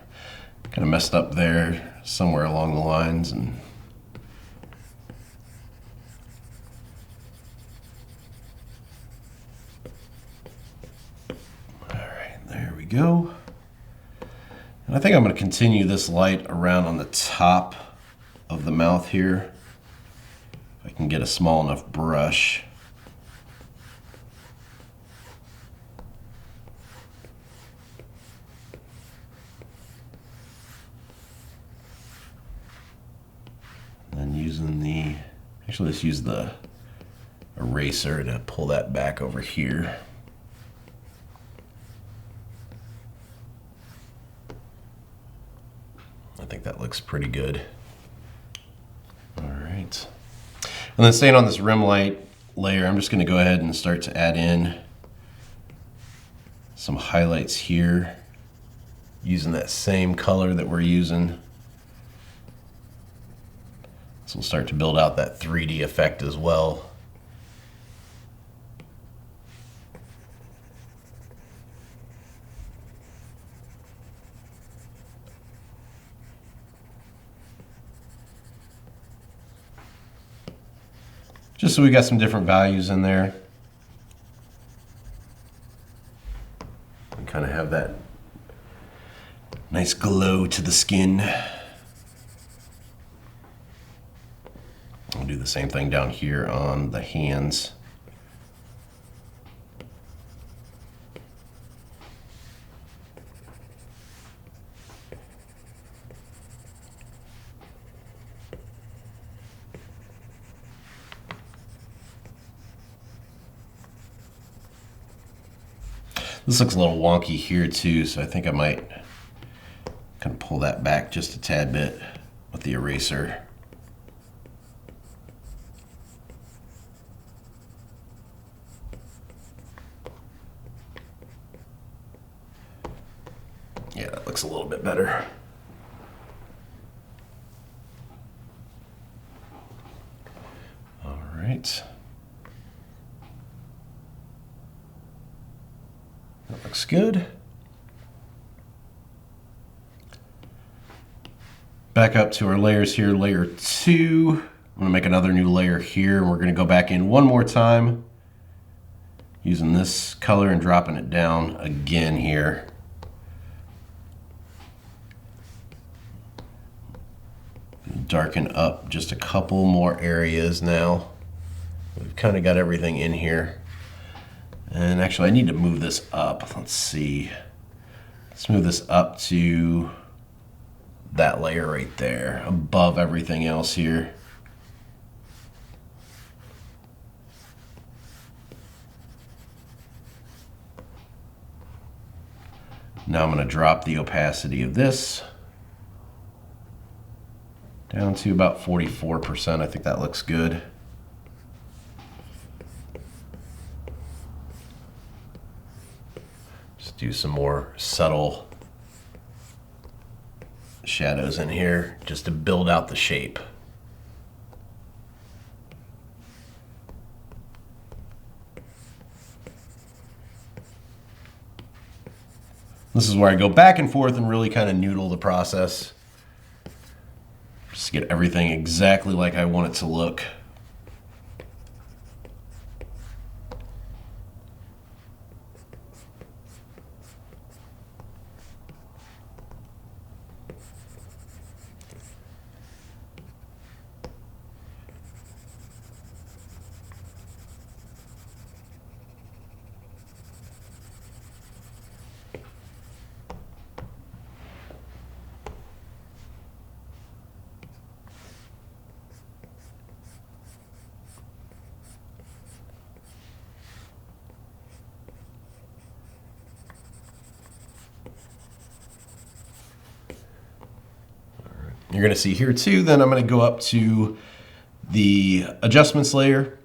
Kind of messed up there somewhere along the lines, and all right, there we go. And I think I'm going to continue this light around on the top of the mouth here. If I can get a small enough brush. And using the, actually let's use the eraser to pull that back over here. I think that looks pretty good. All right. And then staying on this rim light layer, I'm just going to go ahead and start to add in some highlights here using that same color that we're using. So we'll start to build out that 3D effect as well. Just so we got some different values in there. And kind of have that nice glow to the skin. I'll do the same thing down here on the hands. This looks a little wonky here too, so I think I might kind of pull that back just a tad bit with the eraser. Yeah, that looks a little bit better. All right. looks good. Back up to our layers here, layer 2. I'm gonna make another new layer here, and we're gonna go back in one more time using this color and dropping it down again here. Darken up just a couple more areas now. We've kind of got everything in here. And actually I need to move this up. Let's see. Let's move this up to that layer right there, above everything else here. Now I'm going to drop the opacity of this down to about 44%. I think that looks good. Just do some more subtle shadows in here just to build out the shape. This is where I go back and forth and really kind of noodle the process. Just get everything exactly like I want it to look. You're going to see here too, then I'm going to go up to the adjustments layer,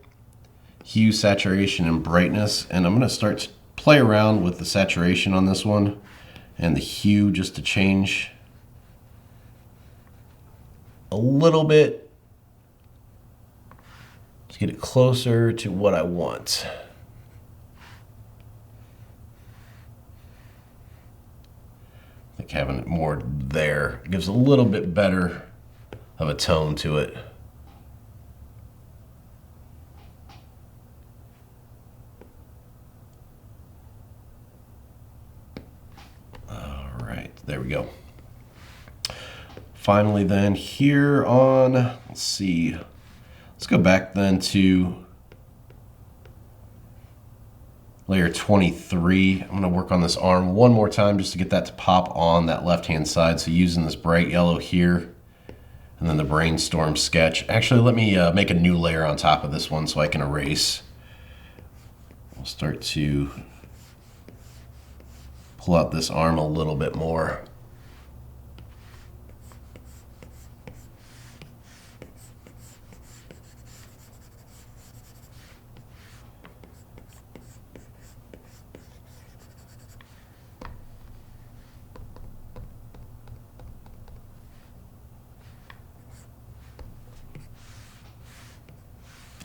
hue, saturation, and brightness, and I'm going to start to play around with the saturation on this one and the hue just to change a little bit to get it closer to what I want. I think having it more there gives a little bit better of a tone to it. All right, there we go. Finally then, here on, let's see, let's go back then to layer 23. I'm going to work on this arm one more time just to get that to pop on that left-hand side. So using this bright yellow here and then the brainstorm sketch. Actually, let me make a new layer on top of this one so I can erase. I'll start to pull out this arm a little bit more.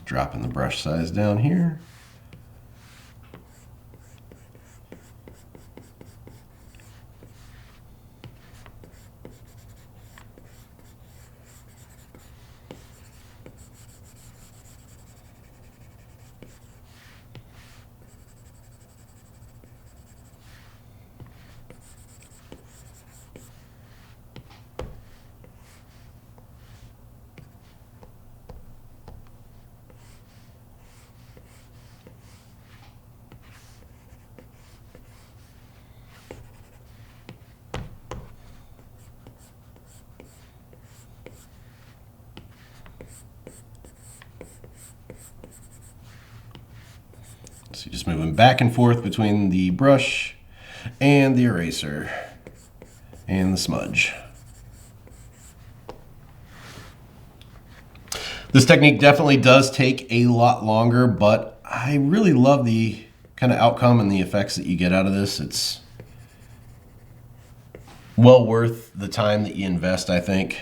Dropping the brush size down here. So just moving back and forth between the brush and the eraser and the smudge. This technique definitely does take a lot longer, but I really love the kind of outcome and the effects that you get out of this. It's well worth the time that you invest, I think.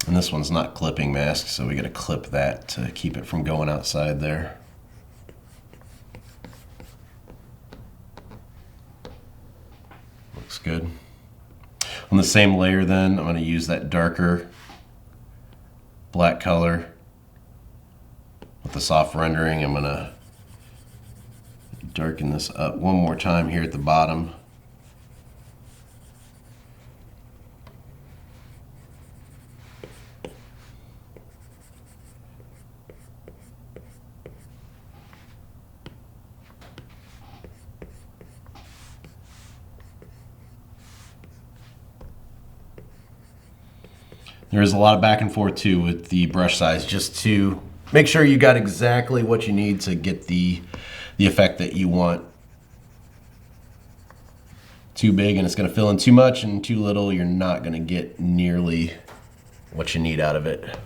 And this one's not clipping mask, so we gotta clip that to keep it from going outside there. Looks good. On the same layer then, I'm gonna use that darker black color with the soft rendering. I'm gonna darken this up one more time here at the bottom. There is a lot of back and forth too with the brush size, just to make sure you got exactly what you need to get the effect that you want. Too big and it's going to fill in too much, and too little, you're not going to get nearly what you need out of it.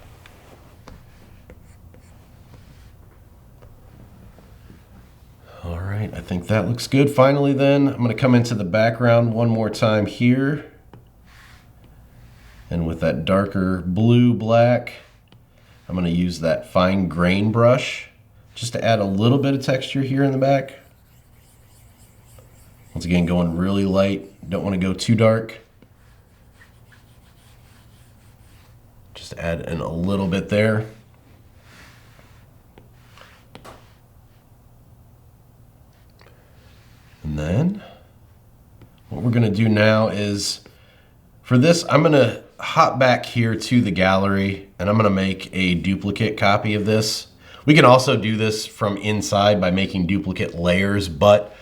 All right, I think that looks good. Finally then, I'm going to come into the background one more time here. And with that darker blue black, I'm going to use that fine grain brush just to add a little bit of texture here in the back. Once again, going really light. Don't want to go too dark. Just add in a little bit there. And then what we're going to do now is, for this, I'm going to hop back here to the gallery and I'm going to make a duplicate copy of this. We can also do this from inside by making duplicate layers, but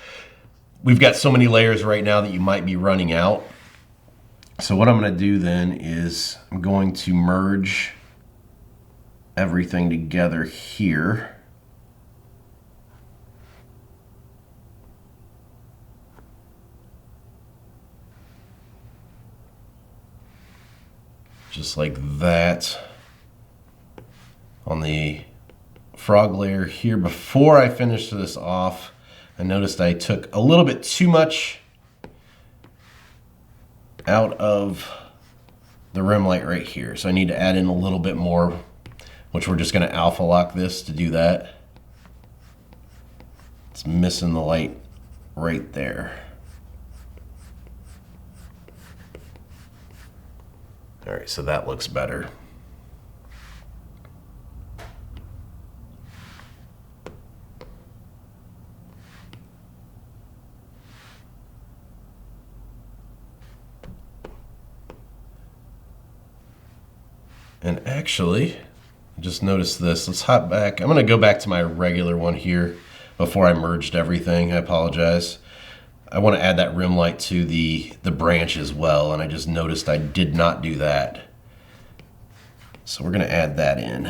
we've got so many layers right now that you might be running out. So what I'm going to do then is I'm going to merge everything together here. Just like that on the frog layer here. Before I finish this off, I noticed I took a little bit too much out of the rim light right here. So I need to add in a little bit more, which we're just going to alpha lock this to do that. It's missing the light right there. All right, so that looks better. And actually, just noticed this. Let's hop back. I'm going to go back to my regular one here before I merged everything. I apologize. I want to add that rim light to the branch as well, and I just noticed I did not do that. So we're going to add that in.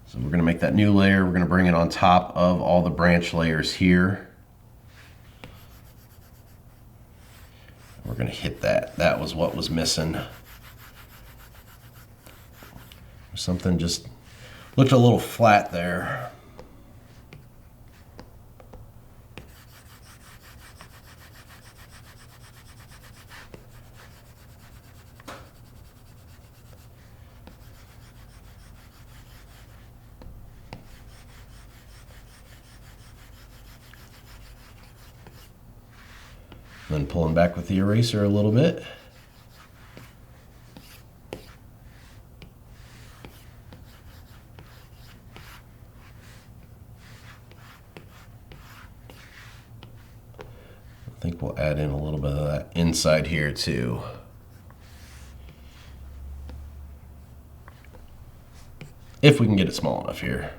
So we're going to make that new layer. We're going to bring it on top of all the branch layers here. We're going to hit that. That was what was missing. Something just looked a little flat there. Then pulling back with the eraser a little bit. I think we'll add in a little bit of that inside here too. If we can get it small enough here.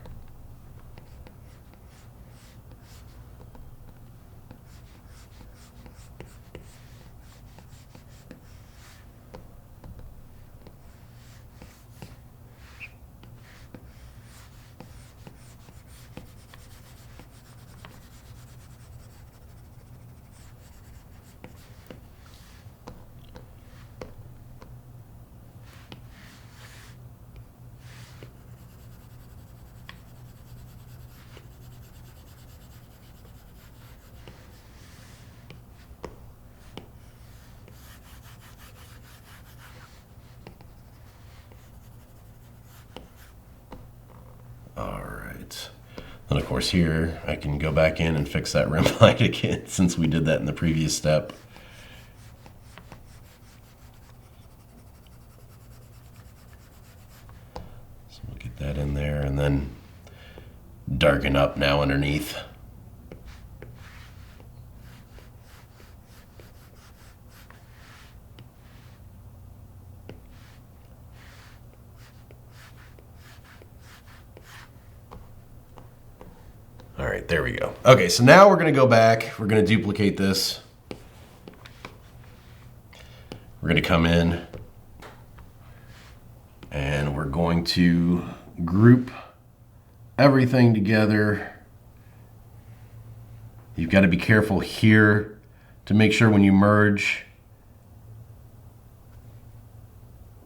And of course here, I can go back in and fix that rim light again since we did that in the previous step. So we'll get that in there and then darken up now underneath. All right, there we go. Okay, so now we're gonna go back. We're gonna duplicate this. We're gonna come in and we're going to group everything together. You've got to be careful here to make sure when you merge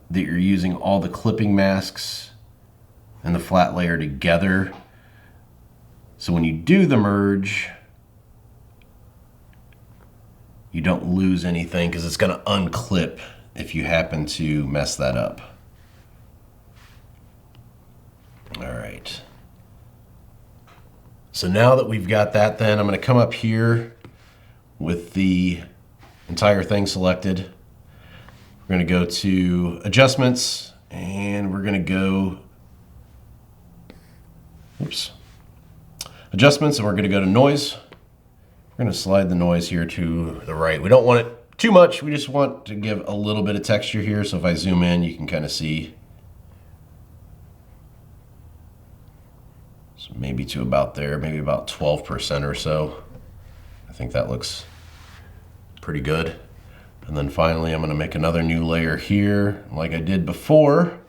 that you're using all the clipping masks and the flat layer together. So when you do the merge, you don't lose anything because it's going to unclip if you happen to mess that up. All right. So now that we've got that, then I'm going to come up here with the entire thing selected. We're going to go to adjustments and we're going to go, adjustments, and we're going to go to noise. We're going to slide the noise here to the right. We don't want it too much. We just want to give a little bit of texture here. So if I zoom in, you can kind of see. So maybe to about there, maybe about 12% or so. I think that looks pretty good. And then finally, I'm going to make another new layer here like I did before.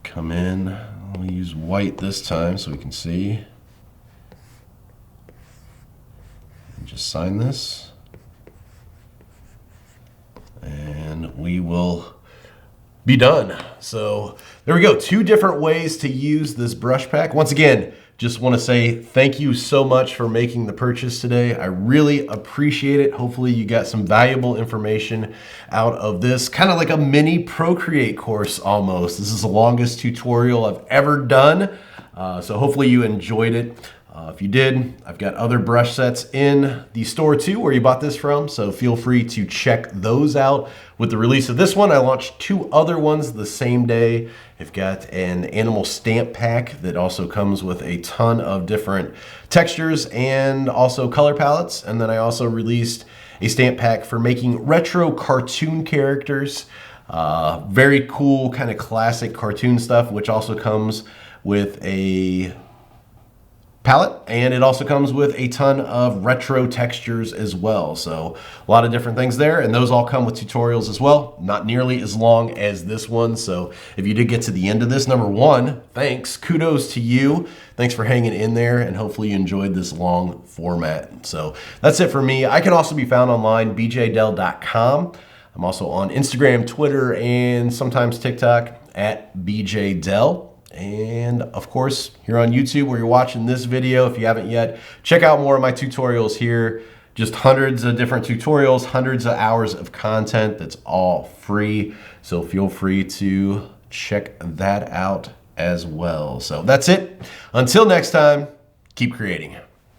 Come in, I'll use white this time so we can see. And just sign this. And we will be done. So there we go. 2 different ways to use this brush pack. Once again, just want to say thank you so much for making the purchase today. I really appreciate it. Hopefully you got some valuable information out of this, kind of like a mini Procreate course almost. This is the longest tutorial I've ever done. So hopefully you enjoyed it. If you did, I've got other brush sets in the store too where you bought this from, so feel free to check those out. With the release of this one, I launched 2 other ones the same day. I've got an animal stamp pack that also comes with a ton of different textures and also color palettes. And then I also released a stamp pack for making retro cartoon characters. Very cool, kind of classic cartoon stuff, which also comes with a palette, and it also comes with a ton of retro textures as well. So a lot of different things there, and those all come with tutorials as well, not nearly as long as this one. So if you did get to the end of this, number 1, thanks, kudos to you. Thanks for hanging in there, and hopefully you enjoyed this long format. So that's it for me. I can also be found online, BeeJayDeL.com. I'm also on Instagram, Twitter, and sometimes TikTok at BeeJayDeL. And of course, here on YouTube where you're watching this video, if you haven't yet, check out more of my tutorials here. Just hundreds of different tutorials, hundreds of hours of content that's all free. So feel free to check that out as well. So that's it. Until next time, keep creating.